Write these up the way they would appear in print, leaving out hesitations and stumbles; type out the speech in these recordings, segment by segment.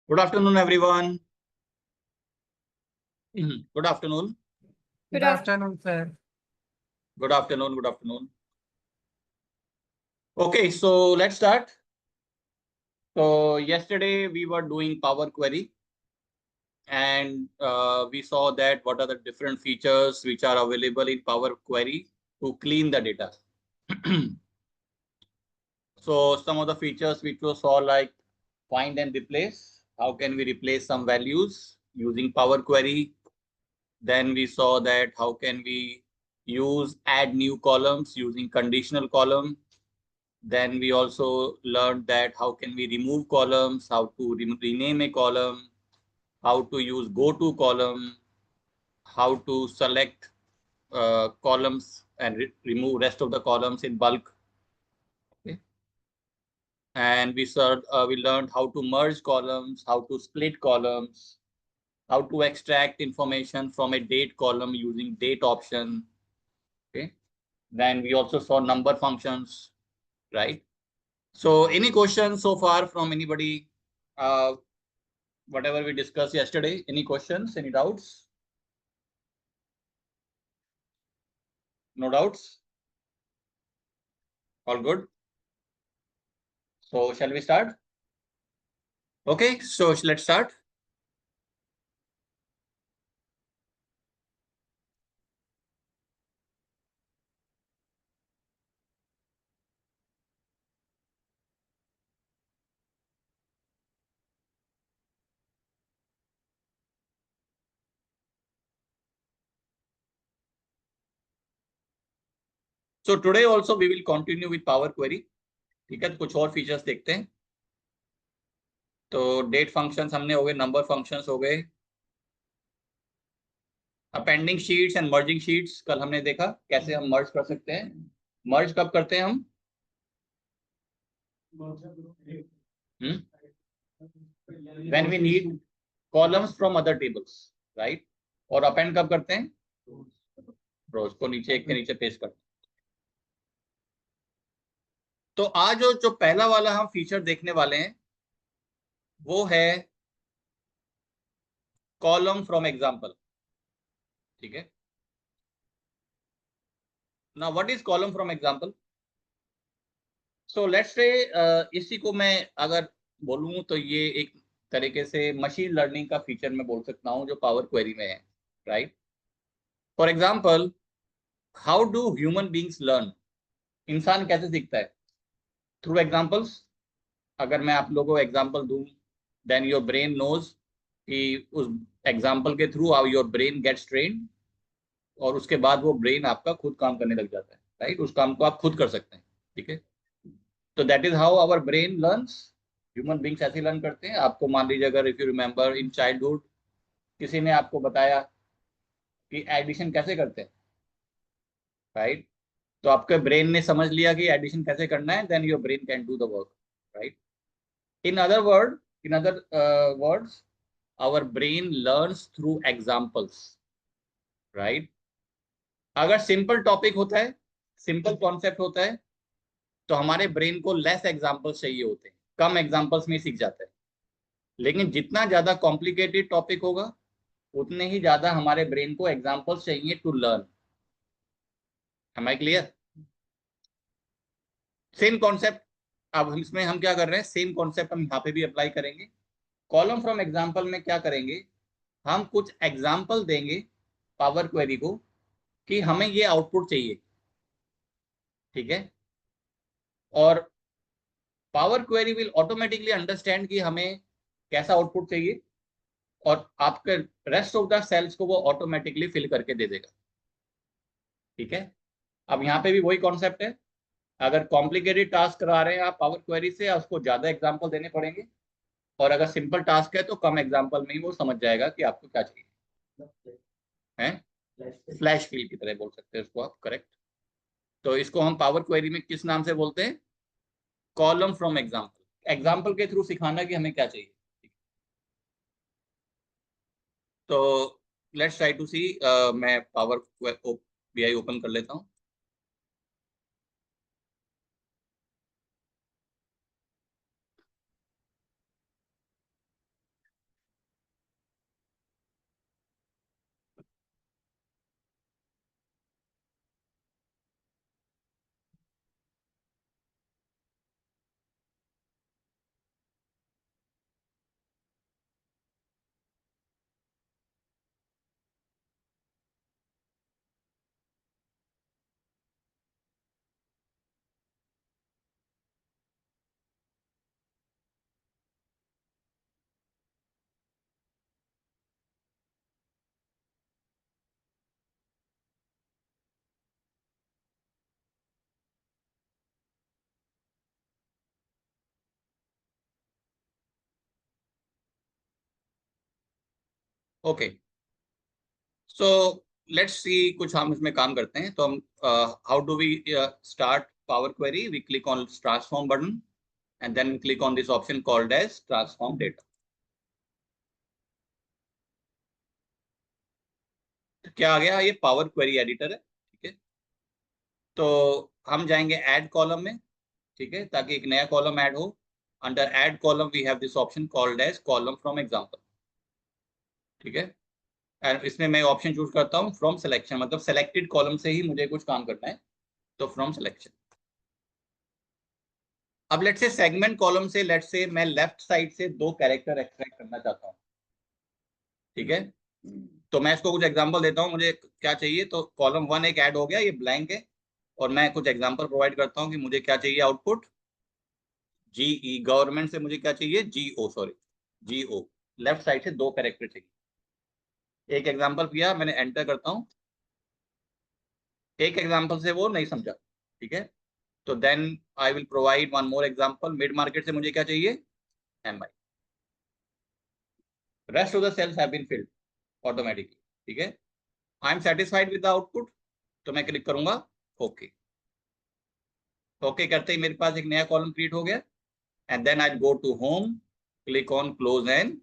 Good afternoon, everyone. Good afternoon. Good afternoon, sir. Good afternoon. Good afternoon. Okay, so let's start. So yesterday we were doing Power Query, and we saw that what are the different features which are available in Power Query to clean the data. So some of the features which we saw, like find and replace. How can we replace some values using Power Query? Then we saw that how can we use add new columns using conditional column. Then we also learned that how can we remove columns, how to rename a column, how to use go to column, how to select columns and remove rest of the columns in bulk. Okay. And we learned how to merge columns, how to split columns, how to extract information from a date column using date option. Okay. Then we also saw number functions, right? So any questions so far from anybody? Whatever we discussed yesterday, any questions, any doubts? No doubts? All good? So shall we start? Okay, so let's start. So today also we will continue with Power Query. ठीक है, तो कुछ और features देखते हैं. तो date functions हमने हो गए, नंबर फंक्शंस हो गए, appending sheets and merging sheets कल हमने देखा कैसे हम मर्ज कर सकते हैं. मर्ज कब करते हैं हम? When we need columns from other tables, right? और अपेंड कब करते हैं? रोज को नीचे एक के नीचे पेस्ट करते हैं. तो आज जो पहला वाला हम फीचर देखने वाले हैं वो है कॉलम फ्रॉम एग्जांपल. ठीक है. Now what is column from example? So let's say इसी को मैं अगर बोलूं तो ये एक तरीके से मशीन लर्निंग का फीचर मैं बोल सकता हूं जो पावर क्वेरी में है, right? For example, how do human beings learn? इंसान कैसे सीखता है? Through examples. अगर मैं आप लोगों को एग्जांपल दूं, देन योर ब्रेन नोज कि उस एग्जांपल के through your brain gets trained, और उसके बाद वो ब्रेन आपका खुद काम करने लग जाता है, राइट? उस काम को आप खुद कर सकते हैं. ठीक है. तो that is how our brain learns. Human beings ऐसे लर्न करते हैं. आपको मान लीजिए, अगर if you remember in childhood किसी ने आपको बताया कि एडिशन कैसे करते हैं, राइट? तो आपके ब्रेन ने समझ लिया कि एडिशन कैसे करना है, then your brain can do the work, right? In other words, our brain learns through examples, right? अगर सिंपल टॉपिक होता है, सिंपल कॉन्सेप्ट होता है, तो हमारे ब्रेन को लेस एग्जाम्पल्स चाहिए होते हैं, कम एग्जाम्पल्स में सीख जाता है. लेकिन जितना ज्यादा कॉम्प्लिकेटेड टॉपिक होगा उतने ही ज्यादा हमारे ब्रेन को एग्जाम्पल्स चाहिए to learn. Am I clear? Same concept. अब इसमें हम क्या कर रहे हैं, सेम कॉन्सेप्ट हम यहाँ पे भी अप्लाई करेंगे. कॉलम फ्रॉम एग्जाम्पल में क्या करेंगे, हम कुछ एग्जाम्पल देंगे पावर क्वेरी को कि हमें ये आउटपुट चाहिए. ठीक है. और power query will automatically understand कि हमें कैसा आउटपुट चाहिए, और आपके रेस्ट ऑफ द सेल्स को वो ऑटोमेटिकली फिल करके दे देगा. ठीक है. अब यहाँ पे भी वही कॉन्सेप्ट है. अगर कॉम्प्लिकेटेड टास्क करा रहे हैं आप पावर क्वेरी से, उसको ज्यादा एग्जांपल देने पड़ेंगे, और अगर सिंपल टास्क है तो कम एग्जांपल में ही वो समझ जाएगा कि आपको क्या चाहिए. हैं? फ्लैश फिल की तरह बोल सकते हैं उसको आप, करेक्ट. तो इसको हम पावर क्वेरी में किस नाम से बोलते हैं? Column from example. एग्जाम्पल के थ्रू सिखाना कि हमें क्या चाहिए. तो लेट्स ट्राई टू सी. मैं पावर बीआई ओपन कर लेता हूँ. ओके, सो लेट्स सी, कुछ हम इसमें काम करते हैं। तो हम how do we start power query? We click on transform button and then click on this option called as transform data. तो क्या आ गया? ये पावर क्वेरी एडिटर है, ठीक है। तो हम जाएंगे ऐड कॉलम में, ठीक है, ताकि एक नया कॉलम ऐड हो। Under add column we have this option called as column from example, ठीक है। एंड इसमें मैं ऑप्शन चूज करता हूँ फ्रॉम सिलेक्शन, मतलब सेलेक्टेड कॉलम से ही मुझे कुछ काम करना है, तो फ्रॉम सिलेक्शन। अब लेट्स से सेगमेंट कॉलम से, लेट्स से मैं लेफ्ट साइड से 2 कैरेक्टर एक्सट्रैक्ट करना चाहता हूँ, ठीक है। तो मैं इसको कुछ एग्जांपल देता हूँ, मुझे क्या चाहिए। तो कॉलम 1 एक ऐड हो गया, ये ब्लैंक है, और मैं कुछ एग्जांपल प्रोवाइड करता हूँ कि मुझे क्या चाहिए आउटपुट। जीई, गवर्नमेंट से मुझे क्या चाहिए? जीओ, सॉरी, जीओ। लेफ्ट साइड से 2 कैरेक्टर चाहिए। एक एग्जांपल किया मैंने, एंटर करता हूँ। एक एग्जांपल से वो नहीं समझा, ठीक है। तो then I will provide one more example. Mid market से मुझे क्या चाहिए? MI. Rest of the cells have been filled automatically, ठीक है। I am satisfied with the output, तो मैं क्लिक करूंगा ओके। ओके करते ही मेरे पास एक नया कॉलम क्रिएट हो गया। And then I go to home, click on close and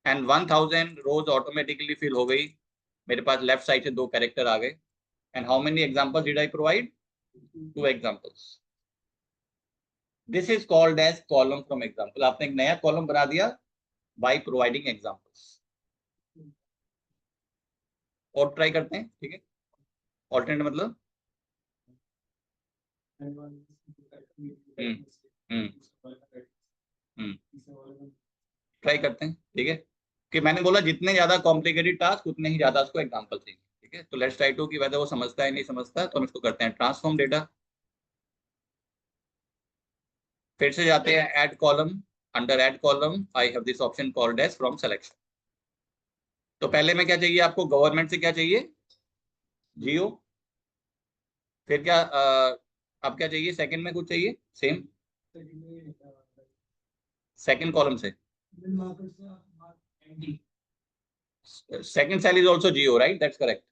1000 rows automatically fill हो गई। मेरे पास लेफ्ट साइड से 2 कैरेक्टर आ गए। And how many examples did I provide? 2 examples. This is called as column from example. आपने एक नया column बना दिया बाय प्रोवाइडिंग एग्जांपल्स। और ट्राई करते हैं, ठीक है। ऑल्टरनेट मतलब हम्म ट्राई करते हैं, ठीक है। कि मैंने बोला जितने ज्यादा कॉम्प्लिकेटेड टास्क उतने ही ज्यादा उसको एग्जांपल चाहिए, ठीक है। तो लेट्स ट्राई टू कि वैसे वो समझता है नहीं समझता, तो हम इसको करते हैं ट्रांसफॉर्म डेटा। फिर से जाते हैं add column. Under add column I have this option called as from selection. तो पहले में क्या चाहिए आपको? गवर्नमेंट से क्या चाहिए? जियो। फिर क्या अब क्या चाहिए? सेकंड में कुछ चाहिए सेम, सेकंड कॉलम से। Second cell is also Jio, right? That's correct.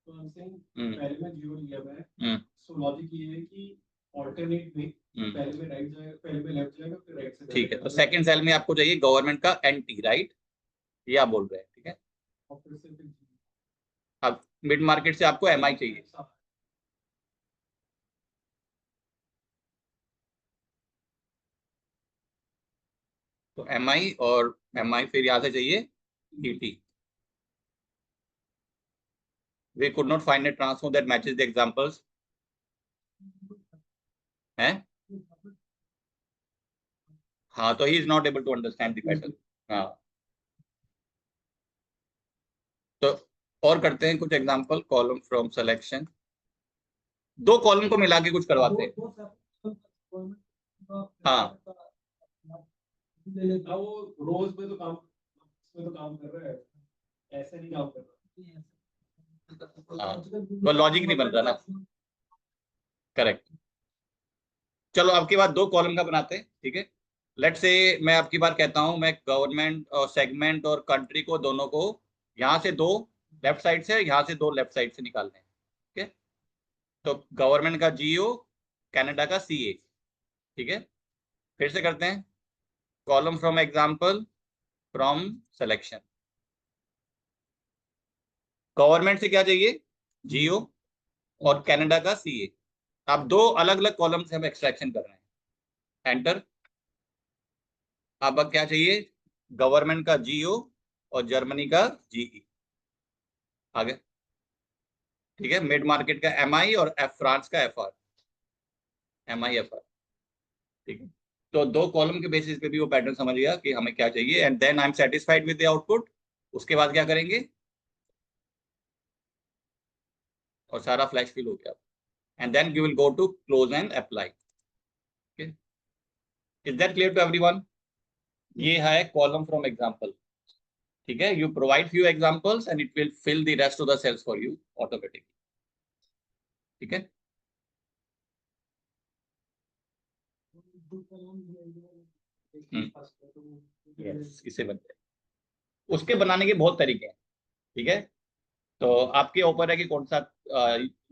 पहले में जियो लिया मैं, सो लॉजिक ये है कि ऑल्टरनेट में पहले में राइट जाएगा, पहले में लेफ्ट जाएगा, फिर राइट से। ठीक है, तो सेकंड सेल में आपको चाहिए गवर्नमेंट का एनटी, राइट? ये आप बोल रहे हैं, ठीक है। अब मिड मार्केट से आपको एमआई चाहिए। तो एमआई और एमआई, फिर यहां से चाहिए ET. We could not find a transform that matches the examples. है? हाँ, तो he is not able to understand the pattern. हाँ, तो और करते हैं कुछ example. Column from selection, 2 column को मिला के कुछ करवाते हैं। हाँ, वो रोज में तो काम, इसमें तो काम कर रहा है, ऐसे नहीं काम कर रहा। हाँ, तो लॉजिक नहीं बन रहा ना। करेक्ट। चलो आपकी बात 2 कॉलम का बनाते हैं, ठीक है। लेट्स से मैं आपकी बात कहता हूं, मैं गवर्नमेंट और सेगमेंट और कंट्री को, दोनों को यहाँ से 2 लेफ्ट साइड से, यहाँ से 2 लेफ्ट साइड से निकालने हैं, ठीक है। तो गवर्नमेंट का जीओ, कनाडा का सीए, ठीक है। फिर से करते हैं column from example from selection. Government से क्या चाहिए? जीओ, और कनाडा का सीए। अब 2 अलग अलग कॉलम से हम एक्सट्रैक्शन कर रहे हैं। एंटर। अब क्या चाहिए? गवर्नमेंट का जीओ और जर्मनी का जीई। आगे, ठीक है। मिड मार्केट का एमआई और फ्रांस का एफआर, एमआई एफआर, ठीक है। तो 2 कॉलम के बेसिस पे भी वो पैटर्न समझ गया कि हमें क्या चाहिए। And then I am satisfied with the output. उसके बाद क्या करेंगे? और सारा फ्लैश फिल हो गया। And then you will go to close and apply. Is that clear to everyone? ये है कॉलम फ्रॉम एग्जांपल, ठीक है। You provide few examples and it will fill the rest of the cells for you automatically, ठीक है। Yes, इससे बन जाए। उसके बनाने के बहुत तरीके हैं, ठीक है। तो आपके ऊपर है कि कौन सा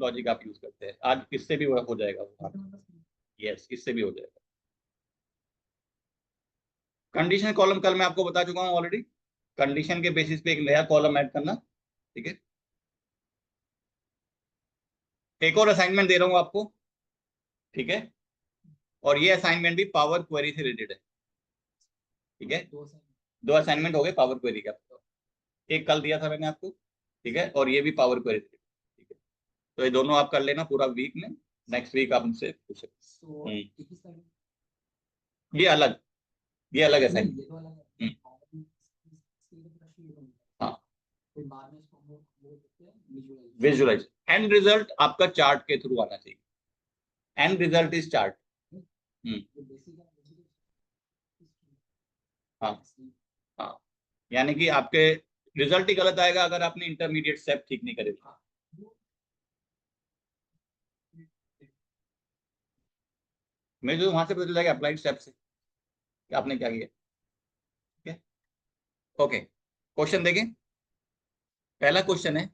लॉजिक आप यूज करते हैं। आज इससे भी हो जाएगा। यस, इससे भी हो जाएगा। कंडीशन कॉलम कल मैं आपको बता चुका हूँ ऑलरेडी। कंडीशन के बेसिस पे एक नया कॉलम ऐड करना, ठीक है। एक और असाइनमेंट दे रहा हूँ आपको, ठीक है। और ये असाइनमेंट भी पावर क्वेरी से रिलेटेड है, ठीक है। दो असाइनमेंट हो गए पावर क्वेरी का। एक कल दिया था मैंने आपको, ठीक है, और ये भी पावर क्वेरी से, ठीक है। तो ये दोनों आप कर लेना पूरा वीक में। नेक्स्ट वीक आप मुझसे पूछ सकते। ये अलग, ये अलग असाइनमेंट। हाँ, विजुअलाइज। एंड रिजल्ट आपका चार्ट के थ्रू आना चाहिए। And result is chart. हाँ हाँ, यानी कि आपके रिजल्ट ही गलत आएगा अगर आपने इंटरमीडिएट स्टेप ठीक नहीं करे। मैं जो वहां से पता चला अप्लाइड स्टेप से कि आपने क्या किया, ठीक है। ओके, क्वेश्चन देखें। पहला क्वेश्चन है,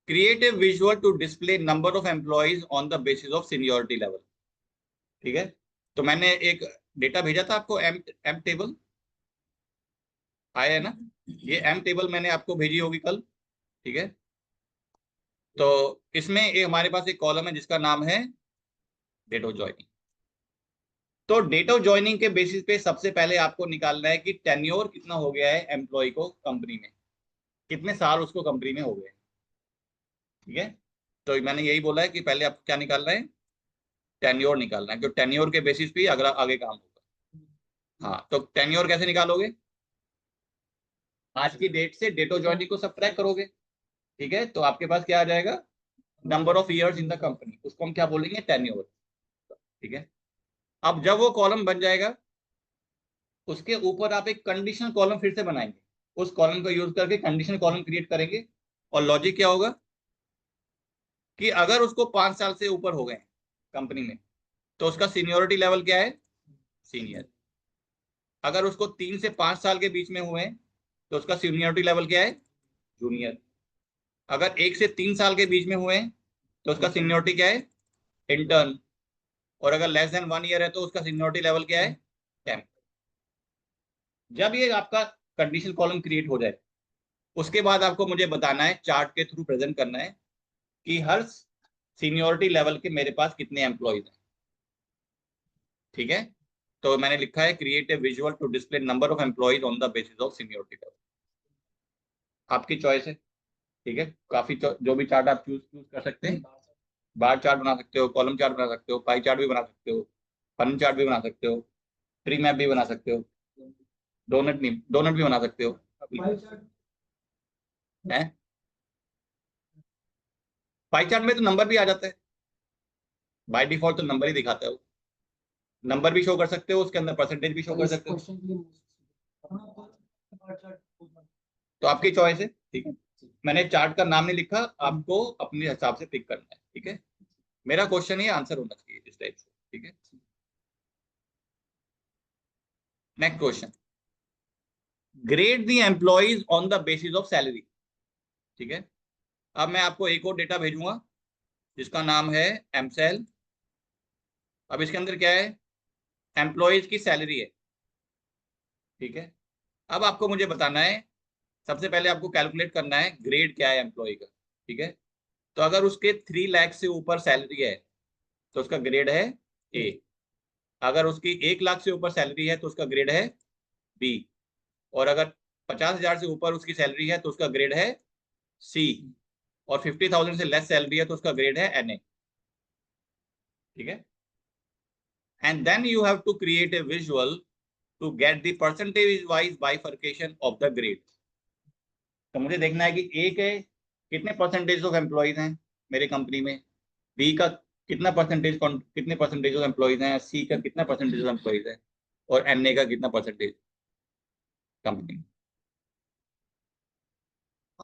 create a visual to display number of employees on the basis of seniority level, ठीक है। तो मैंने एक डेटा भेजा था आपको, एम टेबल आया है ना। ये एम टेबल मैंने आपको भेजी होगी कल, ठीक है। तो इसमें एक हमारे पास एक कॉलम है जिसका नाम है डेट ऑफ ज्वाइनिंग। तो डेट ऑफ ज्वाइनिंग के बेसिस पे सबसे पहले आपको निकालना है कि टेन्योर कितना हो गया है एम्प्लॉय को कंपनी में, कितने साल उसको कंपनी में हो गए, ठीक है। तो मैंने यही बोला है कि पहले आपको क्या निकालना है, टेन्योर निकालना है, जो टेन्योर के बेसिस पे अगला आगे काम होगा। हाँ, तो टेन्योर कैसे निकालोगे, आज की डेट से डेट ऑफ ज्वाइनिंग को सब्ट्रैक्ट करोगे, ठीक है। तो आपके पास क्या आ जाएगा, number of years in the company, उसको हम क्या बोलेंगे, टेन्योर, ठीक है। अब जब वो कॉलम बन जाएगा, उसके ऊपर आप एक कंडीशनल कॉलम फिर से बनाएंगे, उस कॉलम को यूज करके कंडीशनल कॉलम क्रिएट करेंगे। और लॉजिक क्या होगा कि अगर उसको 5 साल से ऊपर हो गए कंपनी में तो उसका सीनियोरिटी लेवल क्या है, सीनियर। अगर उसको 3 से 5 साल के बीच में हुए तो उसका सीनियोरिटी लेवल क्या है, जूनियर। अगर 1 से 3 साल के बीच में हुए तो उसका सीनियोरिटी क्या है, इंटर्न। और अगर लेस देन 1 ईयर है तो उसका सीनियोरिटी लेवल क्या है, टेम्प। जब ये आपका कंडीशन कॉलम क्रिएट हो जाए, उसके बाद आपको मुझे बताना है, चार्ट के थ्रू प्रेजेंट करना है कि हर सीनियोरिटी लेवल के मेरे पास कितने एम्प्लॉयज हैं, ठीक है। तो मैंने लिखा है create a visual to display number of employees on the basis of seniority level. आपकी चॉइस है, ठीक है। काफी जो भी चार्ट आप चूज कर सकते हैं। बार चार्ट बना सकते हो, कॉलम चार्ट बना सकते हो, पाई चार्ट भी बना सकते हो, फन चार्ट भी बना सकते हो, ट्री मैप भी बना सकते हो, डोनट भी बना सकते हो, है। पाई चार्ट में तो नंबर भी आ जाता है, बाय डिफॉल्ट तो नंबर ही दिखाता है वो। नंबर भी शो कर सकते हो, उसके अंदर परसेंटेज भी शो कर सकते हो। तो आपकी चॉइस है, ठीक है। मैंने चार्ट का नाम नहीं लिखा, आपको अपने हिसाब से पिक करना है, ठीक है। मेरा क्वेश्चन ये आंसर होना चाहिए इस टाइप से, ठीक है। Next question, grade the employees on the basis of salary, ठीक है। अब मैं आपको एक और डेटा भेजूंगा जिसका नाम है एमसेल। अब इसके अंदर क्या है, एम्प्लॉयज की सैलरी है, ठीक है। अब आपको मुझे बताना है, सबसे पहले आपको कैलकुलेट करना है ग्रेड क्या है एम्प्लॉय का, ठीक है। तो अगर उसके 3 लाख से ऊपर सैलरी है तो उसका ग्रेड है ए। अगर उसकी 1 लाख से ऊपर सैलरी है तो उसका ग्रेड है बी। और अगर 50,000 से ऊपर उसकी सैलरी है तो उसका ग्रेड है सी। और 50,000 से लेस सैलरी है तो उसका ग्रेड है एन ए, ठीक है। And then you have to create a visual to get the percentage wise bifurcation of the grade. तो मुझे देखना है कि ए के कितने परसेंटेज ऑफ एम्प्लॉयज हैं मेरे कंपनी में, बी का कितने परसेंटेज ऑफ एम्प्लॉयज हैं, सी का कितना परसेंटेज ऑफ एम्प्लॉयज है, और एन ए का कितना परसेंटेज कंपनी।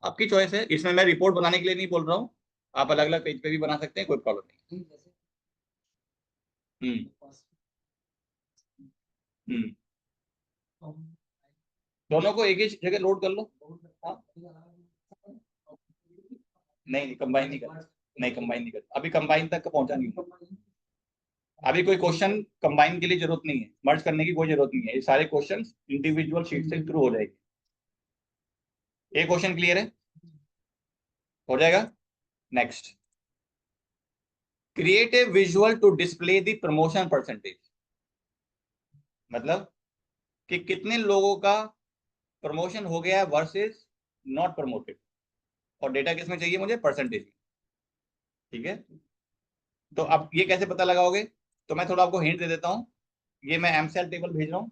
आपकी चॉइस है, इसमें मैं रिपोर्ट बनाने के लिए नहीं बोल रहा हूँ, आप अलग अलग पेज पे भी बना सकते हैं, कोई प्रॉब्लम नहीं। हम्म हम्म दोनों को एक ही जगह लोड कर लो। हाँ? नहीं कंबाइन नहीं कर, नहीं कंबाइन नहीं कर, अभी कंबाइन तक पहुंचा नहीं हूं। अभी कोई क्वेश्चन कंबाइन के लिए जरूरत नहीं है, मर्ज करने की कोई जरूरत नहीं है, ये सारे क्वेश्चन इंडिविजुअल शीट से शुरू हो जाएगी। एक क्वेश्चन क्लियर है? हो जाएगा। Next, create a visual to display the promotion percentage. मतलब कि कितने लोगों का प्रमोशन हो गया है वर्सेस नॉट प्रमोटेड, और डेटा किसमें चाहिए मुझे? परसेंटेज। ठीक है, तो अब ये कैसे पता लगाओगे? तो मैं थोड़ा आपको हिंट दे देता हूं। ये मैं एमसेल टेबल भेज रहा हूं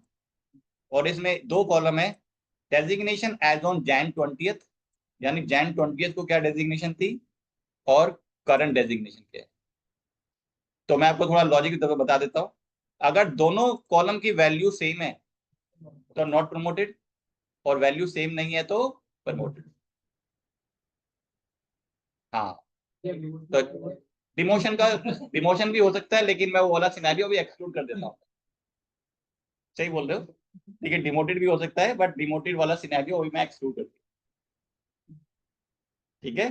और इसमें दो कॉलम है। Designation as on Jan 20th, यानी Jan 20th को क्या डेजिग्नेशन थी और करंट डेजिग्नेशन क्या है। तो मैं आपको थोड़ा लॉजिक बता देता हूं। अगर दोनों कॉलम की वैल्यू सेम है तो नॉट प्रमोटेड, और वैल्यू सेम नहीं है तो प्रमोटेड। हाँ, तो डिमोशन भी हो सकता है, लेकिन मैं वो वाला सिनेरियो भी एक्सक्लूड कर देता हूँ। सही बोल रहे हो? ठीक है, डिमोटेड भी हो सकता है, बट डिमोटेड वाला सिनेरियो भी मैं एक्सक्लूड कर दूँ। ठीक है,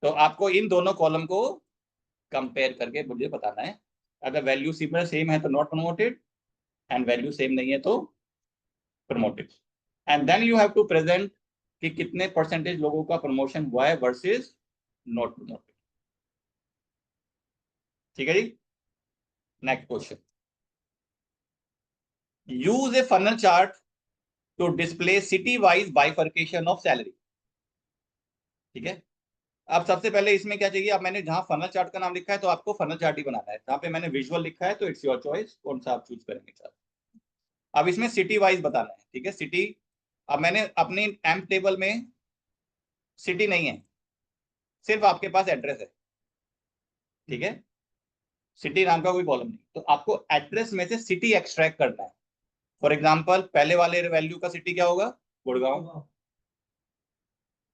तो आपको इन दोनों कॉलम को कंपेयर करके मुझे बताना है। अगर वैल्यू सेम है तो not promoted, and value same नहीं है तो promoted. And then you have to present कि कितने परसेंटेज लोगों का प्रमोशन हुआ है वर्सेस नॉट प्रमोटेड। ठीक है जी। Next question, use a funnel chart to display city wise bifurcation of salary. ठीक है, अब सबसे पहले इसमें क्या चाहिए? अब मैंने जहां फनल चार्ट का नाम लिखा है तो आपको फनल चार्ट ही बनाना है, जहां पे मैंने विजुअल लिखा है तो इट्स योर चॉइस कौन सा आप चूज करेंगे चार्ट। अब इसमें सिटी वाइज बताना है। ठीक है, सिटी, अब मैंने अपनी एम्प टेबल में सिटी नहीं है, सिर्फ आपके पास एड्रेस है। ठीक है, सिटी नाम का कोई कॉलम नहीं, तो आपको एड्रेस में से सिटी एक्सट्रैक्ट करना है। फॉर एग्जाम्पल, पहले वाले वैल्यू का सिटी क्या होगा? गुड़गांव।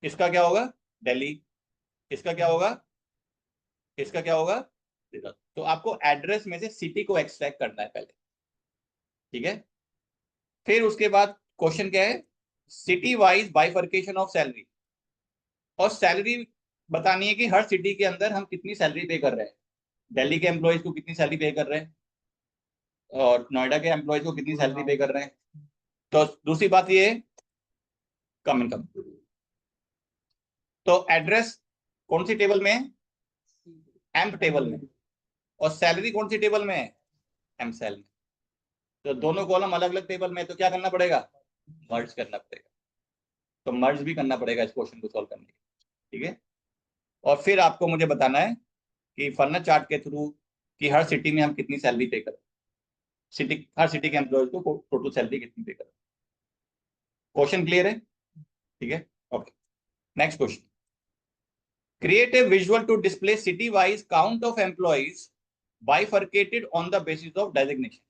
इसका क्या होगा? दिल्ली। इसका क्या होगा? इसका क्या होगा? तो आपको एड्रेस में से सिटी को एक्सट्रैक्ट करना है पहले। ठीक है, फिर उसके बाद क्वेश्चन क्या है? City wise bifurcation of salary, और सैलरी बतानी है कि हर सिटी के अंदर हम कितनी सैलरी पे कर रहे हैं। दिल्ली के एम्प्लॉयज को कितनी सैलरी पे कर रहे हैं, और नोएडा के एम्प्लॉयज को कितनी सैलरी पे कर रहे हैं। तो दूसरी बात ये, कम इनकम। तो एड्रेस कौन सी टेबल में है? एम्प टेबल में। और सैलरी कौन सी टेबल में है? एम सेल में। तो दोनों कॉलम अलग अलग टेबल में, तो क्या करना पड़ेगा? मर्ज करना पड़ेगा। तो मर्ज भी करना पड़ेगा इस क्वेश्चन को सॉल्व करने के लिए। ठीक है, और फिर आपको मुझे बताना है कि फर्नर चार्ट के थ्रू कि हर सिटी में हम कितनी सैलरी पे करें, सिटी, हर सिटी के एम्प्लॉयज को टोटल सैलरी कितनी पे करें। क्वेश्चन क्लियर है? ठीक है, okay. Next question, create a visual to display city wise count of employees bifurcated on the basis of designation.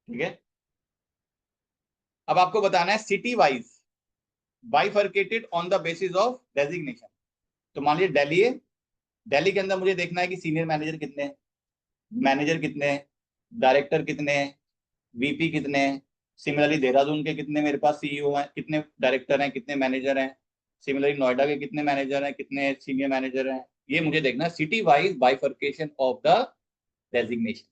ठीक है, अब आपको बताना है city wise bifurcated on the basis of designation. तो मान लीजिए दिल्ली है, दिल्ली के अंदर मुझे देखना है कि सीनियर मैनेजर कितने हैं, मैनेजर कितने हैं, डायरेक्टर कितने हैं, वीपी कितने हैं। सिमिलरली देहरादून के कितने मेरे पास सीईओ हैं, कितने डायरेक्टर हैं, कितने मैनेजर हैं। सिमिलरली नोएडा के कितने मैनेजर हैं, कितने सीनियर मैनेजर हैं। ये मुझे देखना है, city wise bifurcation of the designation.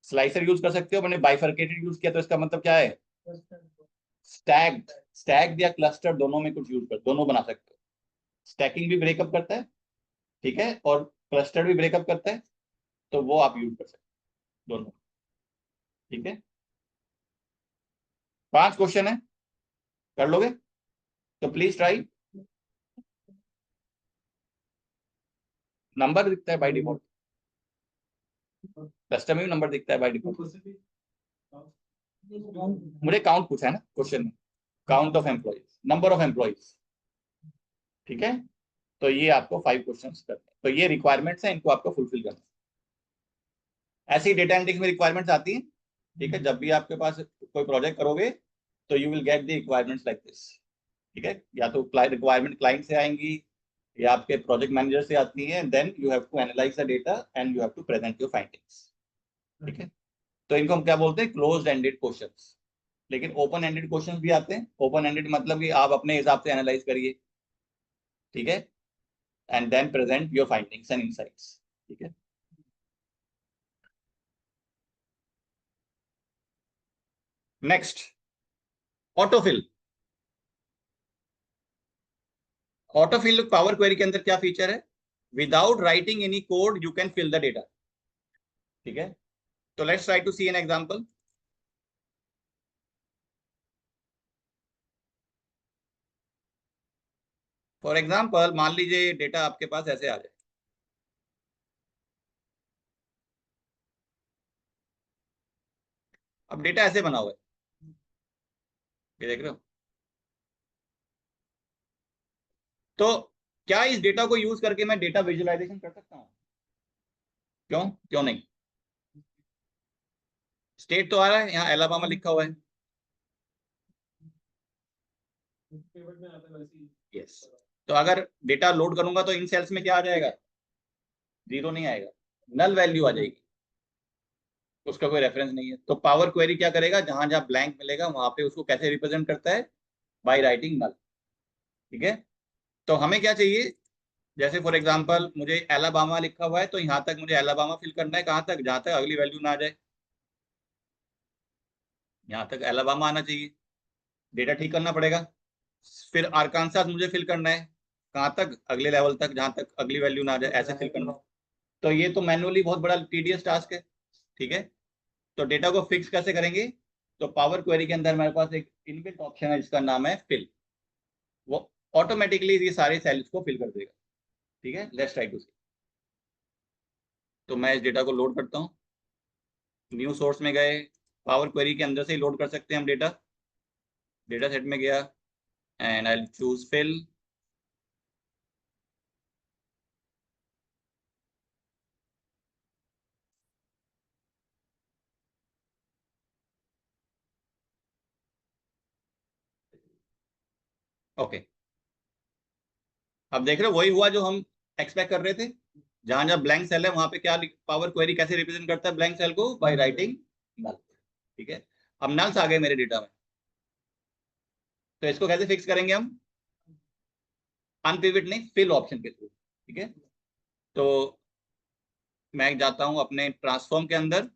Slicer use कर सकते हो, मैंने बाइफर्केटेड यूज किया तो इसका मतलब क्या है? स्टैग्ड। स्टैग्ड या क्लस्टर दोनों में कुछ यूज कर, दोनों बना सकते हो। स्टैकिंग भी ब्रेकअप करता है, ठीक है, और क्लस्टर भी ब्रेकअप करता है, तो वो आप यूज कर सकते हो दोनों। ठीक है, 5 क्वेश्चन है, कर लोगे? तो प्लीज ट्राई। नंबर दिखता है बाय डिफॉल्ट, कस्टम में नंबर दिखता है बाय डिफॉल्ट। मुझे काउंट पूछा है ना क्वेश्चन में, count of employees, number of employees. ठीक है, तो ये आपको 5 क्वेश्चन करने हैं, तो ये रिक्वायरमेंट्स हैं, इनको आपको फुलफिल करना है। ऐसी डेटा एनालिटिक्स में रिक्वायरमेंट्स आती हैं। ठीक है, जब भी आपके पास कोई प्रोजेक्ट करोगे तो you will get the requirements like this. ठीक है, या तो रिक्वायरमेंट क्लाइंट से आएंगी या आपके प्रोजेक्ट मैनेजर से आती है, then you have to analyse the data and you have to present your findings. ठीक है, तो इनको हम क्या बोलते हैं, क्लोज्ड एंडेड क्वेश्चंस। लेकिन ओपन एंडेड क्वेश्चंस भी आते हैं। ओपन एंडेड मतलब कि आप अपने हिसाब से एनालाइज करिए, ठीक है, and then present your findings and insights, ठीक है। Next, autofill. Autofill power query के अंदर क्या फीचर है, without writing any code you can fill the data, ठीक है। तो let's try to see an example. For example मान लीजिए डेटा आपके पास ऐसे आ जाए। अब डेटा ऐसे बना हुआ है, ये देख रहे हो। तो क्या इस डेटा को यूज करके मैं डेटा विजुअलाइजेशन कर सकता हूँ? क्यों क्यों नहीं? स्टेट तो आ रहा है, यहाँ एलाबामा लिखा हुआ है। यस। तो अगर डेटा लोड करूंगा तो इन सेल्स में क्या आ जाएगा, जीरो नहीं आएगा, नल वैल्यू आ जाएगी, उसका कोई रेफरेंस नहीं है। तो पावर क्वेरी क्या करेगा, जहां जहां ब्लैंक मिलेगा वहां पे उसको कैसे रिप्रेजेंट करता है, बाय राइटिंग नल, ठीक है। तो हमें क्या चाहिए, जैसे फॉर एग्जांपल मुझे एलाबामा लिखा हुआ है, तो यहाँ तक मुझे एलाबामा फिल करना है, कहाँ तक, जहां तक अगली वैल्यू ना आ जाए, यहाँ तक एलाबामा आना चाहिए, डेटा ठीक करना पड़ेगा। फिर आरकानसास मुझे फिल करना है, कहाँ तक, अगले लेवल तक, जहां तक अगली वैल्यू ना आ जाए, ऐसे फिल करना है। तो ये तो मैनुअली बहुत बड़ा टीडियस टास्क है, ठीक है। तो डेटा को फिक्स कैसे करेंगे, तो पावर क्वेरी के अंदर मेरे पास एक इनबिल्ट ऑप्शन है जिसका नाम है फिल, वो ऑटोमेटिकली ये सारे सेल्स को फिल कर देगा, ठीक है। लेट्स ट्राई टू सी। तो मैं इस डेटा को लोड करता हूँ, न्यू सोर्स में गए, पावर क्वेरी के अंदर से ही लोड कर सकते हैं हम डेटा। डेटा सेट में गया and I choose fill. Okay, अब देख रहे हो वही हुआ जो हम एक्सपेक्ट कर रहे थे। जहां जहां ब्लैंक सेल है वहां पे क्या, पावर क्वेरी कैसे रिप्रेजेंट करता है ब्लैंक सेल को, बाय राइटिंग नल, ठीक है। अब नल्स आ गए मेरे डेटा में, तो इसको कैसे फिक्स करेंगे हम, अनपिवट नहीं, फिल ऑप्शन के थ्रू, ठीक है। तो मैं जाता हूं अपने ट्रांसफॉर्म के अंदर,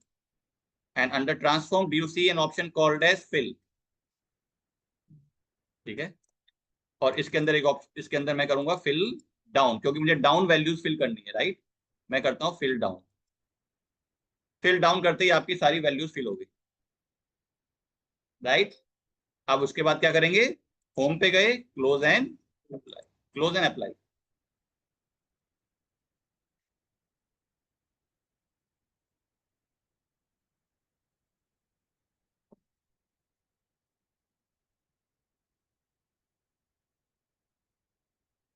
and under transform do you see an option called as fill, ठीक है। और इसके अंदर इसके अंदर मैं करूंगा फिल डाउन, क्योंकि मुझे डाउन वैल्यूज फिल करनी है, राइट। मैं करता हूँ फिल डाउन। फिल डाउन करते ही आपकी सारी वैल्यूज फिल हो गई, राइट। अब उसके बाद क्या करेंगे, होम पे गए, close and apply, close and apply,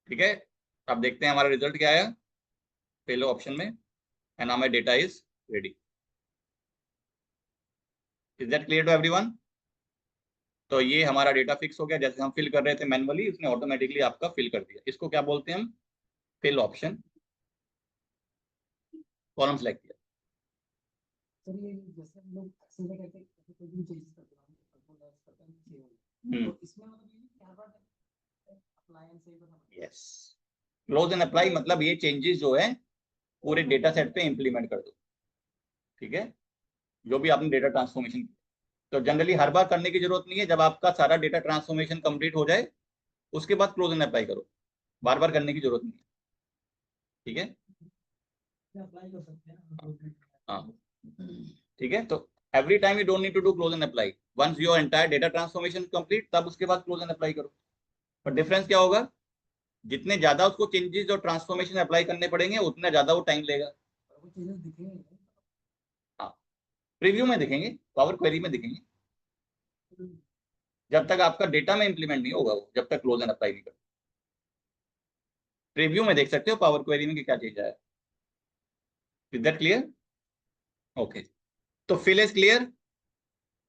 ठीक है। अब देखते हैं हमारा रिजल्ट क्या आया, फिल ऑप्शन में, and now my data is ready. Is that clear to everyone? तो ये हमारा डेटा फिक्स हो गया, जैसे हम फिल कर रहे थे मैनुअली, उसने ऑटोमेटिकली आपका फिल कर दिया। इसको क्या बोलते हैं हम, फिल ऑप्शन, कॉलम सेलेक्ट किया। सर ये जैसे हम लोग एक्सेल में कहते हैं कि कोई भी चेंजेस करते हैं कंट्रोल एस करते हैं सेव, तो इसमें मतलब ये क्या बात है, अप्लाई एंड सेव करना। यस, क्लोज एंड अप्लाई मतलब ये चेंजेस जो है पूरे डेटा सेट पे इंप्लीमेंट कर दो, ठीक है, जो भी आपने डेटा ट्रांसफॉर्मेशन। तो जनरली हर बार करने की जरूरत नहीं है, जब आपका सारा डेटा ट्रांसफॉर्मेशन कंप्लीट हो जाए उसके बाद क्लोज एंड अप्लाई करो, बार बार करने की जरूरत नहीं है, ठीक है। अप्लाई कर सकते हैं। हाँ, ठीक है। तो every time you don't need to do close and apply, once your entire data transformation complete तब उसके बाद क्लोज एंड अप्लाई करो। पर डिफरेंस क्या होगा, जितने ज्यादा उसको चेंजेस और ट्रांसफॉर्मेशन अप्लाई करने पड़ेंगे उतना ज्यादा वो टाइम लेगा। वो चीजें दिखेंगे। हाँ, प्रीव्यू में दिखेंगे, पावर क्वेरी में दिखेंगे, जब तक आपका डेटा में इंप्लीमेंट नहीं होगा वो, जब तक क्लोज एंड अप्लाई नहीं करते। प्रीव्यू में देख सकते हो पावर क्वेरी में कि क्या चीज है। Is that clear? ओके, तो फिल इज क्लियर।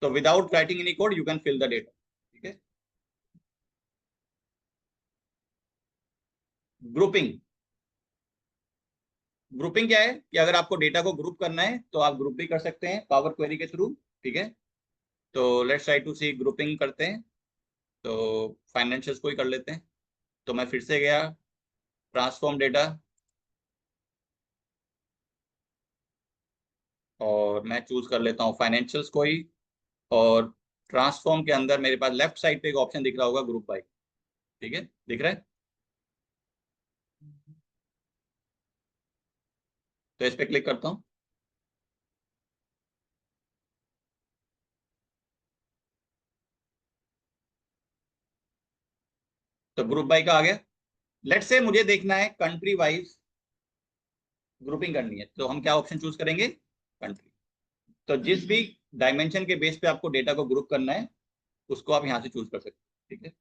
तो without writing any code you can fill the data, ठीक है। ग्रुपिंग, ग्रुपिंग क्या है कि अगर आपको डेटा को ग्रुप करना है तो आप ग्रुप भी कर सकते हैं पावर क्वेरी के थ्रू, ठीक है। तो let's try to see grouping करते हैं। तो फाइनेंशियल्स को ही कर लेते हैं। तो मैं फिर से गया ट्रांसफॉर्म डेटा, और मैं चूज कर लेता हूँ फाइनेंशियल्स को ही। और ट्रांसफॉर्म के अंदर मेरे पास लेफ्ट साइड पे एक ऑप्शन दिख रहा होगा ग्रुप बाय, ठीक है, दिख रहा है। तो इस पे क्लिक करता हूँ। तो ग्रुप बाय का आ गया। लेट्स से मुझे देखना है कंट्री वाइज ग्रुपिंग करनी है, तो हम क्या ऑप्शन चूज करेंगे, कंट्री। तो जिस भी डायमेंशन के बेस पे आपको डेटा को ग्रुप करना है उसको आप यहाँ से चूज कर सकते हैं, ठीक है।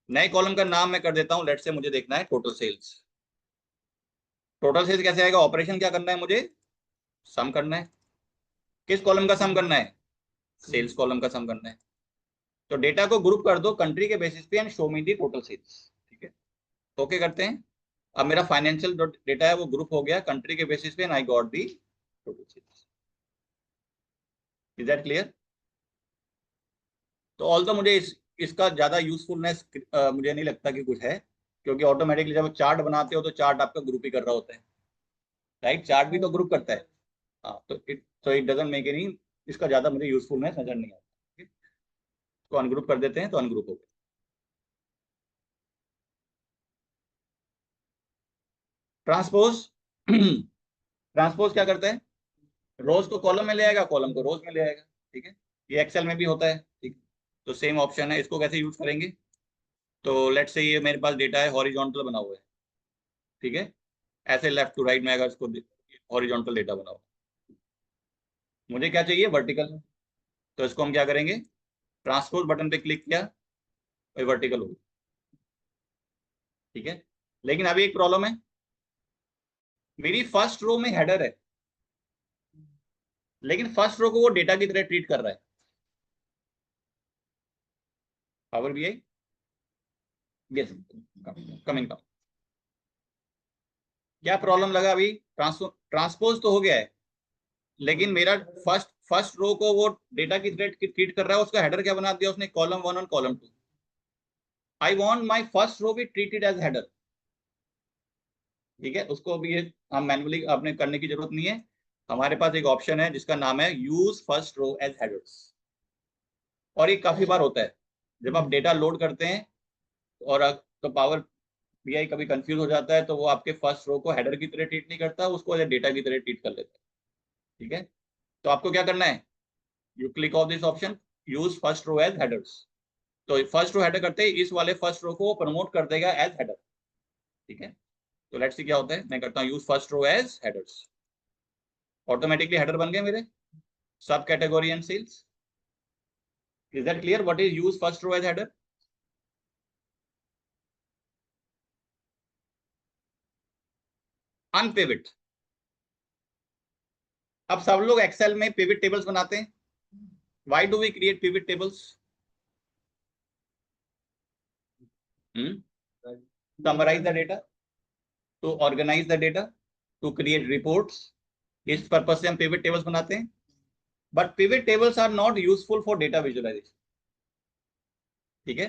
नए कॉलम का नाम मैं कर देता हूँ, लेट्स से मुझे देखना है टोटल सेल्स। टोटल सेल्स कैसे आएगा, ऑपरेशन क्या करना है मुझे, सम करना है। किस कॉलम का सम करना है, सेल्स कॉलम का सम करना है। तो डेटा को ग्रुप कर दो कंट्री के बेसिस पे and show me the total sales, ठीक है। ओके करते हैं। अब मेरा फाइनेंशियल डेटा है वो ग्रुप हो गया कंट्री के बेसिस पे and I got the total sales. Is that clear. तो ऑल्दो मुझे इसका ज्यादा यूजफुलनेस मुझे नहीं लगता कि कुछ है, क्योंकि ऑटोमेटिकली जब चार्ट बनाते हो तो चार्ट आपका ग्रुप ही कर रहा होता है, राइट। चार्ट भी तो ग्रुप करता है। हाँ, तो इट डजंट मेक एनी, इसका ज्यादा मुझे यूजफुलनेस नजर नहीं आता, ठीक है? तो अनग्रुप कर देते हैं, तो अनग्रुप हो गया। ट्रांसपोज ट्रांसपोज क्या करता है, रोज को कॉलम में ले आएगा, कॉलम को रोज में ले आएगा, ठीक है। ये एक्सेल में भी होता है, ठीक है। तो सेम ऑप्शन है, इसको कैसे यूज करेंगे। तो लेट्स से ये मेरे पास डेटा है हॉरिजॉन्टल बना हुआ है, ठीक है। ऐसे लेफ्ट टू राइट में अगर इसको हॉरिजॉन्टल डेटा बना हुआ, मुझे क्या चाहिए वर्टिकल। तो इसको हम क्या करेंगे, ट्रांसपोज बटन पे क्लिक किया, वर्टिकल हो गया, ठीक है। लेकिन अभी एक प्रॉब्लम है, मेरी फर्स्ट रो में हेडर है, लेकिन फर्स्ट रो को वो डेटा की तरह ट्रीट कर रहा है। पावर बीआई, यस, कमिंग कम। क्या प्रॉब्लम लगा अभी, ट्रांसपोज तो हो गया है, लेकिन मेरा फर्स्ट फर्स्ट रो को वो डेटा की तरह ट्रीट कर रहा है। उसका हेडर क्या बना दिया उसने, कॉलम 1 और column 2। I want my first row be treated as header, ठीक है। उसको भी ये हम मैन्युअली आपने करने की जरूरत नहीं है। हमारे पास एक ऑप्शन है जिसका नाम है use first row as headers. और ये काफी बार होता है जब आप डेटा लोड करते हैं, और तो पावर बीआई कभी कंफ्यूज हो जाता है, तो वो आपके फर्स्ट रो को हेडर की तरह ट्रीट नहीं करता, उसको डेटा की तरह ट्रीट कर लेता है, ठीक है। तो आपको क्या करना है, you click of this option, use first row as headers. तो फर्स्ट रो हेडर करते ही इस वाले फर्स्ट रो को प्रमोट कर देगा एज हेडर, ठीक है। तो लेट्स सी क्या होता है, मैं करता हूँ use first row as headers. Automatically header बन गए मेरे, सब category and sales. Is that clear, what is use first row as header. Unpivot. अब सब लोग एक्सेल में पिविट टेबल्स बनाते हैं। Why do we create pivot tables, summarise the data, to organise the data, to create reports. इस purpose से हम pivot tables बनाते हैं। But pivot tables are not useful for data visualisation, ठीक है।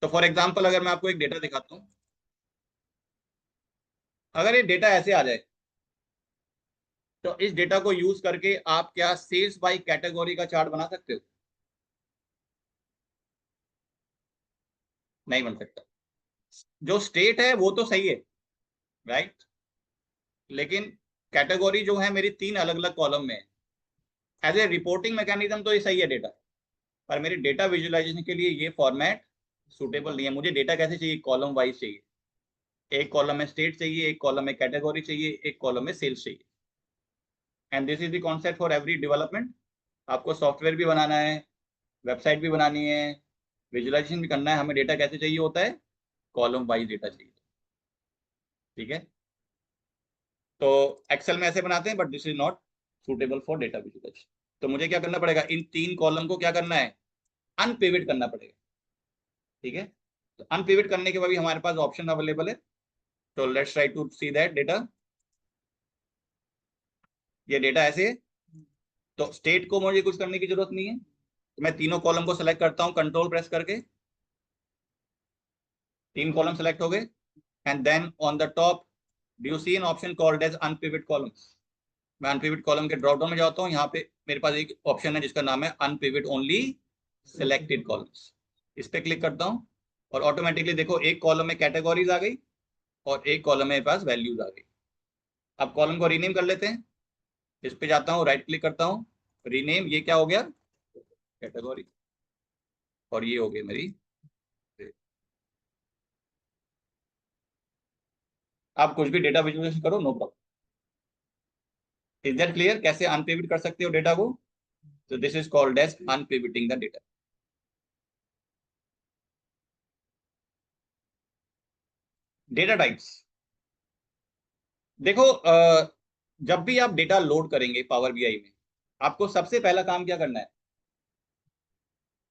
तो फॉर एग्जांपल अगर मैं आपको एक डेटा दिखाता हूं, अगर ये डेटा ऐसे आ जाए, तो इस डेटा को यूज करके आप क्या सेल्स बाय कैटेगरी का चार्ट बना सकते हो, नहीं बन सकता। जो स्टेट है वो तो सही है, राइट। लेकिन कैटेगरी जो है मेरी 3 अलग अलग कॉलम में है। एज ए रिपोर्टिंग मैकेनिज्म तो ये सही है डेटा, पर मेरी डेटा विजुअलाइजेशन के लिए ये फॉर्मेट सुटेबल नहीं है। मुझे डेटा कैसे चाहिए, कॉलम वाइज चाहिए। एक कॉलम में स्टेट चाहिए, एक कॉलम में कैटेगरी चाहिए, एक कॉलम में सेल्स चाहिए। And this is the concept for every development. आपको सॉफ्टवेयर भी बनाना है, वेबसाइट भी बनानी है, विजुअलाइजेशन भी करना है, हमें डेटा कैसे चाहिए होता है, कॉलम वाइज डेटा चाहिए, ठीक है। तो एक्सेल में ऐसे बनाते हैं, but this is not suitable for data visualisation. तो मुझे क्या करना पड़ेगा, इन 3 कॉलम को क्या करना है, अनपिविट करना पड़ेगा, ठीक है। तो अनपिविट करने के बाद भी हमारे पास ऑप्शन अवेलेबल है। तो let's try to see that data. ये डेटा ऐसे है, तो स्टेट को मुझे कुछ करने की जरूरत नहीं है, तो मैं तीनों कॉलम को सेलेक्ट करता हूँ कंट्रोल प्रेस करके, 3 कॉलम सेलेक्ट हो गए, and then on the top do you see an option called as unpivot columns. मैं अनपिवट कॉलम के ड्रॉप डाउन में जाता हूँ, यहाँ पे मेरे पास एक ऑप्शन है जिसका नाम है अनपिवट ओनली सिलेक्टेड कॉलम्स। इस पे क्लिक करता हूँ और ऑटोमेटिकली देखो एक कॉलम में कैटेगरीज आ गई और एक कॉलम में मेरे पास वैल्यूज आ गई। अब कॉलम को रीनेम कर लेते हैं, इस पे जाता हूँ, राइट क्लिक करता हूँ, रीनेम, ये क्या हो गया कैटेगरी, और ये हो गई मेरी। आप कुछ भी डेटा विजुअलाइजेशन करो, no problem. Is that clear कैसे अनपिवट कर सकते हो डेटा को? तो this is called as unpivoting the data. Data types, देखो जब भी आप डेटा लोड करेंगे पावर बीआई में, आपको सबसे पहला काम क्या करना है?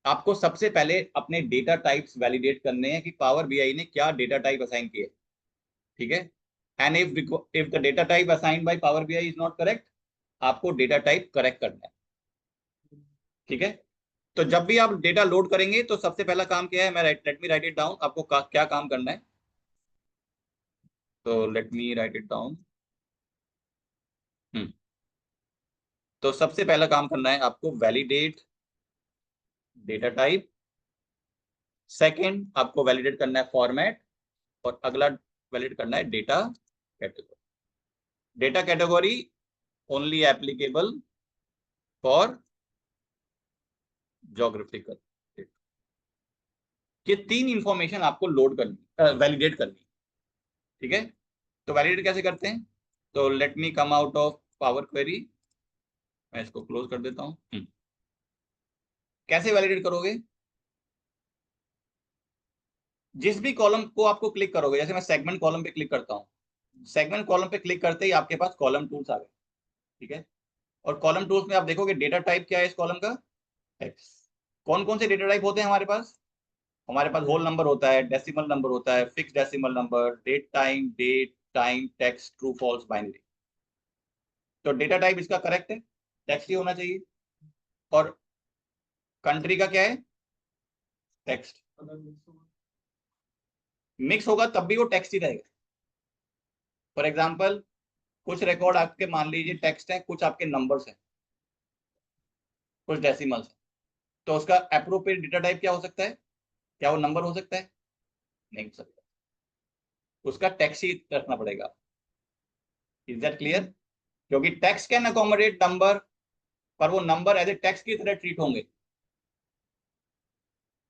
आपको सबसे पहले अपने डेटा टाइप्स वैलिडेट करने हैं कि पावर बीआई ने क्या डेटा टाइप असाइन किए, ठीक है? And if the data type assigned by power BI is not correct, आपको डेटा टाइप करेक्ट करना है, ठीक है? तो जब भी आप डेटा लोड करेंगे तो सबसे पहला काम क्या है, मैं let me right it down, आपको क्या काम करना है, तो let me right it down. तो सबसे पहला काम करना है आपको वैलिडेट डेटा टाइप, सेकंड आपको वैलिडेट करना है फॉर्मेट, और अगला वैलिडेट करना है data category. Data category only applicable for geographical, ये 3 इंफॉर्मेशन आपको लोड करनी, वैलिडेट करनी, ठीक है? तो वैलिडेट कैसे करते हैं? तो let me come out of power query, मैं इसको क्लोज कर देता हूं। कैसे वैलिडेट करोगे? जिस भी कॉलम को आपको क्लिक करोगे, जैसे मैं सेगमेंट कॉलम पे क्लिक करता हूँ, सेगमेंट कॉलम पे क्लिक करते ही आपके पास कॉलम टूल्स आ गए, ठीक है? और कॉलम टूल्स में आप देखोगे डेटा टाइप क्या है इस कॉलम का, टेक्स्ट। कौन कौन से डेटा टाइप होते हैं हमारे पास? हमारे पास होल नंबर होता है, डेसिमल नंबर होता है, fix decimal number, date time text, true false, binary. तो डेटा टाइप इसका करेक्ट है, टेक्स्ट ही होना चाहिए। और कंट्री का क्या है? टेक्स्ट। मिक्स होगा तब भी वो टेक्स्ट ही रहेगा। फॉर एग्जाम्पल कुछ रिकॉर्ड आपके मान लीजिए टेक्स्ट है, कुछ आपके नंबर्स हैं, कुछ डेसिमल्स हैं, तो उसका अप्रोप्रिएट डेटा टाइप क्या हो सकता है? क्या वो नंबर हो सकता है? नहीं हो सकता, उसका टेक्स्ट ही रखना पड़ेगा। Is that clear? क्योंकि टेक्स्ट कैन अकोमोडेट नंबर, पर वो नंबर एज ए टेक्स्ट की तरह ट्रीट होंगे,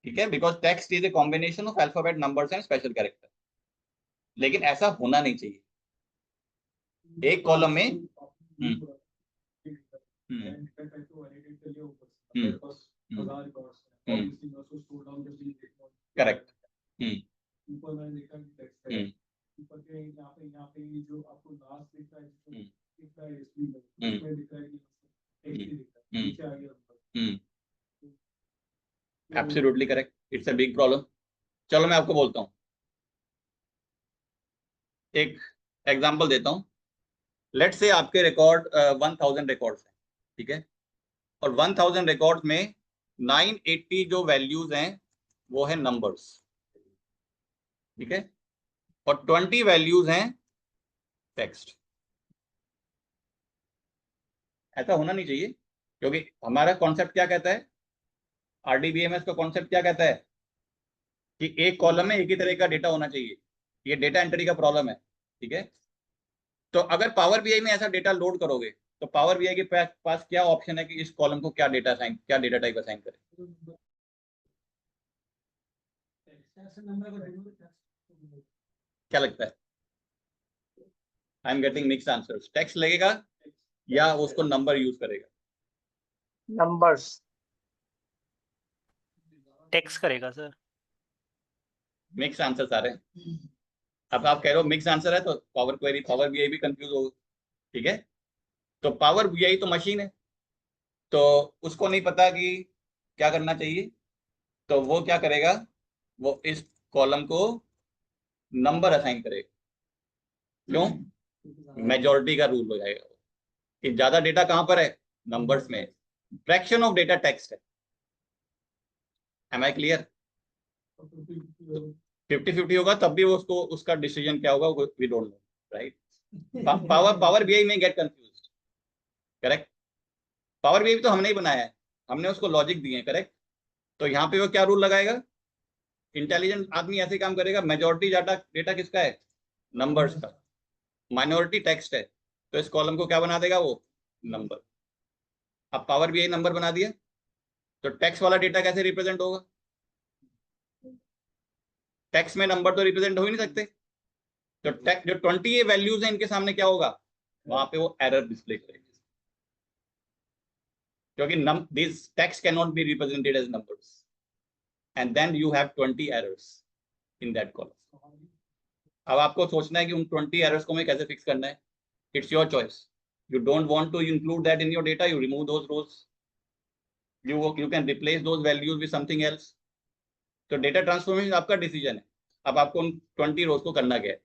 ठीक है? Because text is a combination of alphabet, numbers and special character. लेकिन ऐसा होना नहीं चाहिए। एक कॉलम में correct, absolutely correct, it's a big problem. चलो मैं आपको बोलता हूँ, एक एग्जांपल देता हूँ। लेट से आपके रिकॉर्ड 1000 रिकॉर्ड्स हैं, ठीक है? और 1000 रिकॉर्ड्स में 980 जो वैल्यूज हैं वो है नंबर्स, ठीक है? और 20 वैल्यूज हैं टेक्स्ट। ऐसा होना नहीं चाहिए, क्योंकि हमारा कॉन्सेप्ट क्या कहता है, आरडीबीएमएस का कॉन्सेप्ट क्या कहता है कि एक कॉलम में एक ही तरह का डेटा होना चाहिए। ये डेटा एंट्री का प्रॉब्लम है, ठीक है? तो अगर पावर बीआई में ऐसा डेटा लोड करोगे तो पावर बीआई के पास क्या ऑप्शन है कि इस कॉलम को क्या डेटा असाइन, क्या डेटा टाइप असाइन करे? क्या लगता है? I am getting mix answers. Text लगेगा या उसको नंबर यूज करेगा? नंबर्स। टेक्स्ट करेगा सर। मिक्स आंसर्स आ रहे हैं। अब आप कह रहे हो मिक्स आंसर है तो पावर क्वेरी, पावर बीआई भी कंफ्यूज होगा, ठीक है? तो पावर बीआई तो मशीन है, तो उसको नहीं पता कि क्या करना चाहिए, तो वो क्या करेगा, वो इस कॉलम को नंबर असाइन करेगा। क्यों? मेजॉरिटी का रूल हो जाएगा, कि ज्यादा डेटा कहां पर है, नंबर्स में, फ्रैक्शन ऑफ डेटा टेक्स्ट है। Am I clear? 50-50 होगा तब भी वो उसको उसका डिसीजन क्या होगा we don't know, right? Power BI में get confused, correct? Power BI तो हमने ही बनाया है, हमने उसको लॉजिक दिए हैं, करेक्ट? तो यहाँ पे वो क्या रूल लगाएगा, इंटेलिजेंट आदमी ऐसे काम करेगा, मेजॉरिटी डाटा डेटा किसका है, नंबर्स का, माइनॉरिटी टेक्स्ट है, तो इस कॉलम को क्या बना देगा वो, नंबर। अब पावर बीआई नंबर बना दिया, तो टेक्स्ट वाला डेटा कैसे रिप्रेजेंट होगा, टेक्स्ट में नंबर तो रिप्रेजेंट हो ही नहीं सकते, तो जो 20 ये वैल्यूज हैं इनके सामने क्या होगा, वहां पे वो एरर डिस्प्ले करेगी, क्योंकि this text can not be represented as numbers and then you have 20 errors in that column. अब आपको सोचना है कि उन 20 एरर्स को मैं कैसे फिक्स करना है, it's your choice. You don't want to include that in your data, you remove those rows, you can replace those values with something else. तो डेटा ट्रांसफॉर्मेशन आपका डिसीजन है, अब आपको उन 20 रोज को करना क्या है।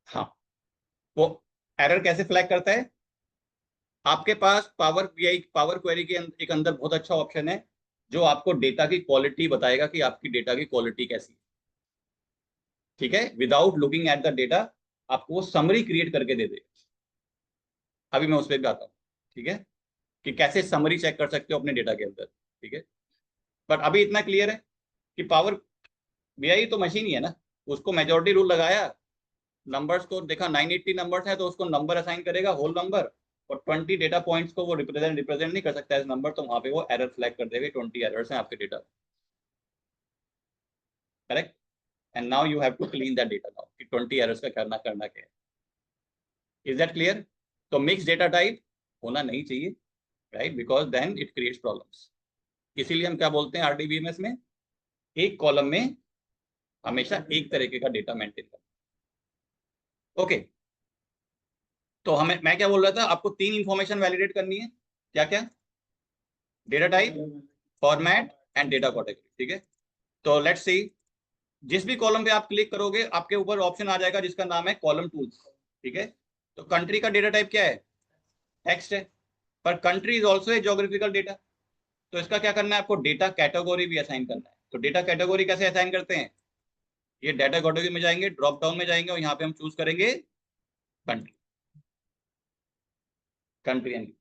हाँ, वो एरर कैसे फ्लैग करता है, आपके पास पावर बीआई पावर क्वेरी के एक अंदर बहुत अच्छा ऑप्शन है जो आपको डेटा की क्वालिटी बताएगा कि आपकी डेटा की क्वालिटी कैसी है, ठीक है? Without looking at the data आपको वो समरी क्रिएट करके दे देगा। अभी मैं उस पर भी आता हूँ, ठीक है, कि कैसे समरी चेक कर सकते हो अपने डेटा के अंदर, ठीक है? पर अभी इतना क्लियर है कि पावर बीआई तो मशीन ही है ना, उसको मेजॉरिटी रूल लगाया, नंबर्स को देखा 980 नंबर्स है तो उसको नंबर असाइन करेगा होल नंबर, और 20 डेटा पॉइंट्स को वो रिप्रेजेंट नहीं कर सकता है नंबर, तो वहां पे वो एरर फ्लैग कर देगा 20 एरर्स हैं आपके data, correct? And now you have to clean that data now कि 20 एरर्स का करना क्या है। Is that clear? तो मिक्स डेटा टाइप होना नहीं चाहिए, right? Because then it creates problems. इसीलिए हम क्या बोलते हैं आरडीबीएमएस में, एक कॉलम में हमेशा एक तरीके का डेटा मेंटेन करना। ओके, तो मैं क्या बोल रहा था, आपको 3 इंफॉर्मेशन वैलिडेट करनी है, क्या क्या, data type, format and data category, ठीक है? तो लेट्स सी, जिस भी कॉलम पे आप क्लिक करोगे आपके ऊपर ऑप्शन आ जाएगा जिसका नाम है कॉलम टूल्स, ठीक है? तो कंट्री का डेटा टाइप क्या है, टेक्स्ट है, पर country is also a geographical data, तो इसका क्या करना है, आपको डेटा कैटेगरी भी असाइन करना है। तो डेटा कैटेगरी कैसे असाइन करते हैं, ये डाटा कैटेगरी में जाएंगे, ड्रॉप डाउन में जाएंगे और यहाँ पे हम चूज करेंगे country, country and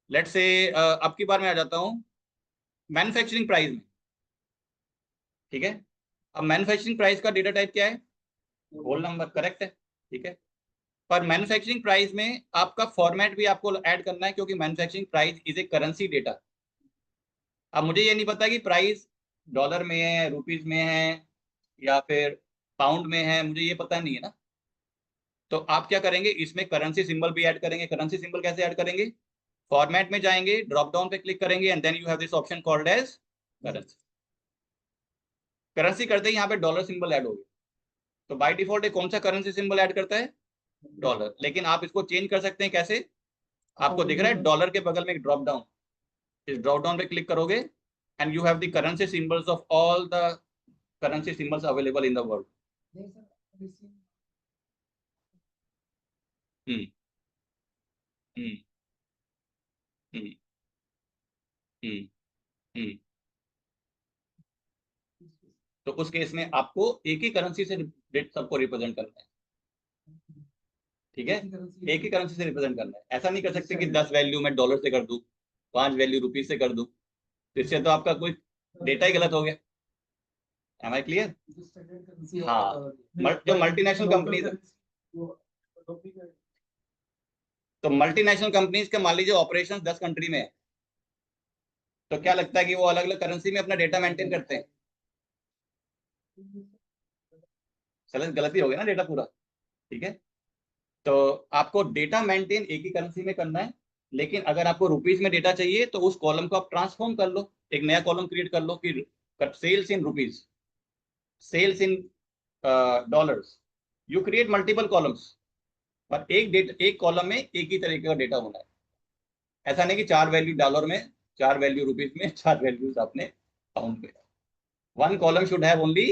let's say अब की बार मैं आ जाता हूँ मैन्युफैक्चरिंग प्राइस में, ठीक है? अब मैन्युफैक्चरिंग प्राइस का डेटा टाइप क्या है, होल नंबर, करेक्ट है, ठीक है? पर मैन्युफैक्चरिंग प्राइस में आपका फॉर्मेट भी आपको ऐड करना है, क्योंकि manufacturing price is a currency data. अब मुझे ये नहीं पता कि प्राइस डॉलर में है, रुपीज में है, या फिर पाउंड में है, मुझे ये पता नहीं है ना। तो आप क्या करेंगे, इसमें करेंसी सिंबल भी ऐड करेंगे। करेंसी सिंबल कैसे ऐड करेंगे, फॉर्मेट में जाएंगे, ड्रॉप डाउन पे क्लिक करेंगे and then you have this option called as currency. Currency करते ही यहाँ पे डॉलर सिंबल ऐड हो गया, तो बाय डिफॉल्ट कौन सा करेंसी सिंबल ऐड करता है, डॉलर। लेकिन आप इसको चेंज कर सकते हैं कैसे, आपको दिख रहा है डॉलर के बगल में एक ड्रॉप डाउन, इस ड्रॉप डाउन पे क्लिक करोगे and you have the currency symbols of all the currency symbols available in the world. Hmm hmm hmm hmm hmm तो उस केस में आपको एक ही करेंसी से डेट सबको रिप्रेजेंट करना है, ठीक है? एक ही करेंसी से रिप्रेजेंट करना है, ऐसा नहीं कर सकते कि 10 वैल्यू मैं डॉलर से कर दूं, 5 वैल्यू रुपीज से कर दूं, तो इससे तो आपका कोई डेटा ही गलत हो गया। Am I clear? हाँ, जो मल्टीनेशनल कंपनीज है, तो मल्टीनेशनल कंपनीज के मान लीजिए ऑपरेशन 10 कंट्री में है, तो क्या लगता है कि वो अलग अलग करेंसी में अपना डेटा मेंटेन करते हैं? चलो गलती हो गया ना डेटा पूरा, ठीक है? तो आपको डेटा मेंटेन एक ही करेंसी में करना है, लेकिन अगर आपको रुपीज में डेटा चाहिए तो उस कॉलम को आप ट्रांसफॉर्म कर लो, एक नया कॉलम क्रिएट कर लो कि sales in rupees, sales in dollars, you create multiple columns, पर एक कॉलम में एक ही तरीके का डेटा होना है। ऐसा नहीं कि 4 वैल्यू डॉलर में, 4 वैल्यू रुपीज में, 4 वैल्यूज आपने पाउंड में। One column should have only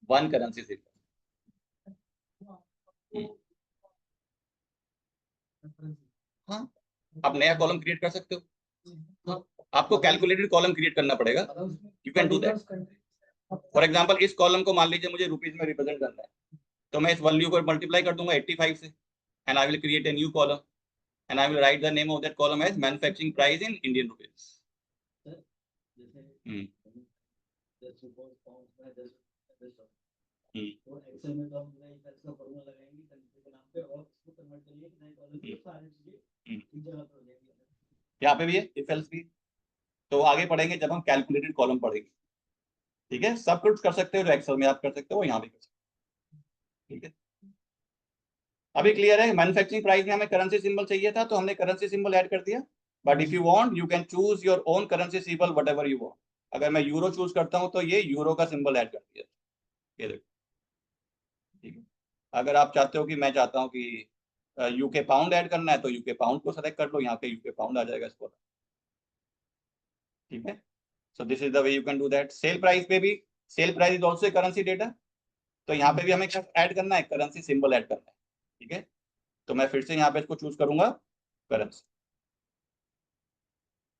one currency symbol. हाँ, आप नया कॉलम क्रिएट कर सकते हो। हाँ, आपको कैलकुलेटेड कॉलम क्रिएट करना पड़ेगा, you can do that. For example इस कॉलम को मान लीजिए मुझे रुपीज में रिप्रेजेंट करना है, तो मैं इस वैल्यू को मल्टीप्लाई कर दूंगा 85 से, and I will create a new column and I will write the name of that column as manufacturing price in Indian rupees. यहाँ पे भी है इफ एल्स भी, तो आगे पढ़ेंगे जब हम कैलकुलेटेड कॉलम पढ़ेंगे। ठीक है, सब कुछ कर सकते हो जो एक्सेल में आप कर सकते हो यहाँ भी कर सकते हो। ठीक है, अभी क्लियर है। मैन्युफैक्चरिंग प्राइस में हमें करेंसी सिंबल चाहिए था तो हमने करेंसी सिंबल ऐड कर दिया, but if you want you can choose your own currency symbol whatever you want. अगर मैं यूरो चूज करता हूं तो ये यूरो का सिंबल ऐड कर दिया, ये देखो। ठीक है, अगर आप चाहते हो कि मैं चाहता हूं कि यूके पाउंड ऐड करना है तो यूके पाउंड को सेलेक्ट कर लो, यहाँ पे यूके पाउंड आ जाएगा इसको। ठीक है, so this is the way you can do that. Sale price पे भी, sale price is also currency data, तो यहाँ पे भी हमें क्या ऐड करना है, करेंसी सिंबल ऐड करना है। ठीक है, तो मैं फिर से यहाँ पे इसको चूज करूंगा करेंसी,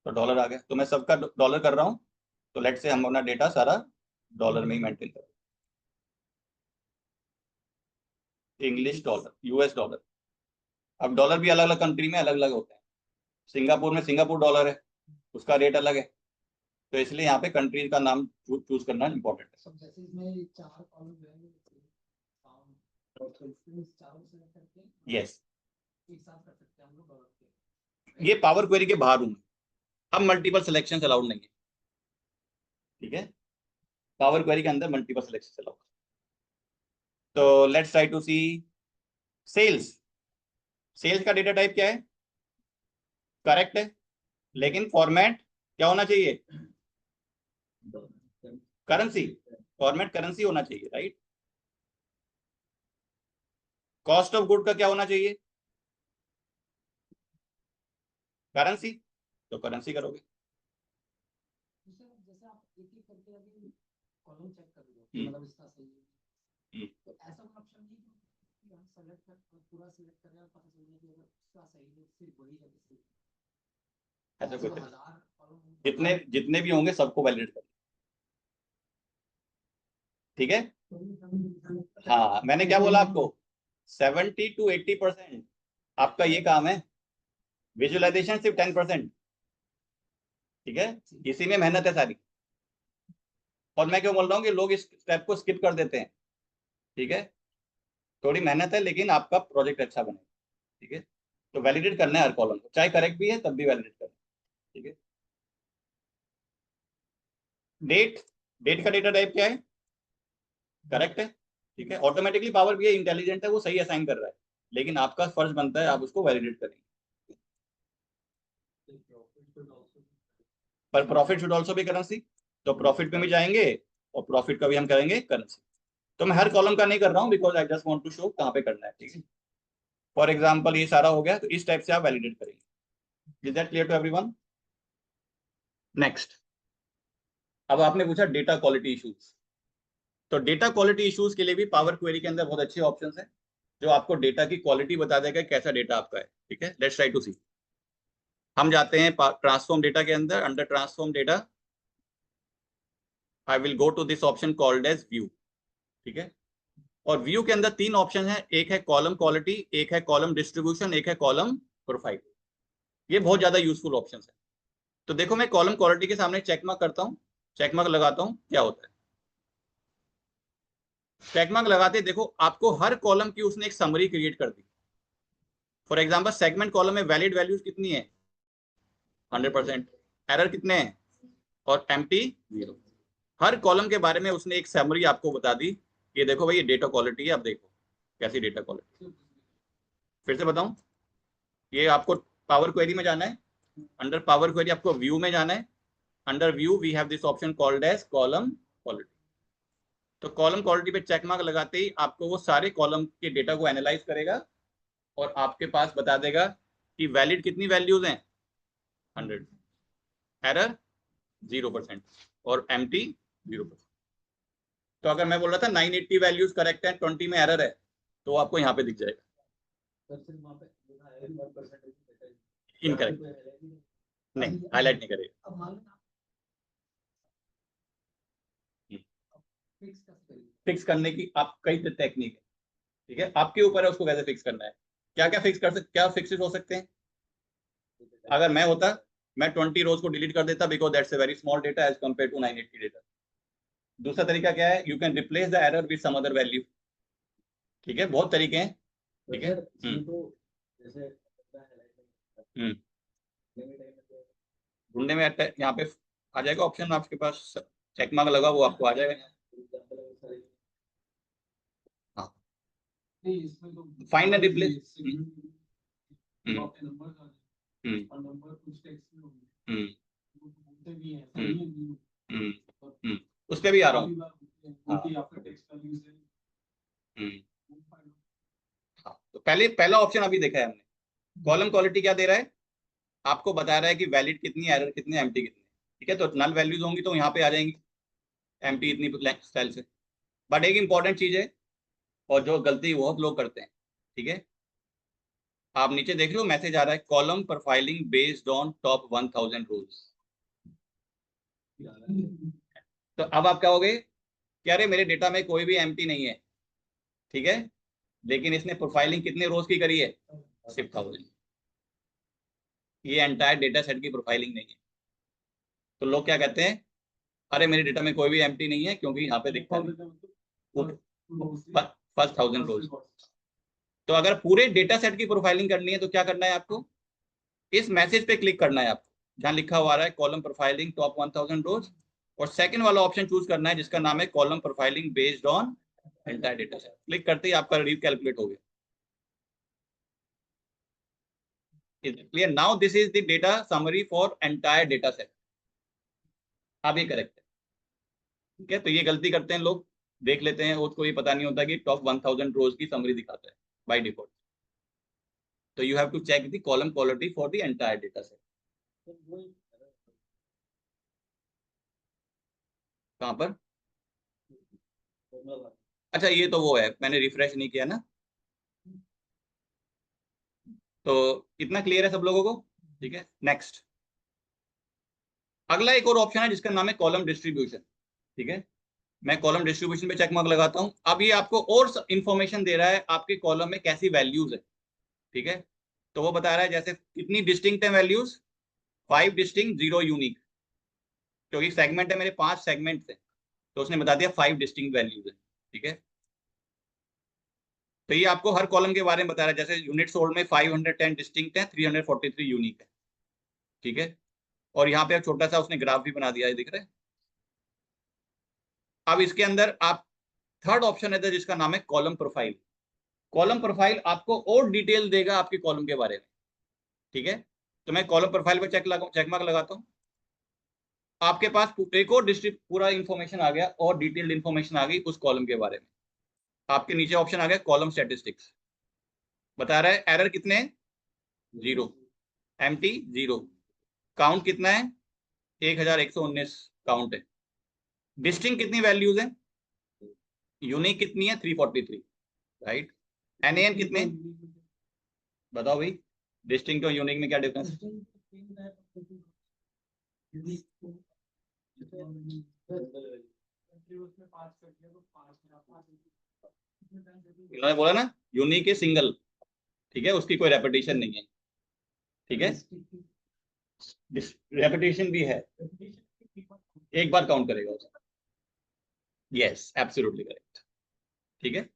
तो डॉलर आ गया, तो मैं सबका डॉलर कर रहा हूँ, तो लेट से हम अपना डेटा सारा डॉलर में ही मेंटेन करें। English dollar, US dollar. अब डॉलर भी अलग अलग कंट्री में अलग अलग होते हैं। सिंगापुर में सिंगापुर डॉलर है, उसका रेट अलग है, तो इसलिए यहाँ पे कंट्री का नाम चूज करना इम्पोर्टेंट है। सब जैसे इसमें चार कॉलम जो है चारों सेलेक्ट करके यस, एक साथ कर सकते हैं हम लोग डॉलर के। ये पावर क्वेरी के बाहर हूँ, अब मल्टीपल सिलेक्शन अलाउड नहीं है। ठीक है, पावर क्वेरी के अंदर मल्टीपल सिलेक्शन अलाउड। तो let's try to see sales. Sales का डेटा टाइप क्या है, करेक्ट है, लेकिन फॉर्मेट क्या होना चाहिए, करेंसी। फॉर्मेट करेंसी होना चाहिए, राइट। कॉस्ट ऑफ गुड का क्या होना चाहिए, करेंसी, तो करेंसी करोगे। जैसे आप एक एक करके अभी कॉलम चेक कर लो मतलब इसका सही है, तो ऐसा कोई ऑप्शन नहीं कि हम सेलेक्ट कर पूरा सेलेक्ट कर रहे हैं पता चल जाए कि अगर इसका सही है फिर वही है सही। ऐसा कोई जितने जितने भी होंगे सबको वैलिडेट कर। ठीक है, हाँ मैंने क्या बोला आपको, 70 to 80% आपका ये काम है, विजुअलाइजेशन सिर्फ 10%। ठीक है, इसी में मेहनत है सारी। और मैं क्यों बोल रहा हूँ कि लोग इस स्टेप को स्किप कर देते हैं। ठीक है, थोड़ी मेहनत है लेकिन आपका प्रोजेक्ट अच्छा बने। ठीक है, तो वैलिडेट करना है हर कॉलम को, चाहे करेक्ट भी है तब भी वैलिडेट करना। ठीक है, डेट, डेट का डेटा टाइप क्या है, करेक्ट है। ठीक है, ऑटोमेटिकली पावर बीआई इंटेलिजेंट है, वो सही असाइन कर रहा है, लेकिन आपका फर्ज बनता है आप उसको वैलिडेट करेंगे। पर प्रॉफिट शुड ऑल्सो भी करेंसी, तो प्रॉफिट में भी जाएंगे और प्रॉफिट का भी हम करेंगे करेंसी। तो मैं हर कॉलम का नहीं कर रहा हूँ because I just want to show कहाँ पे करना है। ठीक है, फॉर एग्जांपल ये सारा हो गया, तो इस टाइप से आप वैलिडेट करेंगे। Is that clear to everyone? Next, अब आपने पूछा डेटा क्वालिटी इश्यूज, तो डेटा क्वालिटी इश्यूज के लिए भी पावर क्वेरी के अंदर बहुत अच्छे ऑप्शंस हैं जो आपको डेटा की क्वालिटी बता देगा कैसा डेटा आपका है। ठीक है, लेट्स ट्राई टू सी। हम जाते हैं ट्रांसफॉर्म डेटा के अंदर, under transform data I will go to this option called as view. ठीक है, और व्यू के अंदर तीन ऑप्शन है, एक है कॉलम क्वालिटी, एक है कॉलम डिस्ट्रीब्यूशन, एक है कॉलम प्रोफाइल। ये बहुत ज्यादा यूजफुल ऑप्शन है। तो देखो मैं कॉलम क्वालिटी के सामने चेक मार्क करता हूँ, चेक मार्क लगाता हूँ, क्या होता है, चेक मार्क लगाते देखो आपको हर कॉलम की उसने एक समरी क्रिएट कर दी। फॉर एग्जांपल सेगमेंट कॉलम में वैलिड वैल्यूज कितनी है, 100%, एरर कितने हैं, और एम्प्टी 0। हर कॉलम के बारे में उसने एक समरी आपको बता दी। ये देखो भाई ये डेटा क्वालिटी है, आप देखो कैसी डेटा क्वालिटी। फिर से बताऊं, ये आपको पावर क्वेरी में जाना है, अंडर पावर क्वेरी आपको व्यू में जाना है, under view we have this option called as column quality. तो कॉलम क्वालिटी पे चेक मार्क लगाते ही आपको वो सारे कॉलम के डेटा को एनालाइज करेगा और आपके पास बता देगा कि वैलिड कितनी वैल्यूज हैं, 100, एरर 0% और एम्प्टी 0%। तो अगर मैं बोल रहा था 980 वैल्यूज करेक्ट है, 20 में एरर है, तो आपको यहाँ पे दिख जाएगा। इनकरेक्ट, नहीं हाईलाइट नहीं करेगा। अब मान लो फिक्स करने की आप कई टेक्निक है, ठीक है, आपके ऊपर है उसको कैसे फिक्स करना है। क्या क्या फिक्स कर सकते, क्या फिक्सेस हो सकते हैं। अगर मैं होता, मैं 20 रोज को डिलीट कर देता, because that's a very small data as compare to 980 data. दूसरा तरीका क्या है, you can replace the error with some other value. ठीक है, बहुत तरीके हैं, ठीक है। ढूंढने में यहाँ पे आ जाएगा ऑप्शन आपके पास, चेक मार्क लगा वो आपको आ जाएगा। हाँ, फाइंड एंड रिप्लेस। उस पर भी आ रहा हूँ। हाँ, तो पहला ऑप्शन अभी देखा है हमने, कॉलम क्वालिटी क्या दे रहा है, आपको बता रहा है कि वैलिड कितनी, एरर कितनी, एम्प्टी कितनी। ठीक है, तो नल वैल्यूज होंगी तो यहाँ पे आ जाएंगी, एम्प्टी इतनी स्टाइल से। बट एक इंपॉर्टेंट चीज है, और जो गलती बहुत लोग करते हैं, ठीक है, आप नीचे देख रहे हो मैसेज आ रहा है, column profiling based on top 1000 rows. तो अब आप क्या होगे, क्या अरे मेरे डेटा में कोई भी एम्प्टी नहीं है, ठीक है, लेकिन इसने प्रोफाइलिंग कितने रोज की करी है, सिर्फ 1000। ये एंटायर डेटा सेट की प्रोफाइलिंग नहीं है। तो लोग क्या कहते हैं, अरे मेरे डेटा में कोई भी एम्प्टी नहीं है, क्योंकि यहाँ पे दिखता है फर्स्ट 1000 रोज। तो अगर पूरे डेटा सेट की प्रोफाइलिंग करनी है तो क्या करना है आपको, इस मैसेज पे क्लिक करना है आपको, जहां लिखा हुआ है कॉलम प्रोफाइलिंग टॉप 1000 रोज, और सेकंड वाला ऑप्शन चूज करना है जिसका नाम है column profiling based on entire data set. Click करते ही आपका रीकैलकुलेट हो गया। Clear, now this is the data summary for entire data set. अब ये करेक्ट है, ठीक है। तो ये गलती करते हैं लोग, देख लेते हैं, उसको ये पता नहीं होता कि टॉप 1000 रोज की समरी दिखाता है बाय डिफॉल्ट। तो you have to check the column quality for the entire data set. कहां पर, अच्छा ये तो वो है, मैंने रिफ्रेश नहीं किया ना, तो इतना क्लियर है सब लोगों को, ठीक है। नेक्स्ट, अगला एक और ऑप्शन है जिसका नाम है कॉलम डिस्ट्रीब्यूशन, ठीक है। मैं कॉलम डिस्ट्रीब्यूशन पे चेक मार्क लगाता हूं। अब ये आपको और इंफॉर्मेशन दे रहा है आपके कॉलम में कैसी वैल्यूज है, ठीक है। तो वो बता रहा है जैसे कितनी डिस्टिंक्ट है वैल्यूज, 5 डिस्टिंक्ट 0 यूनिक, क्योंकि सेगमेंट है मेरे 5 सेगमेंट है, तो उसने बता दिया 5 डिस्टिंक्ट वैल्यूज है, ठीक है। तो ये आपको हर कॉलम के बारे में बता रहा है, जैसे यूनिट सोल्ड में 510 डिस्टिंक्ट है, 343 यूनिक है, ठीक है। और यहाँ पे छोटा सा उसने ग्राफ भी बना दिया है, दिख रहा है। अब इसके अंदर आप थर्ड ऑप्शन है जिसका नाम है कॉलम प्रोफाइल। कॉलम प्रोफाइल आपको और डिटेल देगा आपके कॉलम के बारे में, ठीक है। तो मैं कॉलम प्रोफाइल पर चेक मार्क लगाता हूँ। आपके पास एक और डिस्ट्रिक्ट पूरा इंफॉर्मेशन आ गया, और डिटेल्ड इंफॉर्मेशन आ गई उस कॉलम के बारे में। आपके नीचे ऑप्शन आ गया कॉलम स्टैटिस्टिक्स, बता रहा है एरर कितने हैं, 0, एम्प्टी 0, काउंट कितना है, 1119 काउंट है, डिस्टिंक्ट कितनी वैल्यूज है, यूनिक कितनी है, 343, राइट। एनएन कितने, बताओ भाई, डिस्टिंक्ट और यूनिक में क्या डिफरेंस। इन्होंने बोला ना यूनिक है सिंगल, ठीक है, उसकी कोई रेपिटेशन नहीं है, ठीक है, रेपिटेशन भी है, एक बार काउंट करेगा उसका। यस एब्सोल्युटली करेक्ट, ठीक है।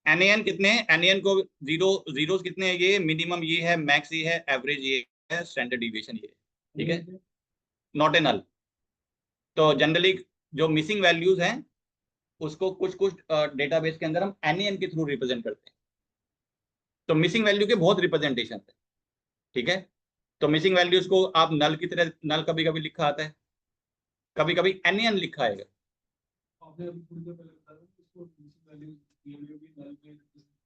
एनएन कितने हैं, एनएन को जीरोस कितने हैं, ये मिनिमम ये है, मैक्स ये है, एवरेज ये है, स्टैंडर्ड डिविएशन ये है, ठीक है, नॉट ए नल। तो जनरली जो मिसिंग वैल्यूज हैं उसको कुछ कुछ डेटाबेस के अंदर हम एनएन के थ्रू रिप्रेजेंट करते हैं। तो मिसिंग वैल्यू के बहुत रिप्रेजेंटेशन है, ठीक है। तो मिसिंग वैल्यूज को आप नल की तरह, नल कभी कभी लिखा आता है, कभी कभी एनएन लिखा आएगा।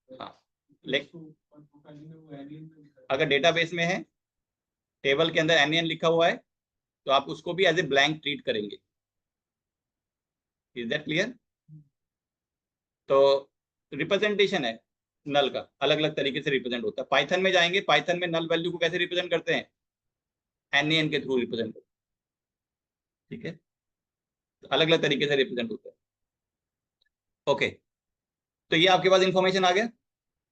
हाँ, अगर डेटाबेस में है, टेबल के अंदर एनएन लिखा हुआ है, तो आप उसको भी एज ए ब्लैंक ट्रीट करेंगे। Is that clear. तो रिप्रेजेंटेशन है नल का, अलग अलग तरीके से रिप्रेजेंट होता है। पाइथन में जाएंगे, पाइथन में नल वैल्यू को कैसे रिप्रेजेंट करते हैं, NaN के थ्रू रिप्रेजेंट करते हैं, ठीक है, अलग अलग तरीके से रिप्रेजेंट होता है। ओके, तो ये आपके पास इंफॉर्मेशन आ गया।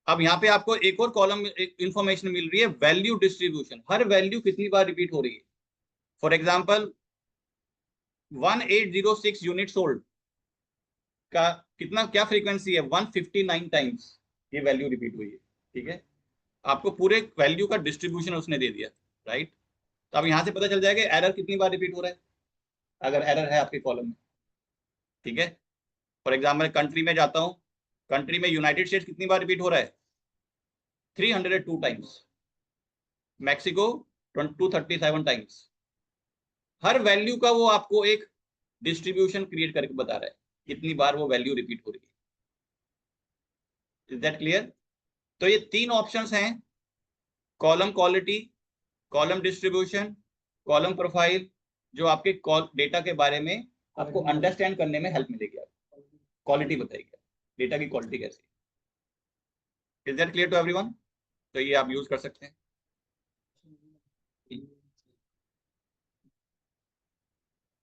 अब यहाँ पे आपको एक और कॉलम इंफॉर्मेशन मिल रही है, वैल्यू डिस्ट्रीब्यूशन, हर वैल्यू कितनी बार रिपीट हो रही है। फॉर एग्जाम्पल 1806 यूनिट सोल्ड का कितना, क्या फ्रीक्वेंसी है, 159 टाइम्स ये वैल्यू रिपीट हुई है, ठीक है। आपको पूरे वैल्यू का डिस्ट्रीब्यूशन उसने दे दिया, राइट। तो अब यहाँ से पता चल जाएगा एरर कितनी बार रिपीट हो रहा है, अगर एरर है आपके कॉलम में, ठीक है। फॉर एग्जाम्पल कंट्री में जाता हूँ, कंट्री में यूनाइटेड स्टेट्स कितनी बार रिपीट हो रहा है, 302 टाइम्स, मैक्सिको 237 टाइम्स। हर वैल्यू का वो आपको एक डिस्ट्रीब्यूशन क्रिएट करके बता रहा है कितनी बार वो वैल्यू रिपीट हो रही है। Is that clear. तो ये तीन ऑप्शंस हैं, column quality, column distribution, column profile, जो आपके डेटा के बारे में आपको अंडरस्टैंड करने में हेल्प मिलेगी। आपको क्वालिटी बताएगी डेटा की क्वालिटी कैसी। Is that clear to everyone. तो ये आप यूज कर सकते हैं।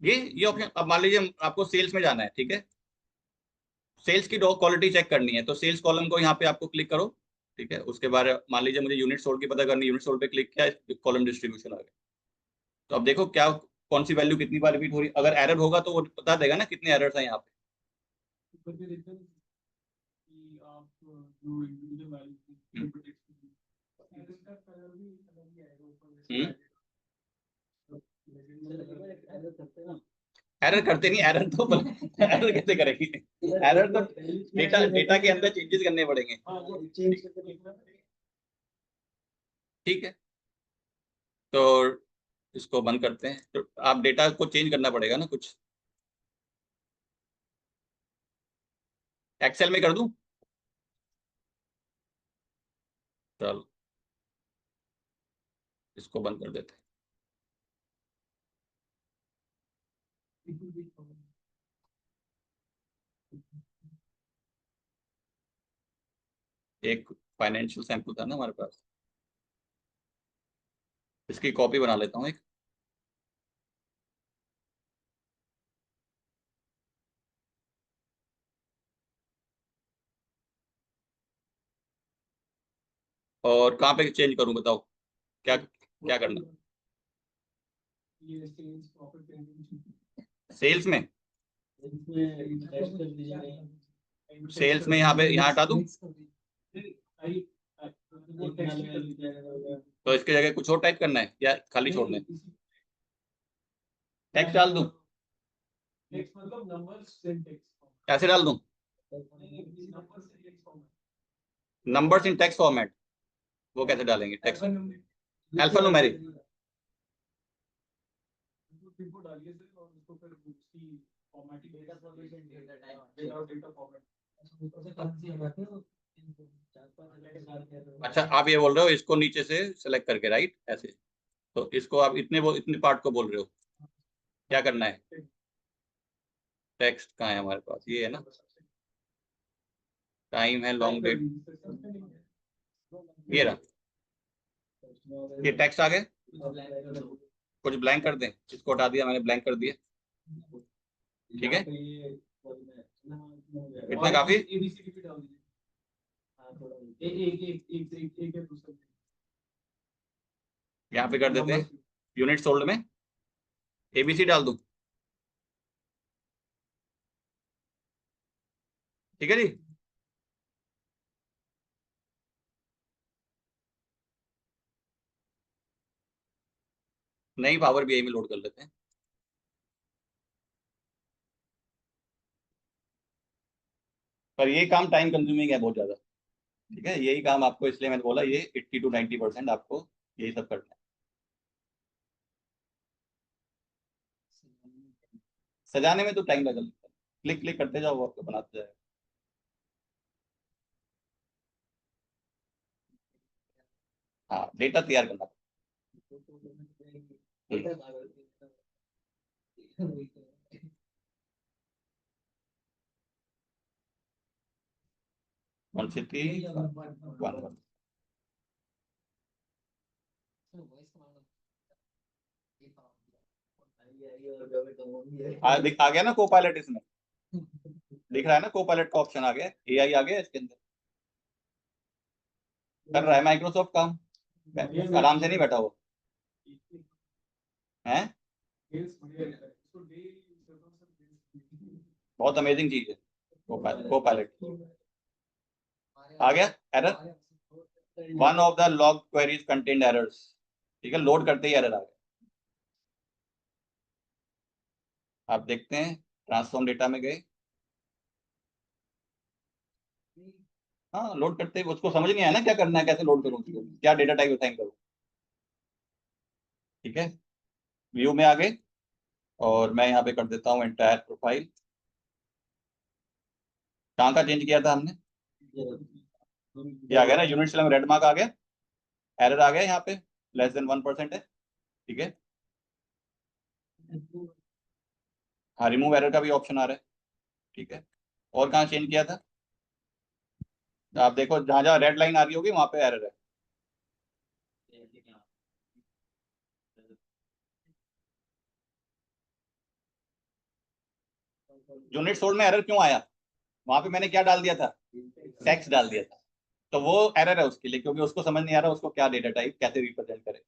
ये ऑप्शन, अब मान लीजिए आपको सेल्स में जाना है, ठीक है, सेल्स की क्वालिटी चेक करनी है, तो सेल्स कॉलम को यहाँ पे आपको क्लिक करो, ठीक है। उसके बाद मान लीजिए मुझे यूनिट सोल्ड की पता करनी है, यूनिट सोल्ड पे क्लिक किया, कॉलम डिस्ट्रीब्यूशन आ गया। तो अब देखो क्या, कौन सी वैल्यू कितनी बार रिपीट हो रही है। अगर एरर होगा तो वो बता देगा ना कितने एरर्स हैं यहाँ पे। एरर करते नहीं, एरर तो एरर कैसे करेंगे, एरर तो डेटा डेटा के अंदर चेंजेस करने पड़ेंगे, ठीक है। तो इसको बंद करते हैं, तो आप डेटा को चेंज करना पड़ेगा ना कुछ। एक्सेल में कर दूं, चलो इसको बंद कर देते हैं। एक फाइनेंशियल सैंपल था ना हमारे पास, इसकी कॉपी बना लेता हूँ एक। और कहाँ पे चेंज करूं बताओ, क्या क्या करना, सेल्स में, सेल्स में यहाँ पे, यहाँ हटा दूं, तो इसकी जगह कुछ और टाइप करना है या खाली छोड़ना है, टेक्स्ट डाल दूं, कैसे डाल दूं, नंबर्स इन टेक्स्ट फॉर्मेट, वो कैसे डालेंगे, टेक्स्ट अल्फान्यूमेरिक, अच्छा आप ये बोल रहे हो इसको नीचे से सेलेक्ट करके, राइट, ऐसे। तो इसको आप इतने वो इतने पार्ट को बोल रहे हो, क्या करना है, टेक्स्ट कहाँ है हमारे पास, ये है ना, टाइम है, लॉन्ग डेट, ये रहा, ये टेक्स्ट आ गए। कुछ ब्लैंक कर दें, इसको हटा दिया मैंने, ब्लैंक कर दिया, ठीक है, इतना काफी। यहाँ पे कर देते हैं, यूनिट सोल्ड में ABC डाल दूं, ठीक है जी। नहीं, पावर BI में लोड कर लेते हैं। पर ये काम टाइम कंज्यूमिंग है बहुत ज्यादा, ठीक है, यही काम आपको, इसलिए मैंने बोला ये 80 to 90% आपको यही सब करना है। सजाने में तो टाइम लगा लगता है, क्लिक क्लिक करते जाओ, वो आपको बनाते जाएगा। हाँ, डेटा तैयार करना कौन सी थी? 1 आ गया ना कोपायलट, इसमें दिख रहा है ना कोपायलट का ऑप्शन आ गया, एआई आ गया इसके अंदर। कर रहा है माइक्रोसॉफ्ट काम, आराम से नहीं बैठा हुआ है। बहुत अमेजिंग चीज है कोपायलट। आ गया error, one of the log queries contained errors. ठीक है, लोड करते ही एरर आ गया। आप देखते हैं ट्रांसफॉर्म डेटा में गए, हाँ लोड करते ही उसको समझ नहीं आया ना क्या करना है, कैसे लोड करूँ उसको, क्या डेटा टाइप असाइन करूँ। ठीक है, व्यू में आ गए और मैं यहाँ पे कर देता हूँ एंटायर प्रोफाइल। कहाँ का चेंज किया था हमने, ये आ गया ना यूनिट सेल में रेड मार्क आ गया, एरर आ गया यहाँ पे <<1% है। ठीक है, हाँ रिमूव एरर का भी ऑप्शन आ रहा है। ठीक है, और कहाँ चेंज किया था, आप देखो जहां जहां रेड लाइन आ रही होगी वहां पे एरर है। यूनिट सोल्ड में एरर क्यों आया, वहां पे मैंने क्या डाल दिया था, टेक्स्ट डाल दिया था, तो वो एरर है उसके लिए, क्योंकि उसको समझ नहीं आ रहा उसको क्या डेटा टाइप कैसे रिप्रेजेंट करे।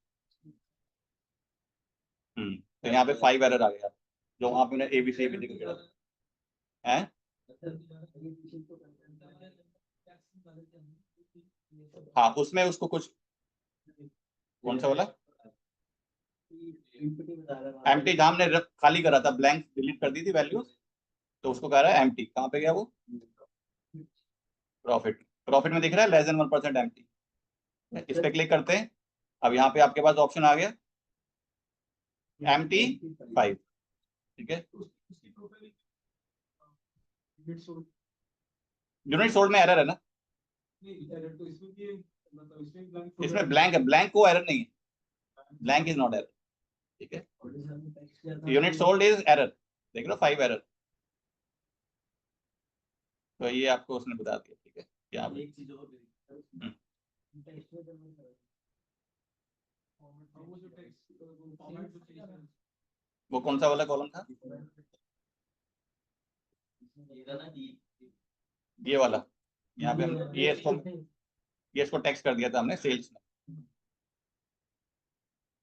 तो यहाँ पे 5 एरर आ गया, जो वहां पे एबीसी है। हाँ उसमें उसको कुछ, कौन सा वाला एम्प्टी, जहां हमने खाली करा था, ब्लैंक डिलीट कर दी थी वैल्यूज, तो उसको कह रहा है एम्प्टी। कहाँ पे गया वो, प्रॉफिट, प्रॉफिट में दिख रहा है <<1% एम्प्टी। इस पे क्लिक करते हैं, अब यहाँ पे आपके पास ऑप्शन आ गया MT5। ठीक है, यूनिट सोल्ड में एरर है ना, इसमें ब्लैंक है, ब्लैंक को एरर नहीं है, ब्लैंक इज नॉट एरर। ठीक है, यूनिट सोल्ड इज एरर, देख लो 5 एरर, तो ये आपको उसने बता दिया। ठीक है, क्या वो कौन सा वाला कॉलम था, ये वाला, यहाँ पे हम ये इसको टेक्स्ट कर दिया था हमने सेल्स में,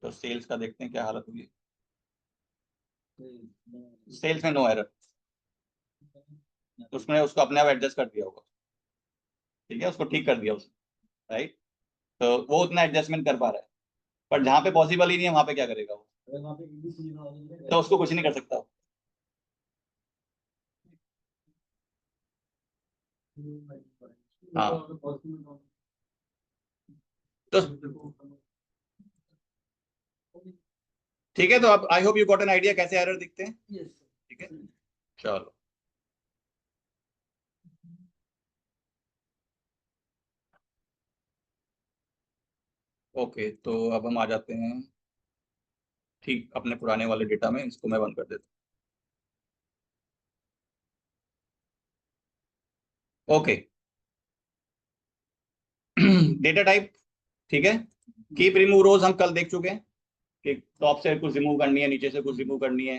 तो सेल्स का देखते हैं क्या हालत हुई। सेल्स में नो एरर, उसने उसको अपने आप एडजस्ट कर दिया होगा। ठीक है, उसको ठीक कर दिया उसने, राइट, तो वो उतना एडजस्टमेंट कर पा रहा है, पर जहाँ पे पॉसिबल ही नहीं है वहां पे क्या करेगा वो, तो उसको कुछ नहीं कर सकता। हाँ तो ठीक है, तो अब आई hope you got an idea कैसे एरर दिखते हैं। ठीक है, चलो ओके, तो अब हम आ जाते हैं ठीक अपने पुराने वाले डेटा में, इसको मैं बंद कर देता हूँ। ओके डेटा टाइप, ठीक है, कीप रिमूव रोज हम कल देख चुके हैं कि टॉप से कुछ रिमूव करनी है, नीचे से कुछ रिमूव करनी है।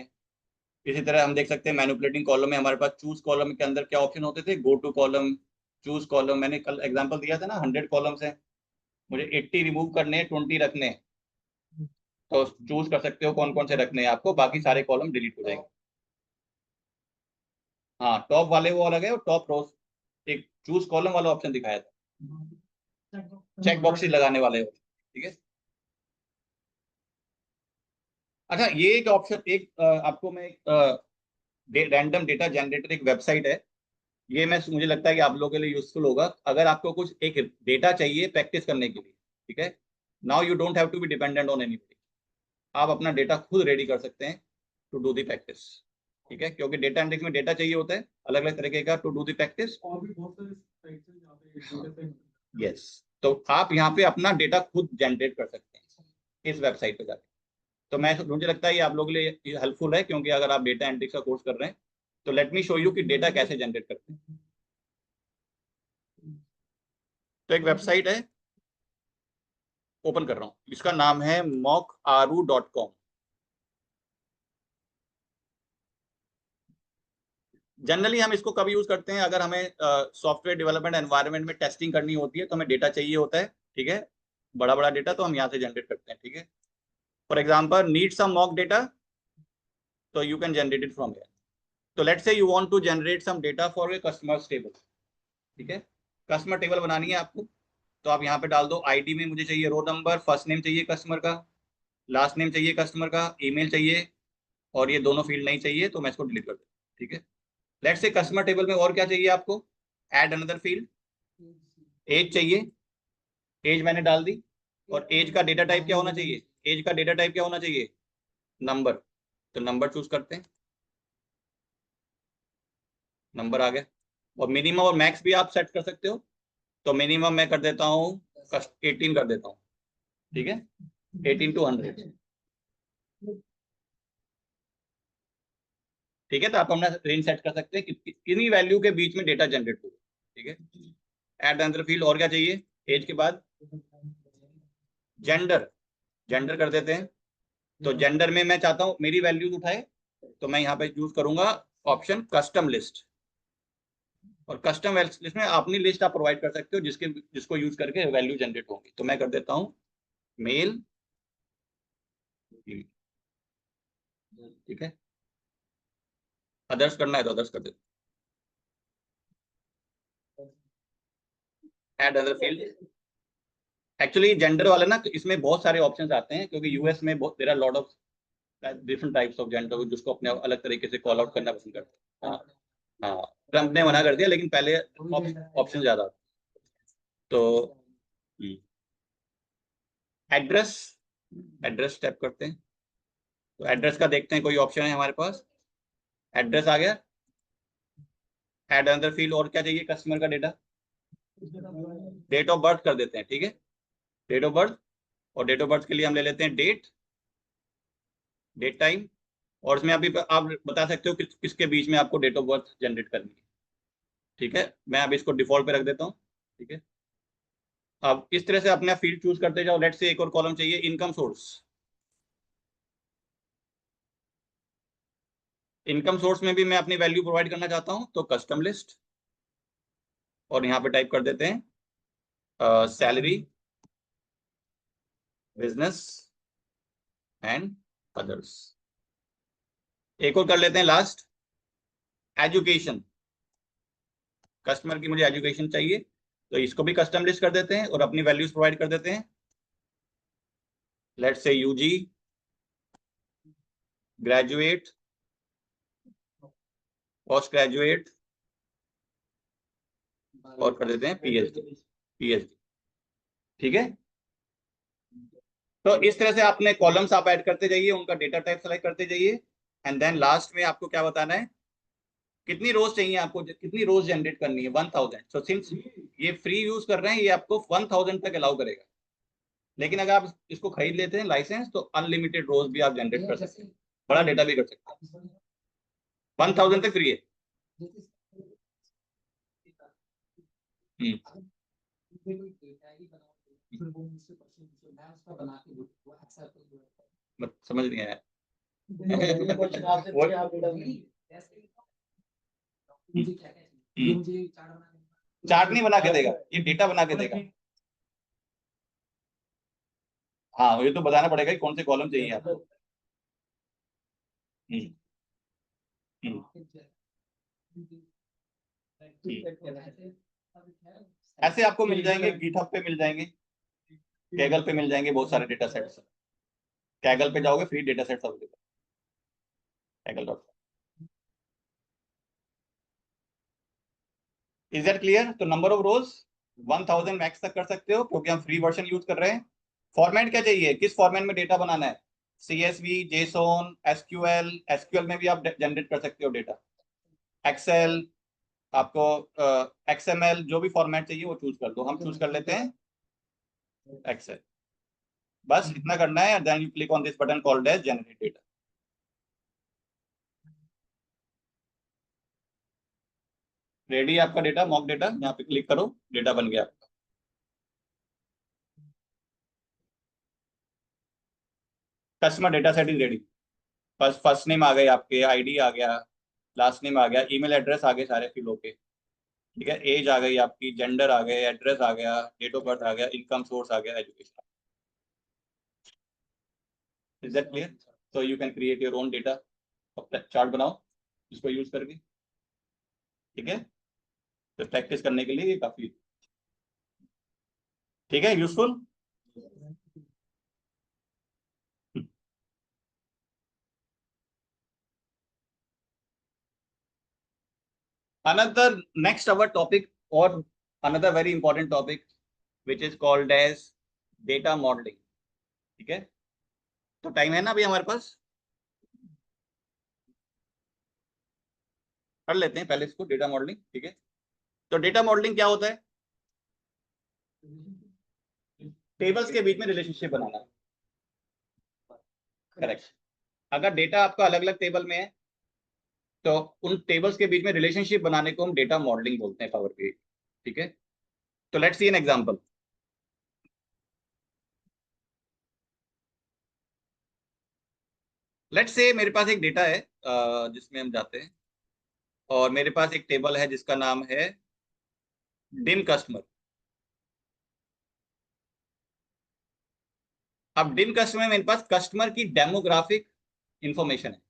इसी तरह हम देख सकते हैं मैनिपुलेटिंग कॉलम में हमारे पास चूज कॉलम के अंदर क्या ऑप्शन होते थे, go to column, choose column. मैंने कल एग्जांपल दिया था ना, 100 कॉलम्स हैं, मुझे 80 रिमूव करने हैं, 20 रखने हैं, तो चूज कर सकते हो कौन कौन से रखने हैं आपको, बाकी सारे कॉलम डिलीट हो जाएंगे। हाँ टॉप वाले वो अलग है, और टॉप रोज एक चूज कॉलम वाला ऑप्शन दिखाया था, चेक बॉक्सेस लगाने वाले होते, ठीक है। अच्छा ये एक ऑप्शन, एक आपको मैं एक रैंडम डेटा जनरेटर एक वेबसाइट है, ये मैं मुझे लगता है कि आप लोगों के लिए यूजफुल होगा, अगर आपको कुछ एक डेटा चाहिए प्रैक्टिस करने के लिए। ठीक है, now you don't have to be dependent on anybody, आप अपना डेटा खुद रेडी कर सकते हैं टू डू द प्रैक्टिस। ठीक है, क्योंकि डेटा एनालिटिक्स में डेटा चाहिए होता है अलग अलग तरीके का to do the practice. Yes, तो आप यहाँ पे अपना डेटा खुद जनरेट कर सकते हैं इस वेबसाइट पे जाकर। तो मैं मुझे लगता है ये आप लोगों के लिए हेल्पफुल है, क्योंकि अगर आप डेटा एनालिटिक्स का कोर्स कर रहे हैं तो लेट मी शो यू कि डेटा कैसे जनरेट करते हैं। तो एक वेबसाइट है, ओपन कर रहा हूं, इसका नाम है mockaru.com। जनरली हम इसको कब यूज करते हैं, अगर हमें सॉफ्टवेयर डेवलपमेंट एनवायरनमेंट में टेस्टिंग करनी होती है तो हमें डेटा चाहिए होता है, ठीक है, बड़ा बड़ा डेटा, तो हम यहाँ से जनरेट करते हैं, ठीक है। For example need some mock data, तो you can generate it from here. तो let's say you want to generate some data for a customers table, ठीक है, कस्टमर टेबल बनानी है आपको, तो आप यहाँ पे डाल दो आईडी में मुझे चाहिए रो नंबर, फर्स्ट नेम चाहिए कस्टमर का, लास्ट नेम चाहिए कस्टमर का, ईमेल चाहिए, और ये दोनों फील्ड नहीं चाहिए तो मैं इसको डिलीट कर दूँ, ठीक है। लेट्स से कस्टमर टेबल में और क्या चाहिए आपको, ऐड अनदर फील्ड, एज चाहिए, एज मैंने डाल दी, और एज का डेटा टाइप क्या होना चाहिए, एज का डेटा टाइप क्या होना चाहिए, नंबर, तो नंबर चूज करते हैं, नंबर आ गया। और मिनिमम और मैक्स भी आप सेट कर सकते हो, तो मिनिमम मैं कर देता हूँ 18 कर देता हूँ, ठीक है, 18 to 100, ठीक है। तो आप अपना रेंज सेट कर सकते हैं कि कितनी वैल्यू के बीच में डेटा जनरेट होगा, ठीक है। एड अनदर फील्ड, और क्या चाहिए एज के बाद, जेंडर, जेंडर कर देते हैं। तो जेंडर में मैं चाहता हूं मेरी वैल्यूज उठाए, तो मैं यहाँ पे यूज करूंगा ऑप्शन कस्टम लिस्ट, और कस्टम लिस्ट में अपनी लिस्ट आप प्रोवाइड कर सकते हो जिसको यूज करके वैल्यू जनरेट होंगी। तो मैं कर देता हूँ मेल, ठीक है, अदर्स करना है तो अदर्स कर देते, add other field. Actually gender वाले ना इसमें बहुत सारे ऑप्शंस आते हैं, क्योंकि यूएस में बहुत there are lot of different types of gender जिसको अपने अलग तरीके से कॉल आउट करना पसंद करते हैं। हाँ, हाँ, ट्रम्प ने मना कर दिया, लेकिन पहले ऑप्शन ज्यादा। तो एड्रेस, एड्रेस टैप करते हैं, तो एड्रेस का देखते हैं कोई ऑप्शन है हमारे पास, एड्रेस आ गया। एड अनदर फील्ड, और क्या चाहिए कस्टमर का डेटा, डेट ऑफ बर्थ कर देते हैं, ठीक है, डेट ऑफ बर्थ, और डेट ऑफ बर्थ के लिए हम ले लेते हैं डेट, डेट टाइम, और इसमें अभी आप बता सकते हो किसके बीच में आपको डेट ऑफ बर्थ जनरेट करनी है, ठीक है। मैं अभी इसको डिफॉल्ट पे रख देता हूँ, ठीक है। अब इस तरह से अपना फील्ड चूज करते जाओ। लेट्स से एक और कॉलम चाहिए इनकम सोर्स, इनकम सोर्स में भी मैं अपनी वैल्यू प्रोवाइड करना चाहता हूं, तो कस्टम लिस्ट, और यहाँ पे टाइप कर देते हैं सैलरी, बिजनेस एंड अदर्स। एक और कर लेते हैं लास्ट, एजुकेशन, कस्टमर की मुझे एजुकेशन चाहिए, तो इसको भी कस्टम लिस्ट कर देते हैं और अपनी वैल्यूज प्रोवाइड कर देते हैं। Let's say UG, graduate, post graduate, और कर देते हैं पीएचडी, पीएचडी, ठीक है। तो इस तरह से आपने कॉलम्स आप ऐड करते जाइए, उनका डेटा टाइप सेलेक्ट करते जाइए, एंड देन लास्ट में आपको क्या बताना है, कितनी रोज चाहिए आपको, कितनी रोज जनरेट करनी है, 1000। सो सिंस ये फ्री यूज कर रहे हैं, ये आपको 1000 तक अलाउ करेगा, लेकिन अगर आप इसको खरीद लेते हैं लाइसेंस, तो अनलिमिटेड रोज भी आप जनरेट कर सकते हैं, बड़ा डेटा भी कर सकते हैं, 1000 तक फ्री है। समझ नहीं आया चार्ट नहीं बना के देगा, ये डेटा बना के देगा। हाँ, ये तो बताना पड़ेगा कि कौन से कॉलम चाहिए आपको। ऐसे आपको मिल जाएंगे, गिटहब पे मिल जाएंगे, कैगल पे मिल जाएंगे बहुत सारे डेटा सेट्स। कैगल पे जाओगे free data sets available, Kaggle. Is that clear? तो नंबर ऑफ रोज 1000 मैक्स तक कर सकते हो, क्योंकि हम फ्री वर्जन यूज कर रहे हैं। फॉर्मेट क्या चाहिए, किस फॉर्मेट में डेटा बनाना है, CSV, जेसोन, एसक्यूएल, एसक्यूएल में भी आप जनरेट कर सकते हो डेटा, एक्सेल, आपको XML, जो भी फॉर्मेट चाहिए वो चूज कर दो। हम चूज कर लेते हैं एक्सेल, बस इतना करना है, then you click on this button called as generate data. Ready आपका डेटा, मॉक डेटा, यहाँ पे क्लिक करो, डेटा बन गया आपका। Customer data set is ready. First name आ गए आपके, आईडी आ गया, लास्ट नेम आ गया, ईमेल एड्रेस आ गए सारे फिल होके, ठीक है, एज आ गई आपकी, जेंडर आ गए, एड्रेस आ गया, डेट ऑफ बर्थ आ गया, इनकम सोर्स आ गया, education. Is that clear? So you can create your own data chart बनाओ इसको यूज करके, ठीक है। तो प्रैक्टिस करने के लिए ये काफी, ठीक है, useful. another next our topic or another very important topic which is called as data modeling, ठीक है। तो टाइम है ना अभी हमारे पास, कर लेते हैं पहले इसको, डेटा मॉडलिंग, ठीक है। तो डेटा मॉडलिंग क्या होता है? टेबल्स के बीच में रिलेशनशिप बनाना, करेक्ट। अगर डेटा आपका अलग अलग टेबल में है तो उन टेबल्स के बीच में रिलेशनशिप बनाने को हम डेटा मॉडलिंग बोलते हैं, पावर बीआई, ठीक है। तो let's see an example. Let's say मेरे पास एक डेटा है जिसमें हम जाते हैं और मेरे पास एक टेबल है जिसका नाम है डिम कस्टमर। अब डिम कस्टमर में मेरे पास कस्टमर की डेमोग्राफिक इंफॉर्मेशन है,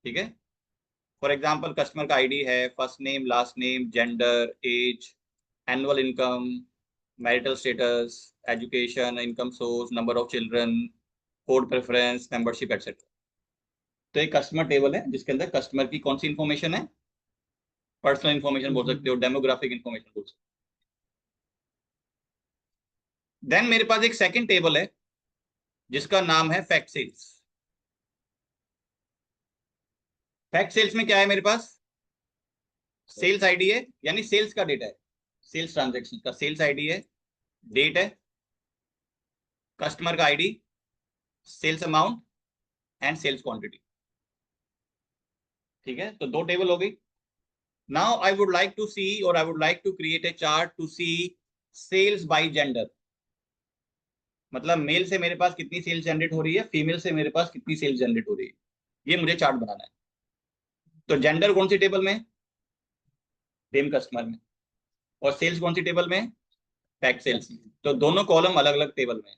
ठीक है। फॉर एग्जांपल कस्टमर का आईडी है, first name, last name, gender, age, annual income, marital status, education, income source, number of children, code preference, membership etcetera. तो एक कस्टमर टेबल है जिसके अंदर कस्टमर की कौन सी इंफॉर्मेशन है? पर्सनल इंफॉर्मेशन बोल सकते हो, डेमोग्राफिक इंफॉर्मेशन बोल सकते हो। देन मेरे पास एक सेकंड टेबल है जिसका नाम है फैक्ट सेल्स। फैक्ट सेल्स में क्या है मेरे पास? सेल्स आईडी है, यानी सेल्स का डेटा है, सेल्स ट्रांजैक्शन का सेल्स आईडी है, डेट है, कस्टमर का ID, sales amount and sales quantity, ठीक है। तो दो टेबल हो गई। Now I would like to see or I would like to create a chart to see sales by gender. मतलब मेल से मेरे पास कितनी सेल्स जनरेट हो रही है, फीमेल से मेरे पास कितनी सेल्स जनरेट हो रही है, ये मुझे चार्ट बनाना है। तो जेंडर कौन सी टेबल में? डेम कस्टमर में। और सेल्स कौन सी टेबल में? फैक्ट सेल्स में। तो दोनों कॉलम अलग अलग टेबल में,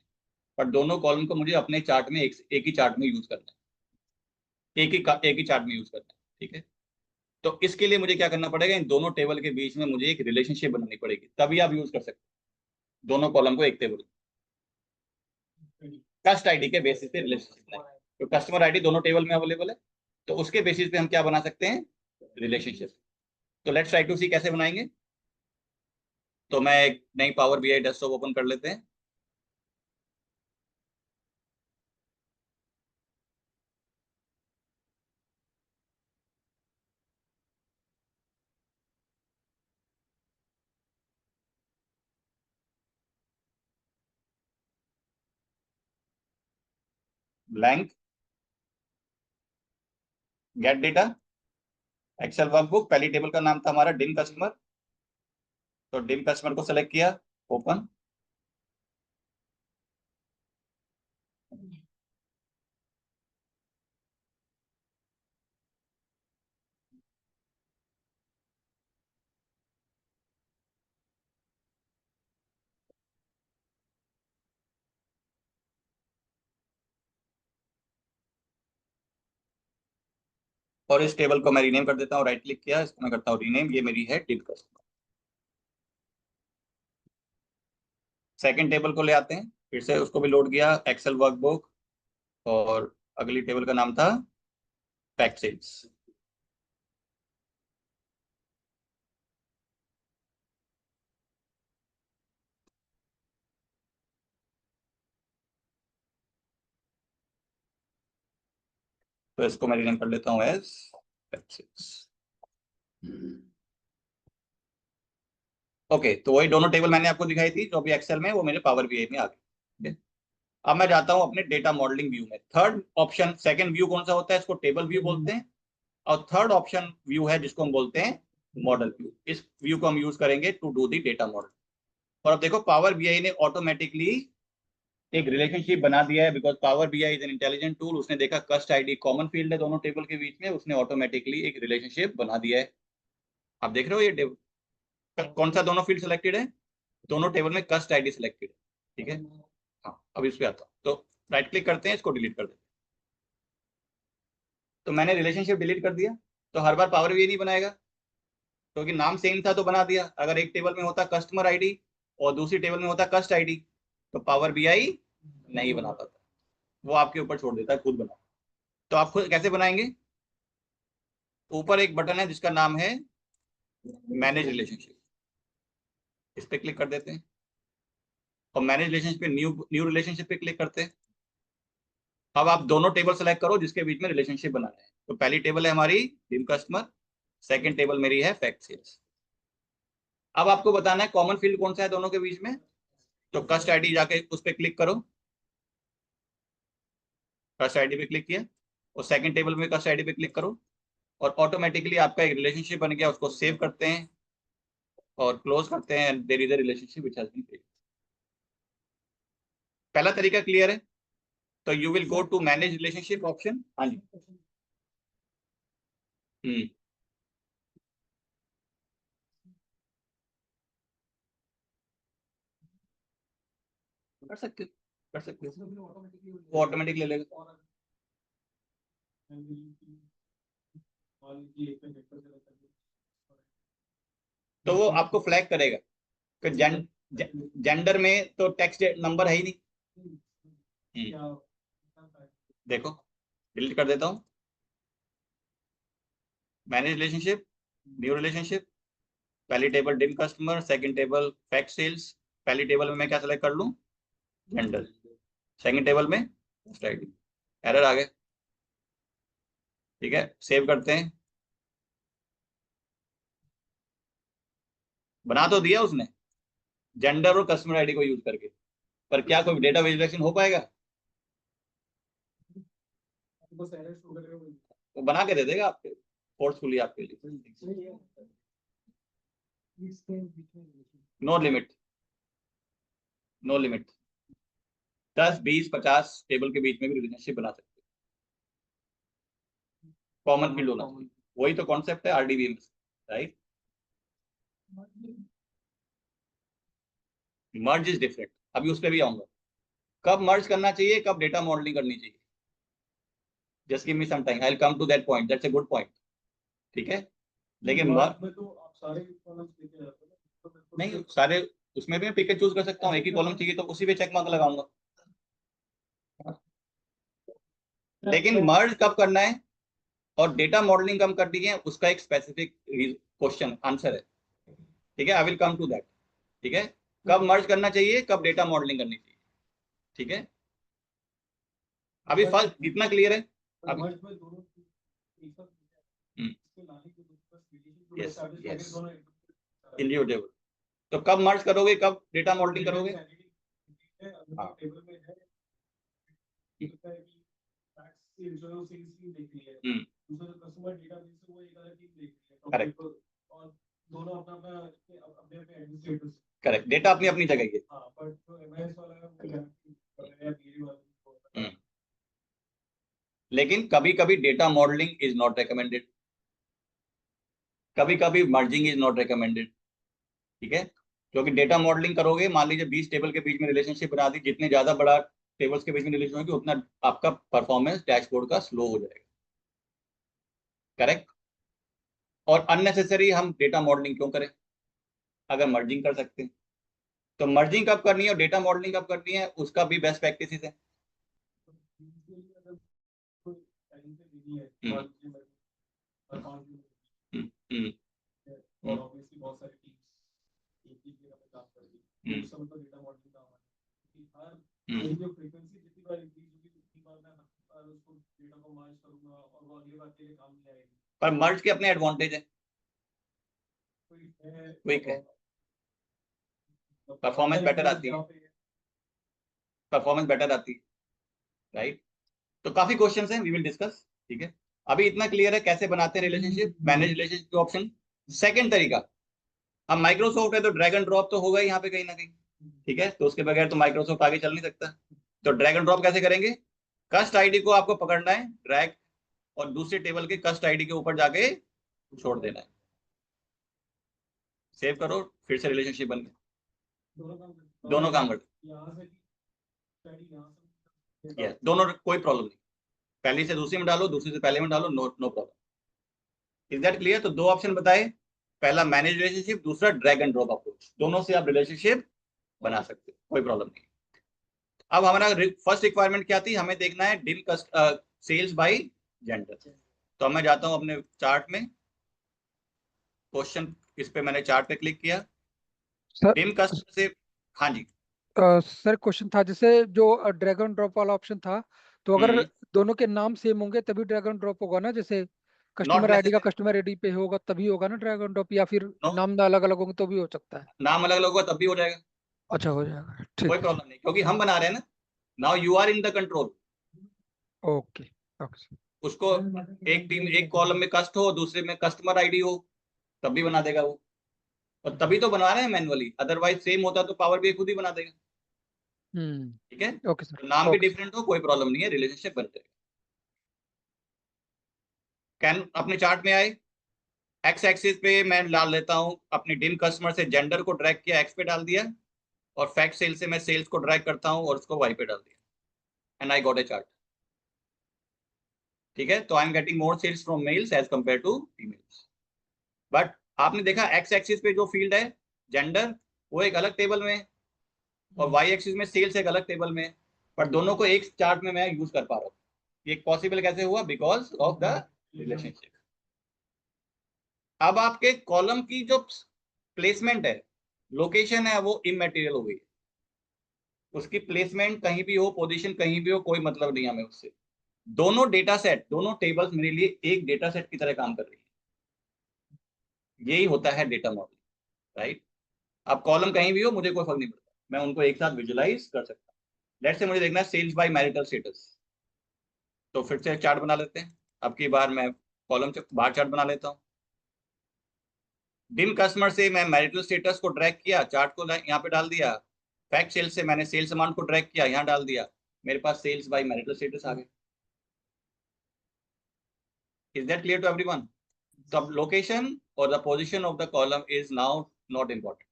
पर दोनों कॉलम को मुझे अपने चार्ट में एक ही चार्ट में यूज करना है, एक ही चार्ट में यूज करना है, ठीक है। तो इसके लिए मुझे क्या करना पड़ेगा? इन दोनों टेबल के बीच में मुझे एक रिलेशनशिप बनानी पड़ेगी, तभी आप यूज कर सकते हैं दोनों कॉलम को एक टेबल। कस्ट आईडी के बेसिस पे रिलेशनशिप, तो कस्टमर आईडी दोनों टेबल में अवेलेबल है, तो उसके बेसिस पे हम क्या बना सकते हैं? रिलेशनशिप। तो लेट्स ट्राई टू सी कैसे बनाएंगे। तो मैं एक नई पावर बीआई डेस्कटॉप ओपन कर लेते हैं। Blank, get data, excel workbook. पहली टेबल का नाम था हमारा डिम कस्टमर, तो डिम कस्टमर को सेलेक्ट किया, ओपन। और इस टेबल को मैं रीनेम कर देता हूँ, राइट क्लिक किया, इसको मैं करता हूँ रीनेम, ये मेरी है डिम कस्टमर। सेकंड टेबल को ले आते हैं, फिर से उसको भी लोड किया, एक्सेल वर्कबुक, और अगली टेबल का नाम था फैक्ट सेल्स। तो इसको मैं रीनेम कर लेता हूँ एज फैक्ट सेल्स। ओके, तो वही दोनों टेबल मैंने आपको दिखाई थी जो अभी एक्सेल में, वो मेरे पावर बीआई में आ गई। अब मैं जाता हूं अपने डेटा मॉडलिंग व्यू में। थर्ड ऑप्शन, सेकंड व्यू कौन सा होता है? इसको टेबल व्यू बोलते हैं। और थर्ड ऑप्शन व्यू है जिसको हम बोलते हैं मॉडल व्यू। इस व्यू को हम यूज करेंगे to do the data model. और अब देखो पावर बीआई ने ऑटोमेटिकली एक रिलेशनशिप बना दिया है, because power BI is an intelligent tool. उसने देखा कस्ट आईडी कॉमन फील्ड है दोनों टेबल के बीच में, उसने ऑटोमेटिकली एक रिलेशनशिप बना दिया है। आप देख रहे हो ये टेबल कौन सा दोनों फील्ड सिलेक्टेड है, दोनों टेबल में कस्ट आईडी सिलेक्टेड है, ठीक है। हाँ, अब इस पे आता हूं, तो राइट क्लिक करते हैं, इसको डिलीट कर देते हैं। तो मैंने रिलेशनशिप डिलीट कर दिया, तो हर बार पावर बीआई नहीं बनाएगा, क्योंकि नाम सेम था तो बना दिया। अगर एक टेबल में होता कस्टमर आईडी और दूसरी टेबल में होता कस्ट आईडी, तो पावर बीआई नहीं बना पाता, वो आपके ऊपर छोड़ देता है, खुद बनाओ। तो आप खुद कैसे बनाएंगे? ऊपर एक बटन है जिसका नाम है मैनेज रिलेशनशिप, इस पे क्लिक कर देते हैं और मैनेज रिलेशनशिप पे न्यू रिलेशनशिप पे क्लिक करते हैं। अब आप दोनों टेबल सेलेक्ट करो जिसके बीच में रिलेशनशिप बनाना है। तो पहली टेबल है हमारी बिम कस्टमर, सेकंड टेबल मेरी है फैक्ट सेल्स। अब आपको बताना है कॉमन फील्ड कौन सा है दोनों के बीच में, तो कस्ट आईडी जाके उस पर क्लिक करो, कस्ट आईडी पे क्लिक किया और सेकंड टेबल में कस्ट आईडी पे क्लिक करो और ऑटोमेटिकली आपका एक रिलेशनशिप बन गया। उसको सेव करते हैं और क्लोज करते हैं, there is a relationship which has been created. पहला तरीका क्लियर है? तो you will go to manage relationship option. हाँ जी, कर सकते कर सकते वो ऑटोमेटिक ले लेगा। तो वो आपको फ्लैग करेगा कि जेंडर में तो टेक्स्ट नंबर है ही नहीं। देखो डिलीट कर देता हूँ, मैनेज रिलेशनशिप, न्यू रिलेशनशिप, पहली table dim customer, second table fact sales. पहली टेबल में मैं क्या सेलेक्ट कर लूँ? जेंडर। सेकंड टेबल में आईडी। एरर आ गए, ठीक है, सेव करते हैं। बना तो दिया उसने जेंडर और कस्टमर आईडी को यूज करके, पर क्या कोई डेटा विजुअलाइजेशन हो पाएगा? वो बना के दे देगा आपके फोर्सफुली आपके लिए। No limit, no limit, 10, 20, 50 table के बीच में भी रिलेशनशिप बना सकते हैं। कॉमन फील्ड होना चाहिए, वही तो कॉन्सेप्ट है RDBM, right. Merge is different, अभी उस पर भी आऊंगा। कब मर्ज करना चाहिए, कब डेटा मॉडलिंग करनी चाहिए, just give me some time, I will come to that point, that's a good point, ठीक है। लेकिन मर्ज में तो आप सारे कॉलम्स लेके जाते हो, नहीं सारे, उसमें भी मैं पिक एंड चूज कर सकता हूँ। एक ही कॉलम चाहिए तो उसी पे चेक मार्क लगाऊंगा। लेकिन मर्ज कब करना है और डेटा मॉडलिंग कब करनी है, उसका एक स्पेसिफिक क्वेश्चन आंसर है, ठीक है। I will come to that, ठीक है। कब मर्ज करना चाहिए, कब डेटा मॉडलिंग करनी चाहिए, ठीक है। अभी फर्स्ट इतना क्लियर है अभी? Yes yes, individual. तो कब मर्ज करोगे, कब डेटा मॉडलिंग करोगे? हाँ, करेक्ट, करेक्ट, डेटा अपनी अपनी जगह है। लेकिन कभी कभी data modelling is not recommended, कभी कभी मर्जिंग इज नॉट रिकमेंडेड, ठीक है। क्योंकि डेटा मॉडलिंग करोगे, मान लीजिए 20 टेबल के बीच में रिलेशनशिप बना दी, जितने ज्यादा बड़ा टेबल्स के बीच में रिलेशन होगी उतना आपका परफॉर्मेंस डैशबोर्ड का स्लो हो जाएगा, करेक्ट। और अननेसेसरी हम डेटा मॉडलिंग क्यों करें अगर मर्जिंग कर सकते हैं? तो मर्जिंग कब करनी है और डेटा मॉडलिंग कब करनी है, उसका भी बेस्ट प्रैक्टिसेस है। पर मर्ज के अपने एडवांटेज है, क्विक है, परफॉर्मेंस बेटर आती है, परफॉर्मेंस बेटर आती है, राइट। तो काफी क्वेश्चंस हैं, वी विल डिस्कस, ठीक है। अभी इतना क्लियर है कैसे बनाते हैं relationship, manage relationship option. Second तरीका, अब माइक्रोसॉफ्ट है तो ड्रैग एंड ड्रॉप तो होगा ही यहाँ पे कहीं ना कहीं, ठीक है। तो उसके बगैर तो माइक्रोसॉफ्ट आगे चल नहीं सकता, तो ड्रैग एंड ड्रॉप कैसे करेंगे? कस्ट आईडी को आपको पकड़ना है, ड्रैग, और दूसरे टेबल के कस्ट आईडी के ऊपर जाके छोड़ देना है। सेव करो, फिर से रिलेशनशिप बन गया, दोनों काम करते, यस, दोनों, कोई प्रॉब्लम नहीं। पहली से दूसरी में डालो, दूसरी से पहले में डालो, no problem. Is that clear? तो दो ऑप्शन बताए, पहला मैनेज रिलेशनशिप, दूसरा ड्रैग एंड ड्रॉप अप्रोच। दोनों से आप रिलेशनशिप बना सकते हो, कोई प्रॉब्लम नहीं। अब हमारा फर्स्ट रिक्वायरमेंट क्या थी? हमें देखना है डिम सेल्स बाय जेंडर। तो मैं जाता हूं अपने चार्ट में, क्वेश्चन, इस पे मैंने चार्ट पे क्लिक किया, डिम कस्टमर से, हाँ जी सर क्वेश्चन था जैसे जो ड्रैगन ड्रॉप वाला ऑप्शन था, तो अगर दोनों के नाम सेम होंगे तभी ड्रैगन ड्रॉप होगा ना? जैसे कस्टमर आईडी का कस्टमर आईडी पे होगा तभी होगा ना ड्रैगन ड्रॉप, या फिर नाम अलग अलग होंगे तो भी हो सकता है? नाम अलग अलग होगा तब भी हो जाएगा। अच्छा, हो जाएगा, ठीक कोई है। प्रॉब्लम नहीं, क्योंकि हम बना रहे हैं ना, now you are in the control. Okay okay. उसको एक टीम, एक कॉलम में कस्ट हो, दूसरे में कस्टमर आईडी हो, तब भी बना देगा वो। और तभी तो बनवा रहे हैं मैनुअली, अदरवाइज सेम होता तो पावर भी खुद ही बना देगा। ठीक है, ओके सर, तो नाम भी ओके। डिफरेंट हो, कोई प्रॉब्लम नहीं है, रिलेशनशिप बन जाएगा। कैन अपने चार्ट में आए, एक्स एक्सिस पे मैं डाल लेता हूं अपनी डिम कस्टमर से जेंडर को ड्रैग किया, एक्स पे डाल दिया, और फैक्ट सेल से मैं सेल्स को ड्रैग करता हूं और उसको वाई पे डाल दिया, and I got a chart. ठीक है, तो I am getting more sales from males as compare to females. But आपने देखा एक्स एक्सिस पे जो फील्ड है जेंडर, वो एक अलग टेबल में है, और वाई एक्सिस में सेल्स एक अलग टेबल में है, पर दोनों को एक चार्ट में मैं यूज कर पा रहा हूँ। ये पॉसिबल कैसे हुआ? Because of the relationship. अब आपके कॉलम की जो प्लेसमेंट है, लोकेशन है, वो इमैटेरियल हो गई है। उसकी प्लेसमेंट कहीं भी हो, पोजीशन कहीं भी हो, कोई मतलब नहीं हमें उससे। दोनों डेटा सेट, दोनों टेबल्स मेरे लिए एक डेटा सेट की तरह काम कर रही है। यही होता है डेटा मॉडल, राइट? अब कॉलम कहीं भी हो, मुझे कोई फर्क नहीं पड़ता, मैं उनको एक साथ विजुलाइज कर सकता हूँ। लेट्स से मुझे देखना है सेल्स बाय मैरिटल स्टेटस, तो फिर से चार्ट बना लेते हैं। अब की बार मैं कॉलम बार चार्ट बना लेता हूँ। डिम कस्टमर से मैं मैरिटल स्टेटस को ड्रैग किया, चार्ट को यहाँ पे डाल दिया। फैक्ट सेल्स से मैंने सेल्स अमाउंट को ड्रैग किया, यहाँ डाल दिया, मेरे पास सेल्स बाय मैरिटल स्टेटस आ गए। Is that clear to everyone? तो अब लोकेशन और the position of the column is now not important.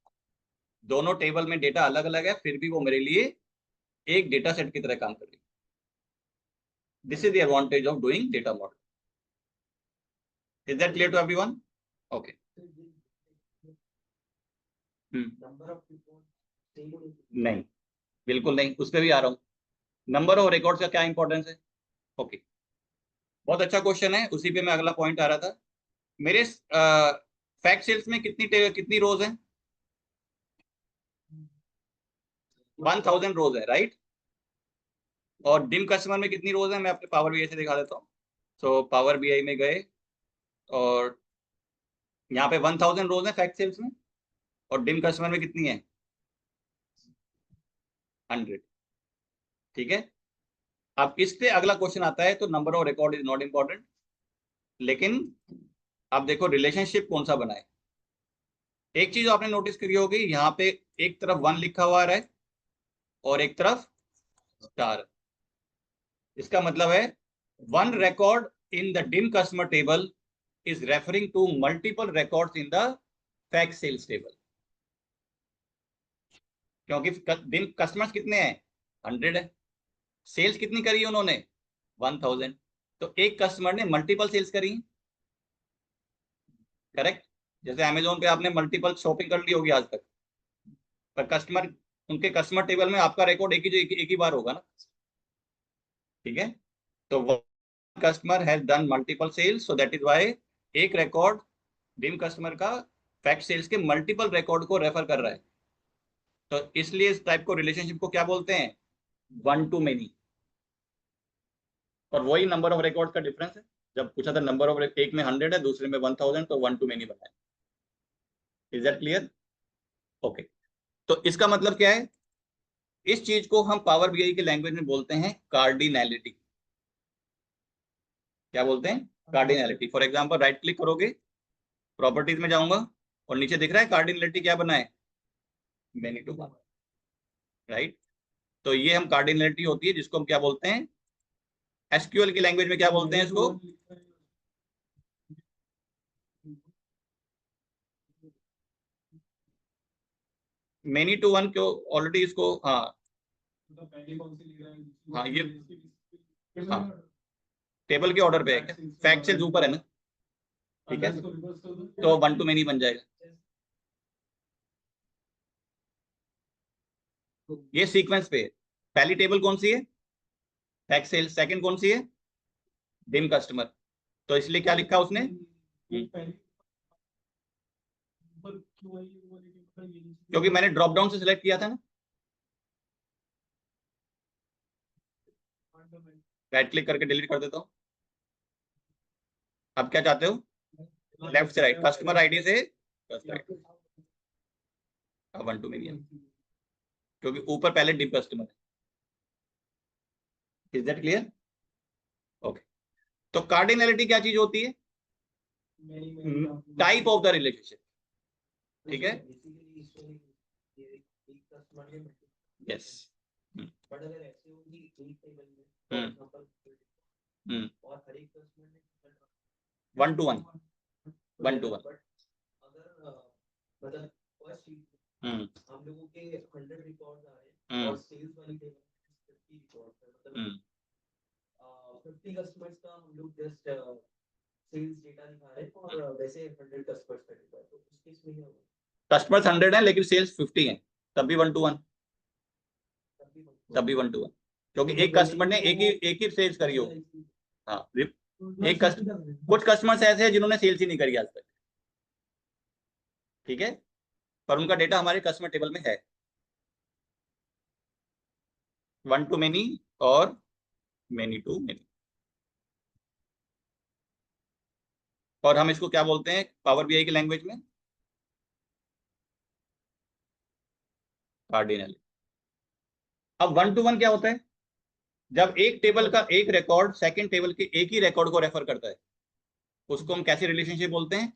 दोनों टेबल में डेटा अलग अलग है, फिर भी वो मेरे लिए एक डेटा सेट की तरह काम कर रही है। This is the advantage of doing data model. Is that clear to everyone? Okay. नहीं, बिल्कुल नहीं, उस पर भी आ रहा हूँ। नंबर ऑफ रिकॉर्ड्स का क्या इंपॉर्टेंस है? ओके, बहुत अच्छा क्वेश्चन है, उसी पे मैं अगला पॉइंट आ रहा था। मेरे फैक्ट सेल्स में कितनी रोज हैं? 1000 रोज है, राइट? और डिम कस्टमर में कितनी रोज है? मैं अपने पावर बीआई से दिखा देता हूँ। सो पावर बीआई में गए, और यहाँ पे 1000 रोज है फैक्ट सेल्स में, और डिम कस्टमर में कितनी है? 100। ठीक है, अब इससे अगला क्वेश्चन आता है, तो number of record is not important, लेकिन अब देखो रिलेशनशिप कौन सा बना है। एक चीज आपने नोटिस करी होगी, यहाँ पे एक तरफ 1 लिखा हुआ है और एक तरफ स्टार। इसका मतलब है 1 record in the dim customer table is referring to multiple records in the fact sales table, क्योंकि dim customers कितने हैं? 100 है। सेल्स कितनी करी उन्होंने? 1000। तो एक कस्टमर ने मल्टीपल सेल्स करी, करेक्ट? जैसे अमेजोन पे आपने मल्टीपल शॉपिंग कर ली होगी आज तक, पर कस्टमर, उनके कस्टमर टेबल में आपका रिकॉर्ड एक ही बार होगा ना। ठीक है, तो customer has done multiple sales, so that is why एक रिकॉर्ड डिम कस्टमर का फैक्ट सेल्स के मल्टीपल रिकॉर्ड को रेफर कर रहा है। तो इसलिए इस टाइप को, रिलेशनशिप को क्या बोलते हैं? 1 to many। और वही नंबर ऑफ रिकॉर्ड का डिफरेंस है। जब पूछा था नंबर ऑफ, एक में 100 है, दूसरे में 1000, तो 1 to many बनाया। Is that clear? ओके, तो इसका मतलब क्या है? इस चीज को हम पावर बीआई के लैंग्वेज में बोलते हैं कार्डिनैलिटी। क्या बोलते हैं? Cardinality. For example right click करोगे, प्रॉपर्टीज में जाऊंगा, और नीचे दिख रहा है कार्डिनैलिटी क्या बना है? Many to one, right? तो ये हम कार्डिनलिटी होती है, जिसको हम क्या बोलते हैं, एसक्यूएल की लैंग्वेज में क्या बोलते हैं इसको, मेनी टू वन क्यों ऑलरेडी इसको, हाँ हाँ ये हाँ टेबल के ऑर्डर पे है क्या, फैक्ट से ऊपर है ना, ठीक है, तो वन टू मेनी बन जाएगा। ये सीक्वेंस पे है। पहली टेबल कौन सी है, फैक्ट सेल, सेकंड कौन सी है, डिम कस्टमर, तो इसलिए क्या लिखा उसने, क्योंकि मैंने ड्रॉप डाउन से सिलेक्ट किया था ना, राइट क्लिक करके डिलीट कर देता हूँ। अब क्या चाहते हो, लेफ्ट से राइट, कस्टमर आईडी से वन टू मेनी, क्योंकि ऊपर पहले डिप कस्टमर है। Is that clear? ओके, तो कार्डिनलिटी क्या चीज होती है, टाइप ऑफ द रिलेशनशिप, ठीक है, yes, one two one, one two one, हम लोगों के 100 रिकॉर्ड आ रहे हैं और सेल्स वाली टेबल 50 रिकॉर्ड है, मतलब 50 कस्टमर्स का हम लोग जस्ट सेल्स डेटा दिखा रहे हैं और वैसे 100 कस्टमर्स का डेटा, तो उस केस में क्या होगा, कस्टमर्स 100 है लेकिन सेल्स 50 है, तब भी वन टू वन, तब भी वन टू वन, क्योंकि एक कस्टमर ने एक ही सेल्स करी हो। हाँ, एक कुछ कस्टमर्स ऐसे हैं जिन्होंने सेल्स ही नहीं करी आज तक, ठीक है, पर उनका डेटा हमारे कस्टमर टेबल में है, वन टू मेनी और मेनी टू मेनी। और हम इसको क्या बोलते हैं पावर बीआई की लैंग्वेज में, कार्डिनल। अब वन टू वन क्या होता है, जब एक टेबल का एक रिकॉर्ड सेकंड टेबल के एक ही रिकॉर्ड को रेफर करता है, उसको हम कैसी रिलेशनशिप बोलते हैं,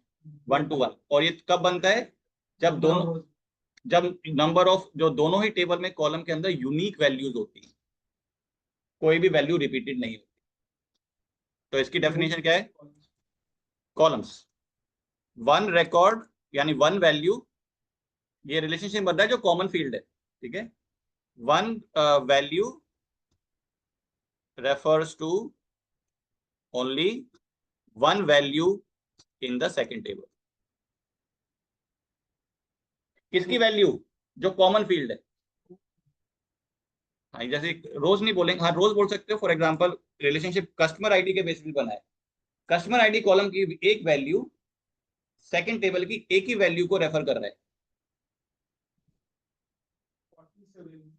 वन टू वन। और ये कब बनता है, जब दोनों, जब नंबर ऑफ जो दोनों ही टेबल में कॉलम के अंदर यूनिक वैल्यूज होती है, कोई भी वैल्यू रिपीटेड नहीं होती। तो इसकी डेफिनेशन क्या है, कॉलम्स, वन रिकॉर्ड यानी वन वैल्यू, ये रिलेशनशिप बन रहा है जो कॉमन फील्ड है, ठीक है, one value refers to only one value in the second table। किसकी वैल्यू, जो कॉमन फील्ड है, हाँ जैसे रोज नहीं बोलेंगे, हाँ रोज बोल सकते हो। For example relationship customer ID के बेसिस पे बना है, कस्टमर आईडी कॉलम की एक वैल्यू सेकंड टेबल की एक ही वैल्यू को रेफर कर रहा है।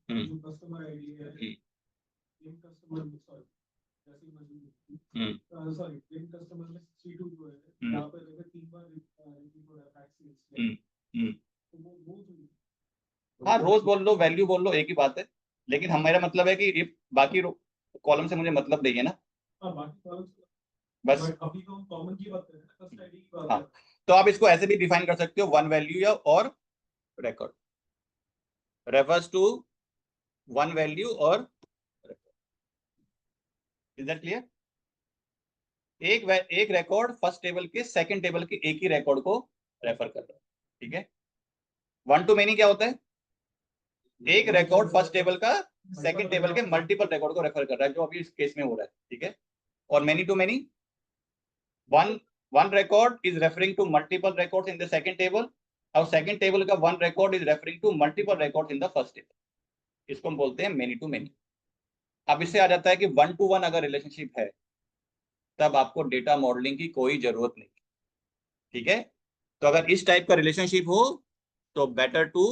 कस्टमर आईडी है, कस्टमर सॉरी कस्टमर में C2 जो है यहाँ पे अगर 3 बार रिपीट हो रहा है, हाँ रोज बोल लो, वैल्यू बोल लो, एक ही बात है, लेकिन हमारा मतलब है कि ये बाकी कॉलम से मुझे मतलब नहीं है ना, बाकी कॉलम बस अभी तो हम कॉमन की बात कर रहे हैं, कस्टमर आईडी की बात। हाँ, तो आप इसको ऐसे भी डिफाइन कर सकते हो, वन वैल्यू या और record refers to one value और रिकॉर्ड। Is that clear? एक रिकॉर्ड फर्स्ट टेबल के सेकंड टेबल के एक ही रिकॉर्ड को रेफर कर रहा है, ठीक है। वन टू मेनी क्या होता है, एक रिकॉर्ड फर्स्ट टेबल का सेकंड टेबल के मल्टीपल रिकॉर्ड को रेफर कर रहा है, जो अभी इस केस में हो रहा है, ठीक है। और many to many, one record is referring to multiple records in the second table, और second table का one record is referring to multiple records in the first table, इसको हम बोलते हैं मेनी टू मेनी। अब इससे आ जाता है कि वन टू वन अगर रिलेशनशिप है तब आपको डेटा मॉडलिंग की कोई जरूरत नहीं, ठीक है। तो अगर इस टाइप का रिलेशनशिप हो तो बेटर टू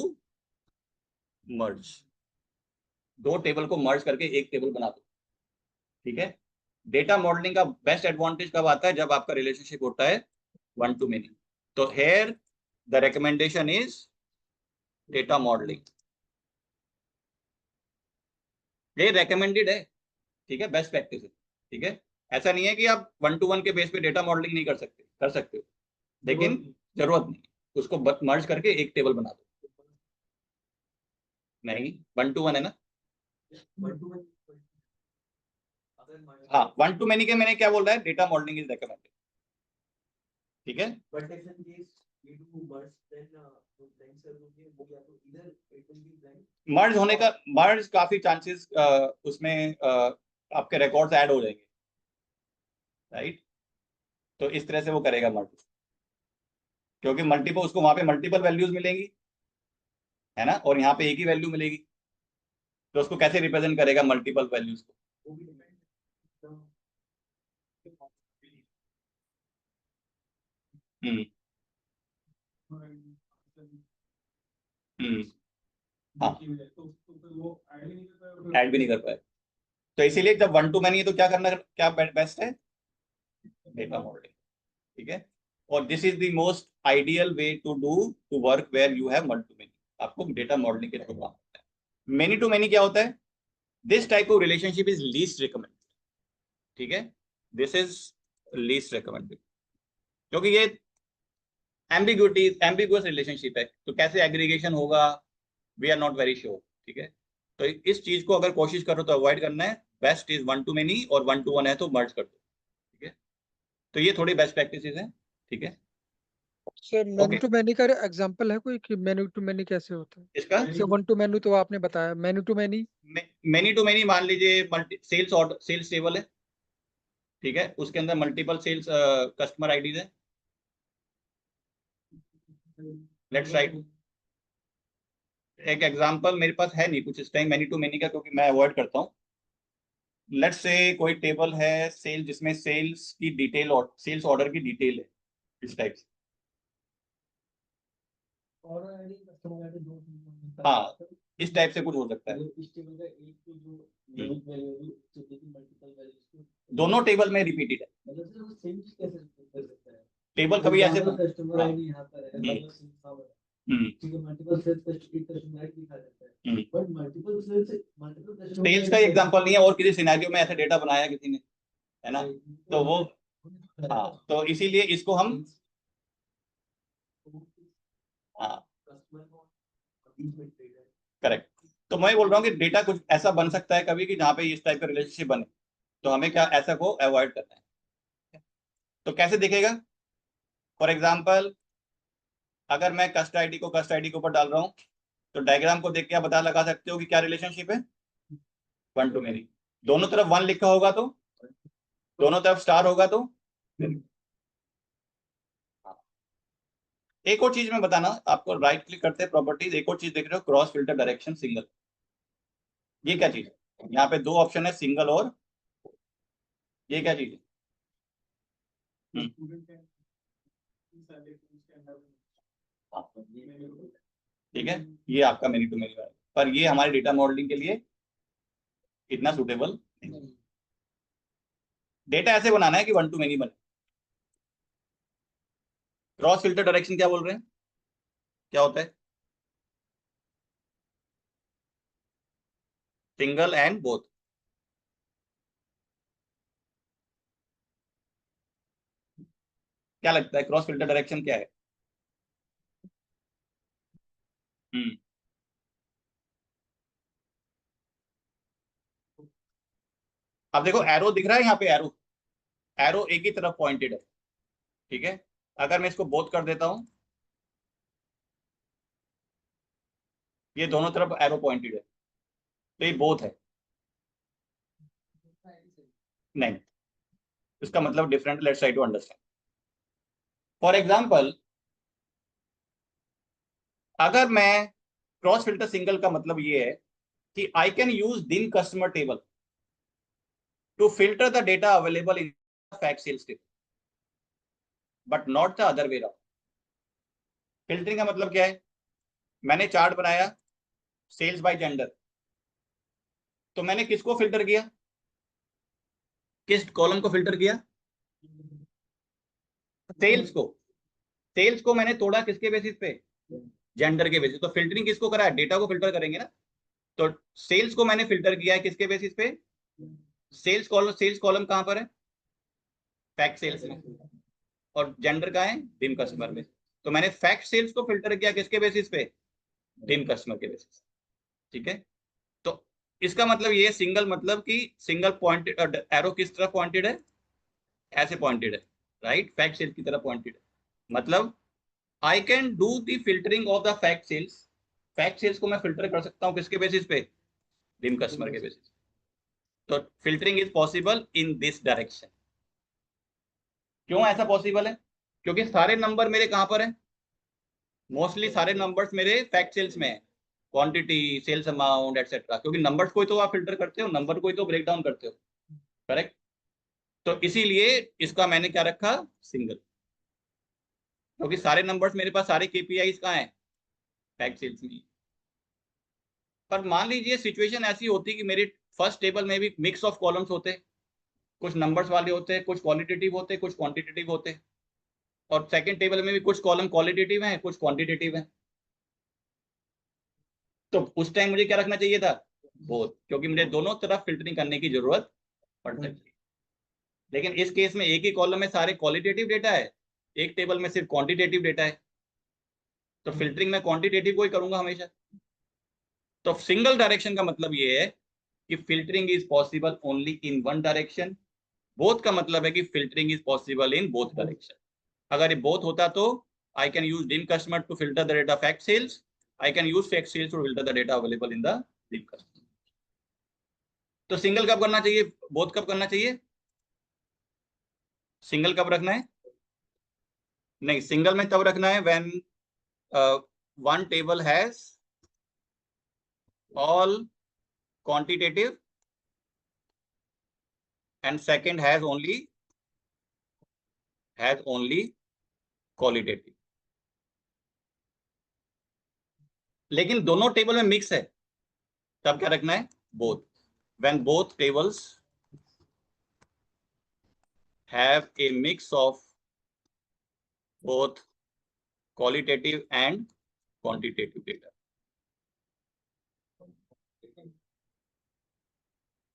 मर्ज, दो टेबल को मर्ज करके एक टेबल बना दो, ठीक है। डेटा मॉडलिंग का बेस्ट एडवांटेज कब आता है, जब आपका रिलेशनशिप होता है वन टू मेनी। तो here the recommendation is data modelling, ये रेकमेंडेड है, ठीक है, बेस्ट प्रैक्टिस है, ठीक है। ऐसा नहीं है कि आप वन टू वन के बेस पे डेटा मॉडलिंग नहीं कर सकते, कर सकते हो, लेकिन जरूरत नहीं, उसको मर्ज करके एक टेबल बना दो। नहीं, वन टू वन है ना, वन टू वन अगर हाँ, वन टू मेनी के मैंने क्या बोल रहा है, डेटा मॉडलिंग इज रिकमेंडेड, ठीक है। But if in case we do merge then जो ब्लैंक सेल होगी वो या तो इधर it will be blank, merge होने का, मर्ज काफी चांसेस उसमें आपके रिकॉर्ड्स ऐड हो जाएंगे, राइट। तो इस तरह से वो करेगा मर्ज, क्योंकि मल्टीपल, उसको वहां पे मल्टीपल वैल्यूज मिलेंगी, है ना, और यहाँ पे एक ही वैल्यू मिलेगी, तो उसको कैसे रिप्रेजेंट करेगा मल्टीपल वैल्यूज को। वो भी डिपेंड हम्म हम्म हाँ, ऐड भी नहीं कर पाए। तो इसीलिए जब वन टू मैनी है तो क्या करना, क्या बेस्ट है, डेटा मॉडलिंग, ठीक है। और this is the most ideal way to work where you have one to many, आपको डेटा मॉडलिंग के थ्रू काम होता है। मेनी टू मैनी क्या होता है, this type of relationship is least recommended, ठीक है, दिस इज लीस्ट रिकमेंडेड, क्योंकि ये एम्बिगुअस रिलेशनशिप है, तो कैसे एग्रीगेशन होगा, we are not very sure, ठीक है। तो इस चीज को अगर कोशिश करो तो अवॉइड करना है, best is one to many, और वन टू वन है तो मर्ज कर दो, ठीक है। तो ये थोड़ी बेस्ट प्रैक्टिसेस हैं, ठीक है। Sir many okay, to many का एग्जांपल है कोई कि मेनी टू मेनी कैसे होता है? इसका जैसे वन टू मेनी तो आपने बताया, many to many many to many मान लीजिए multi sales order, sales table है, ठीक है, उसके अंदर मल्टीपल सेल्स कस्टमर आईडीज है, लेट्स राइट। एक एग्जांपल मेरे पास है नहीं कुछ इस टाइम मेनी टू मेनी का, क्योंकि मैं अवॉइड करता हूँ। लेट्स से कोई टेबल है सेल, जिसमें सेल्स की डिटेल और सेल्स ऑर्डर की डिटेल है, इस टाइप से। और आईडी कस्टमर आईडी दो, हाँ, इस टाइप से कुछ हो सकता है, इस टेबल का एक तो जो यूनिक वैल्यू होगी जो कि मल्टीपल वैल्यूज दोनों टेबल में रिपीटेड है। मतलब सर वो सेम चीज कैसे कर सकता है, टेबल कभी ऐसे कस्टमर हाँ, आईडी यहाँ पर है, मतलब सेम पावर है, हम्म ठीक है, मल्टीपल सेल्स का एक कस्टमर आईडी दिखा देता है, बट मल्टीपल कस्टमर सेल्स का एग्जांपल नहीं है, और किसी सिनेरियो में ऐसा डेटा बनाया किसी ने, है ना, तो वो हाँ, तो इसीलिए इसको हम हाँ करेक्ट। तो मैं बोल रहा हूँ कि डेटा कुछ ऐसा बन सकता है कभी कि जहाँ पे इस टाइप का रिलेशनशिप बने, तो हमें क्या ऐसा को अवॉइड करना है। तो कैसे दिखेगा, फॉर एग्जाम्पल अगर मैं कस्ट आईडी को कस्ट आईडी के ऊपर डाल रहा हूँ, तो डायग्राम को देख के आप पता लगा सकते हो कि क्या रिलेशनशिप है, वन टू मेनी। दोनों तरफ वन लिखा होगा तो, दोनों तरफ स्टार होगा तो। एक और चीज मैं बताना आपको, राइट क्लिक करते हैं प्रॉपर्टीज, एक और चीज देख रहे हो, क्रॉस फिल्टर डायरेक्शन सिंगल, ये क्या चीज है, यहाँ पे दो ऑप्शन है, सिंगल और ये क्या चीज है, ठीक है, ये आपका मेनी टू मेनी, पर ये हमारे डेटा मॉडलिंग के लिए इतना सुटेबल नहीं। डेटा ऐसे बनाना है कि वन टू मेनी बने। क्रॉस फिल्टर डायरेक्शन क्या बोल रहे हैं, क्या होता है, सिंगल एंड बोथ। क्या लगता है क्रॉस फिल्टर डायरेक्शन क्या है? हम्म अब देखो एरो दिख रहा है यहाँ पे, एरो एरो एक ही तरफ पॉइंटेड है, ठीक है। अगर मैं इसको बोथ कर देता हूं, ये दोनों तरफ एरो पॉइंटेड है, तो ये बोथ है, नहीं, इसका मतलब different, let's try to understand. For example अगर मैं क्रॉस फिल्टर सिंगल का मतलब ये है कि I can use dim customer table to filter the data available in fact sales table, but not the other way around. Filtering का मतलब क्या है, मैंने चार्ट बनाया सेल्स बाय जेंडर, तो मैंने किसको फिल्टर किया, किस कॉलम को फिल्टर किया, सेल्स को। सेल्स को मैंने तोड़ा किसके बेसिस पे, जेंडर के बेसिस। तो फिल्टरिंग किसको करा है, डेटा को फिल्टर करेंगे ना। तो सेल्स को मैंने फिल्टर किया है किसके बेसिस पे, सेल्स कॉलम कहां पर है, फैक्ट सेल्स में, और जेंडर का है डिम कस्टमर में। तो मैंने फैक्ट सेल्स को फिल्टर किया किसके बेसिस पे, डिम कस्टमर के बेसिस, ठीक है। तो इसका मतलब ये सिंगल मतलब कि सिंगल पॉइंटेड एरो किस तरह पॉइंटेड है, ऐसे पॉइंटेड है, राइट, फैक्ट सेल्स की तरह पॉइंटेड है। मतलब I can do the filtering of the fact sales, fact sales को मैं फिल्टर कर सकता हूँ किसके बेसिस पे, डिम कस्टमर के बेसिस। तो filtering is possible in this direction. क्यों ऐसा पॉसिबल है? क्योंकि सारे नंबर मेरे कहां पर हैं, मोस्टली सारे नंबर्स मेरे फैक्ट सेल्स में है, क्वांटिटी, सेल्स अमाउंट एटसेट्रा, क्योंकि नंबर्स को ही तो आप फिल्टर करते हो, नंबर को ही तो ब्रेक डाउन करते हो, करेक्ट। तो इसीलिए इसका मैंने क्या रखा, सिंगल, क्योंकि सारे नंबर्स मेरे पास, सारे केपीआईज कहाँ है, फैक्ट सेल्स में। पर मान लीजिए सिचुएशन ऐसी होती कि मेरी फर्स्ट टेबल में भी मिक्स ऑफ कॉलम्स होते, कुछ नंबर्स वाले होते, कुछ क्वालिटेटिव होते, कुछ क्वांटिटेटिव होते, और सेकंड टेबल में भी कुछ कॉलम क्वालिटेटिव हैं, कुछ क्वांटिटेटिव हैं। तो उस टाइम मुझे क्या रखना चाहिए था, बोथ, क्योंकि मुझे दोनों तरफ फिल्टरिंग करने की जरूरत पड़ सकती है। लेकिन इस केस में एक ही कॉलम में सारे क्वालिटेटिव डेटा है, एक टेबल में सिर्फ क्वांटिटेटिव डेटा है, तो फिल्टरिंग में क्वांटिटेटिव को ही करूंगा हमेशा। तो सिंगल डायरेक्शन का मतलब ये है कि filtering is possible only in one direction. Both का मतलब है कि filtering is possible in both direction. अगर ये बोथ होता तो I can use dim customer to filter the data fact sales, I can use fact sales to filter the data available in the dim customer. तो single कब करना चाहिए, both कब करना चाहिए, सिंगल कब रखना है, नहीं, सिंगल में तब रखना है when one table has all quantitative and second has only qualitative. लेकिन दोनों टेबल में मिक्स है, तब क्या रखना है, both, when both tables have a mix of both qualitative and quantitative data,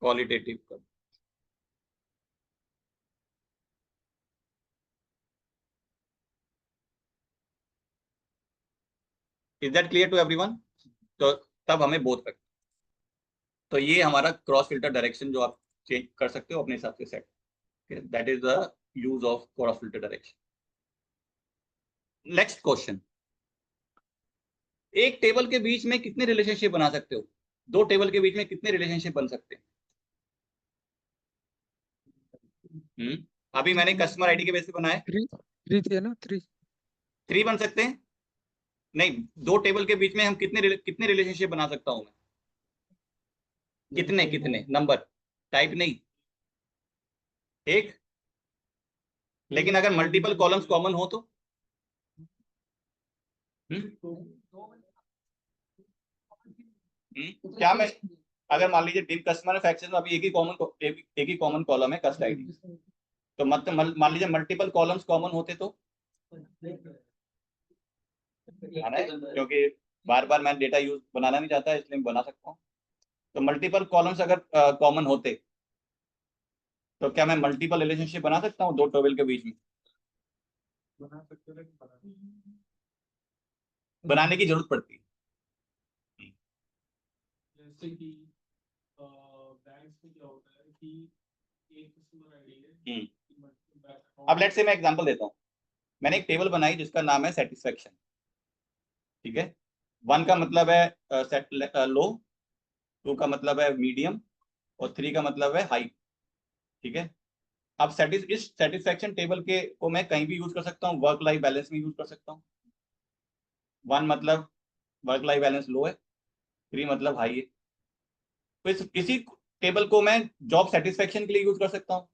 qualitative। Is that clear to everyone? तो तब हमें बोथ रखना। तो ये हमारा क्रॉस फिल्टर डायरेक्शन जो आप चेंज कर सकते हो अपने हिसाब से set, that is the use of cross filter direction. Next question, एक टेबल के बीच में कितने रिलेशनशिप बना सकते हो, दो टेबल के बीच में कितने रिलेशनशिप बन सकते हैं? अभी मैंने कस्टमर आईडी के बेस पे बनाया, थ्री थे ना, थ्री बन सकते हैं। नहीं, दो टेबल के बीच में हम कितने रिलेशनशिप बना सकता हूं मैं, कितने नंबर, टाइप नहीं, एक। लेकिन अगर मल्टीपल कॉलम्स कॉमन हो तो क्या मैं, अगर मान लीजिए डिम कस्टमर फैक्शन में अभी एक ही कॉमन कॉलम है कस्ट आईडी, तो मतलब मान लीजिए मल्टीपल कॉलम्स कॉमन होते तो, क्योंकि बार बार मैं डेटा यूज बनाना नहीं चाहता इसलिए बना सकता हूँ। तो मल्टीपल कॉलम्स अगर कॉमन होते तो क्या मैं मल्टीपल रिलेशनशिप बना सकता हूँ दो टेबल के बीच में? बनाने की जरूरत पड़ती है। जैसे कि बैंक्स में क्या होता है कि एक कस्टमर आईडी है, अब लेट्स से मैं एग्जांपल देता हूँ। मैंने एक टेबल बनाई जिसका नाम है सेटिस्फेक्शन, ठीक है। 1 का मतलब है लो, 2 का मतलब है मीडियम, और 3 का मतलब है हाई, ठीक है। अब इस सेटिस्फेक्शन टेबल के को मैं कहीं भी यूज कर सकता हूँ, वर्क लाइफ बैलेंस में यूज कर सकता हूँ। 1 मतलब वर्क लाइफ बैलेंस लो है, 3 मतलब हाई है। तो इसी टेबल को मैं जॉब सेटिस्फेक्शन के लिए यूज कर सकता हूँ।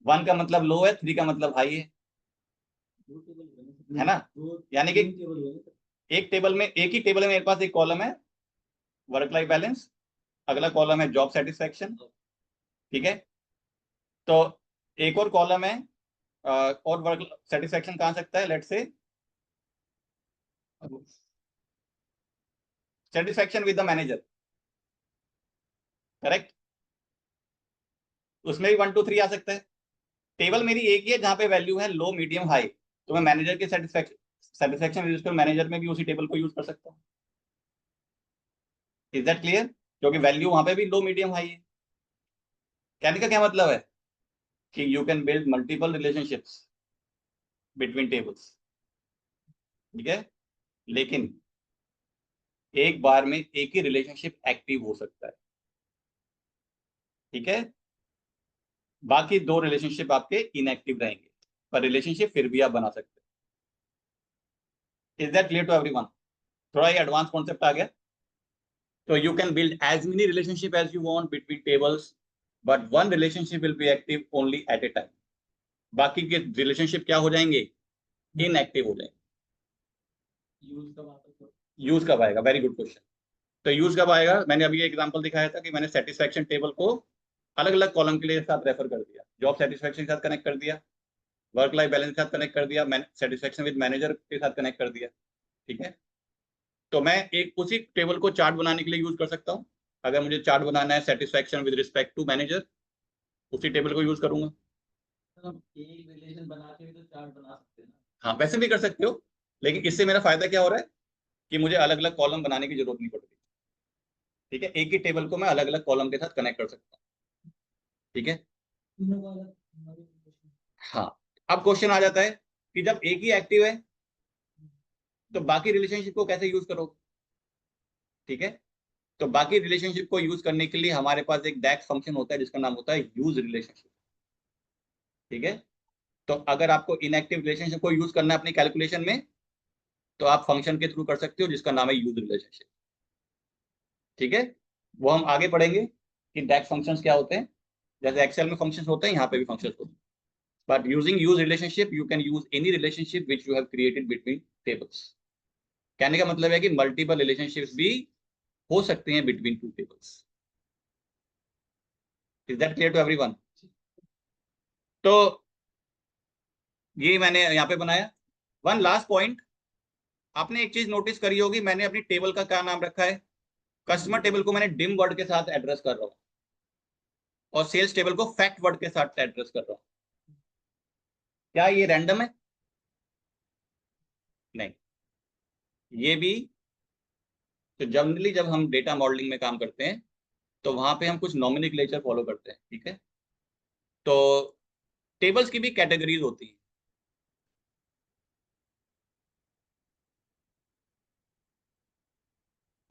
1 का मतलब लो है, 3 का मतलब हाई है ना। यानी कि एक ही टेबल में मेरे पास एक कॉलम है वर्क लाइफ बैलेंस, अगला कॉलम है जॉब सेटिस्फेक्शन, ठीक है। तो एक और कॉलम है और वर्क सेटिस्फेक्शन कहाँ सकता है, let's say satisfaction with the manager, correct. उसमें भी 1 2 3 आ सकता है। टेबल मेरी एक ही है जहां पे वैल्यू है लो मीडियम हाई, तो मैं मैनेजर के सेटिस्फेक्शन यूज कर मैनेजर में भी उसी टेबल को यूज कर सकता हूँ। Is that clear? क्योंकि वैल्यू वहां पे भी लो मीडियम हाई है। कहने का क्या मतलब है कि you can build multiple relationships between tables, ठीक है, लेकिन एक बार में एक ही रिलेशनशिप एक्टिव हो सकता है, ठीक है, बाकी दो रिलेशनशिप आपके इनएक्टिव रहेंगे, पर रिलेशनशिप फिर भी आप बना सकते हैं। Is that clear to everyone? थोड़ा ये एडवांस कॉन्सेप्ट आ गया। तो you can build as many relationship as you want between tables, but one relationship will be active only at a time. बाकी के रिलेशनशिप क्या हो जाएंगे? इनएक्टिव हो जाएंगे। यूज कब आएगा? Very good question. तो यूज कब आएगा? मैंने अभी एग्जांपल दिखाया था कि मैंने सेटिस्फैक्शन टेबल को अलग अलग कॉलम के लिए साथ रेफर कर दिया, जॉब सेटिस्फैक्शन के साथ कनेक्ट कर दिया, वर्क लाइफ बैलेंस के साथ कनेक्ट कर दिया, सेटिस्फैक्शन विद मैनेजर के साथ कनेक्ट कर दिया, ठीक है। तो मैं एक उसी टेबल को चार्ट बनाने के लिए यूज कर सकता हूँ। अगर मुझे चार्ट बनाना है satisfaction with respect to manager, उसी टेबल को यूज करूंगा। एक रिलेशन बना के भी तो चार्ट बना सकते हैं ना। हाँ, वैसे भी कर सकते हो, लेकिन इससे मेरा फायदा क्या हो रहा है कि मुझे अलग अलग कॉलम बनाने की जरूरत नहीं पड़ रही, ठीक है। एक ही टेबल को मैं अलग अलग कॉलम के साथ कनेक्ट कर सकता हूँ, ठीक है। हाँ, अब क्वेश्चन आ जाता है कि जब एक ही एक्टिव है तो बाकी रिलेशनशिप को कैसे यूज करोगे, ठीक है। तो बाकी रिलेशनशिप को यूज करने के लिए हमारे पास एक डैक्स फंक्शन होता है जिसका नाम होता है यूज रिलेशनशिप, ठीक है। तो अगर आपको इनएक्टिव रिलेशनशिप को यूज करना है अपनी कैलकुलेशन में, तो आप फंक्शन के थ्रू कर सकते हो जिसका नाम है यूज रिलेशनशिप, ठीक है। वो हम आगे पढ़ेंगे कि डैक्स फंक्शंस क्या होते हैं। जैसे एक्सेल में फंक्शंस होते हैं, यहाँ पे भी फंक्शंस होते हैं। But using use relationship you can use any relationship which you have created between tables. कहने का मतलब है कि मल्टीपल रिलेशनशिप्स भी हो सकते हैं between two tables. Is that clear to everyone? तो ये मैंने यहाँ पे बनाया। वन लास्ट पॉइंट, आपने एक चीज नोटिस करी होगी, मैंने अपनी टेबल का क्या नाम रखा है? कस्टमर टेबल को मैंने डिम वर्ड के साथ एड्रेस कर रहा हूँ और सेल्स टेबल को फैक्ट वर्ड के साथ एड्रेस कर रहा हूँ। क्या ये रैंडम है? नहीं, ये भी। तो जनरली जब हम डेटा मॉडलिंग में काम करते हैं तो वहां पे हम कुछ नॉमेनक्लेचर फॉलो करते हैं, ठीक है। तो टेबल्स की भी कैटेगरीज होती हैं,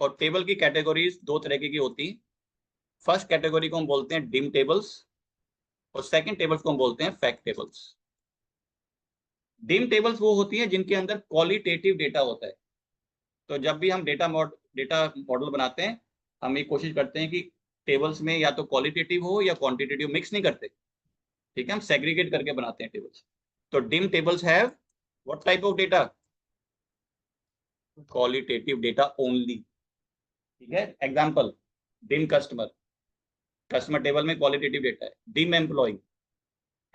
और टेबल की कैटेगरीज दो तरह की होती हैं। फर्स्ट कैटेगरी को हम बोलते हैं डिम टेबल्स और सेकंड टेबल्स को हम बोलते हैं फैक्ट टेबल्स। डिम टेबल्स वो होती हैं जिनके अंदर क्वालिटेटिव डेटा होता है। तो जब भी हम डेटा मॉडल बनाते हैं, हम ये कोशिश करते हैं कि टेबल्स में या तो क्वालिटेटिव हो या क्वांटिटेटिव, मिक्स नहीं करते, ठीक है। हम सेग्रीगेट करके बनाते हैं टेबल्स। तो dim tables have what type of data? Qualitative data only, ठीक है। Example, dim customer, customer table में क्वालिटेटिव डेटा है। डिम एम्प्लॉय,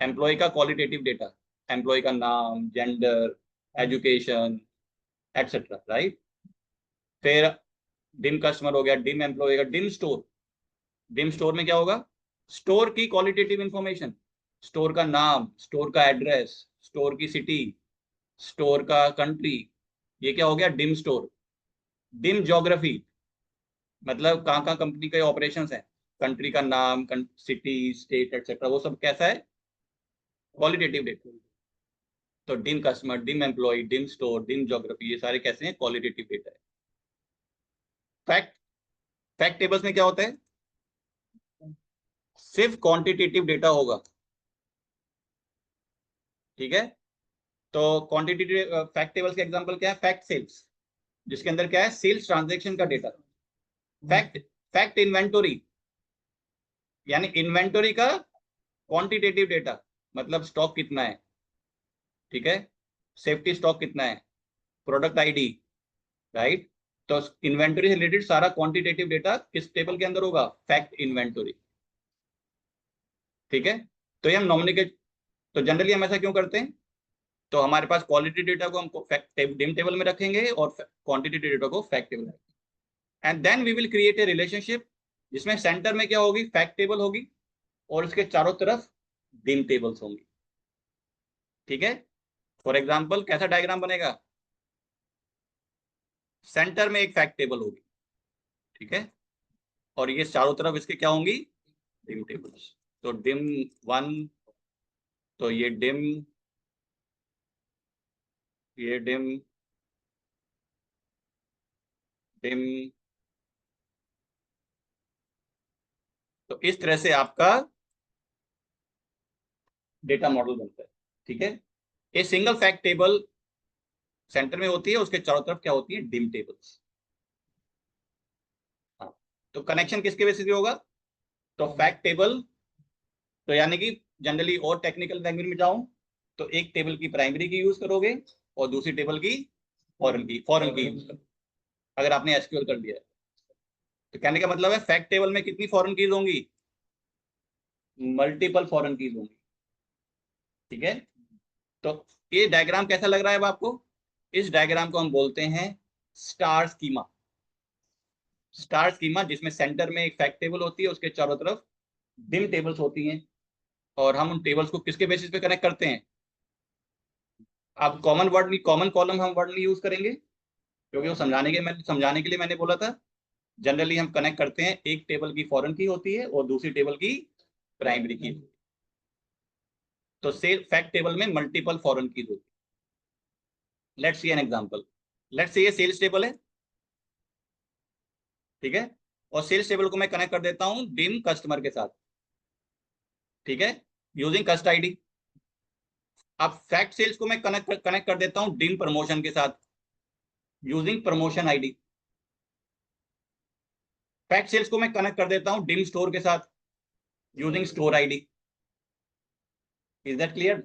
एम्प्लॉय का क्वालिटेटिव डेटा, एम्प्लॉय का नाम, जेंडर, एजुकेशन, एक्सेट्रा, राइट। फिर डिम कस्टमर हो गया, डिम एम्प्लॉय का। डिम स्टोर, डिम स्टोर में क्या होगा? स्टोर की क्वालिटेटिव इंफॉर्मेशन, स्टोर का नाम, स्टोर का एड्रेस, स्टोर की सिटी, स्टोर का कंट्री, ये क्या हो गया? Dim store. डिम ज्योग्राफी, मतलब कहाँ कहाँ कंपनी के ऑपरेशंस हैं, कंट्री का नाम, सिटी, स्टेट, एक्सेट्रा, वो सब कैसा है? Qualitative data. तो dim customer, dim employee, dim store, dim geography, ये सारे कैसे हैं? क्वालिटेटिव डेटा है। फैक्ट, फैक्ट टेबल्स में क्या होता है? सिर्फ क्वांटिटेटिव डेटा होगा, ठीक है। तो क्वांटिटेटिव फैक्ट टेबल्स के एग्जांपल क्या है? फैक्ट सेल्स, जिसके अंदर क्या है? सेल्स ट्रांजैक्शन का डेटा। फैक्ट, फैक्ट इन्वेंटोरी, यानी इन्वेंटोरी का क्वांटिटेटिव डेटा, मतलब स्टॉक कितना है, ठीक है, सेफ्टी स्टॉक कितना है, प्रोडक्ट आईडी, राइट। तो इन्वेंटरी से रिलेटेड सारा क्वांटिटेटिव डेटा किस टेबल के अंदर होगा? फैक्ट इन्वेंटरी, ठीक है। तो ये हम नॉमिनेट, तो जनरली हम ऐसा क्यों करते हैं? तो हमारे पास क्वालिटी डेटा को हम डिम टेबल में रखेंगे और क्वांटिटी डेटा को फैक्ट टेबल में रखेंगे, and then we will create a relationship जिसमें सेंटर में क्या होगी? फैक्ट टेबल होगी और इसके चारों तरफ डिम टेबल्स होंगी, ठीक है। फॉर एग्जाम्पल कैसा डायग्राम बनेगा? सेंटर में एक फैक्ट टेबल होगी, ठीक है, और ये चारों तरफ इसके क्या होंगी, डिम टेबल्स। तो डिम 1, तो ये डिम, ये डिम, डिम। तो इस तरह से आपका डेटा मॉडल बनता है। ठीक है, ये सिंगल फैक्ट टेबल सेंटर में होती है, उसके चारों तरफ क्या होती है, डिम टेबल्स। हाँ, तो कनेक्शन किसके बेसिस पे होगा, तो फैक्ट टेबल, तो यानी कि जनरली और टेक्निकल लैंग्वेज में जाऊं तो एक टेबल की प्राइमरी की यूज करोगे और दूसरी टेबल की फॉरेन की यूज करोगे, अगर आपने एसक्यूएल कर दिया है। तो कहने का मतलब है फैक्ट टेबल में कितनी फॉरेन कीज होंगी, मल्टीपल फॉरेन कीज होंगी। ठीक है, तो ये डायग्राम कैसा लग रहा है अब आपको, इस डायग्राम को हम बोलते हैं स्टार स्कीमा। स्टार स्कीमा जिसमें सेंटर में एक फैक्ट टेबल होती है, उसके चारों तरफ डिम टेबल्स होती हैं, और हम उन टेबल्स को किसके बेसिस पे कनेक्ट करते हैं। अब कॉमन वर्ड नहीं, कॉमन कॉलम हम वर्ड नहीं यूज करेंगे, क्योंकि वो समझाने के लिए मैंने बोला था। जनरली हम कनेक्ट करते हैं, एक टेबल की फॉरेन की होती है और दूसरी टेबल की प्राइमरी की। तो से फैक्ट टेबल में मल्टीपल फॉरेन कीज होती है। Let's see an example. Let's say ये सेल्स टेबल है, ठीक है, और सेल्स टेबल को मैं कनेक्ट कर देता हूं डिम कस्टमर के साथ। ठीक है, यूजिंग कस्ट आईडी। अब फैक्ट सेल्स को मैं कनेक्ट कर देता हूं डिम प्रमोशन के साथ, using promotion ID. Fact sales को मैं कनेक्ट कर देता हूं डिम स्टोर के साथ, using store ID. Is that clear.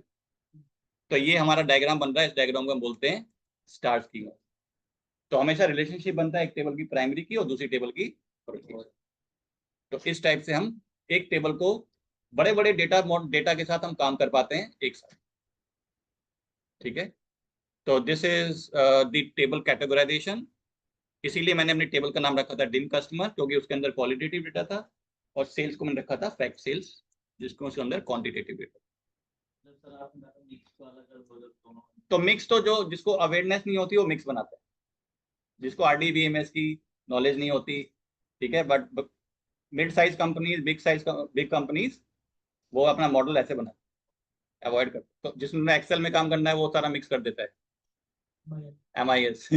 तो ये हमारा डायग्राम बन रहा है, इस डायग्राम को हम बोलते हैं स्टार स्कीमा। तो हमेशा रिलेशनशिप बनता है एक टेबल की प्राइमरी की और दूसरी टेबल की फॉरेन की। तो इस टाइप से हम एक टेबल को बड़े बड़े डेटा के साथ हम काम कर पाते हैं एक साथ। ठीक है, तो this is the table categorization. इसीलिए मैंने अपनी टेबल का नाम रखा था डिम कस्टमर, क्योंकि उसके अंदर क्वालिटेटिव डेटा था, और सेल्स को मैंने रखा था फैक्ट सेल्स, जिसको उसके अंदर क्वांटिटेटिव डेटा। तो मिक्स, तो जो जिसको अवेयरनेस नहीं होती वो मिक्स बनाता है, जिसको आरडीबीएमएस की नॉलेज नहीं होती। ठीक है, but mid size companies, big companies वो अपना मॉडल ऐसे बनाते, अवॉइड करते। तो जिसमें एक्सेल में काम करना है वो सारा मिक्स कर देता है, MIS।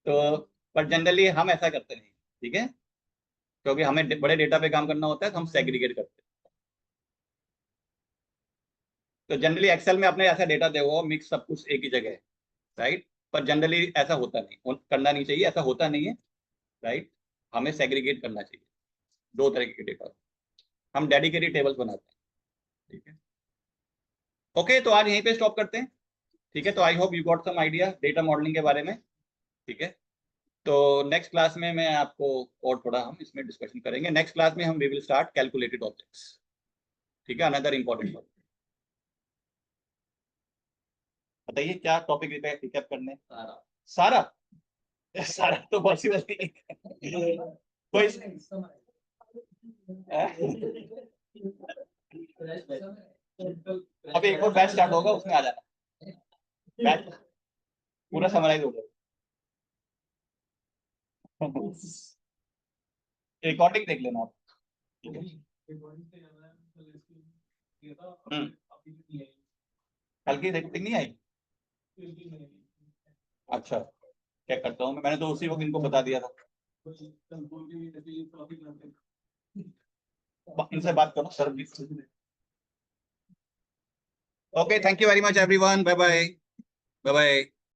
तो पर जनरली हम ऐसा करते नहीं। ठीक है, क्योंकि हमें बड़े डेटा पे काम करना होता है, तो हम सेग्रीगेट करते हैं। तो जनरली एक्सेल में आपने ऐसा डेटा देखो मिक्स सब कुछ एक ही जगह है, राइट, पर जनरली ऐसा होता नहीं, करना नहीं चाहिए, ऐसा होता नहीं है, राइट। हमें सेग्रीगेट करना चाहिए, दो तरह के डेटा हम डेडिकेटेड टेबल्स बनाते हैं। ठीक है, ओके, तो आज यहीं पे स्टॉप करते हैं। ठीक है, तो I hope you got some idea data modelling के बारे में। ठीक है, तो नेक्स्ट क्लास में मैं आपको और थोड़ा हम इसमें डिस्कशन करेंगे। नेक्स्ट क्लास में हम we will start calculated objects. ठीक है, अनदर इंपॉर्टेंट टॉपिक। बताइए क्या टॉपिक रिकैप करने, सारा सारा तो पॉसिबल नहीं। कोई अभी एक और बैच स्टार्ट होगा, उसमें आ जाना, बैच पूरा समराइज हो गया। रिकॉर्डिंग देख लेना आप। कल की रिकॉर्डिंग नहीं आई, अच्छा चेक करता हूँ मैंने तो उसी वक्त इनको बता दिया था। इनसे बात करो sir. Okay, thank you very much everyone, bye bye, bye bye.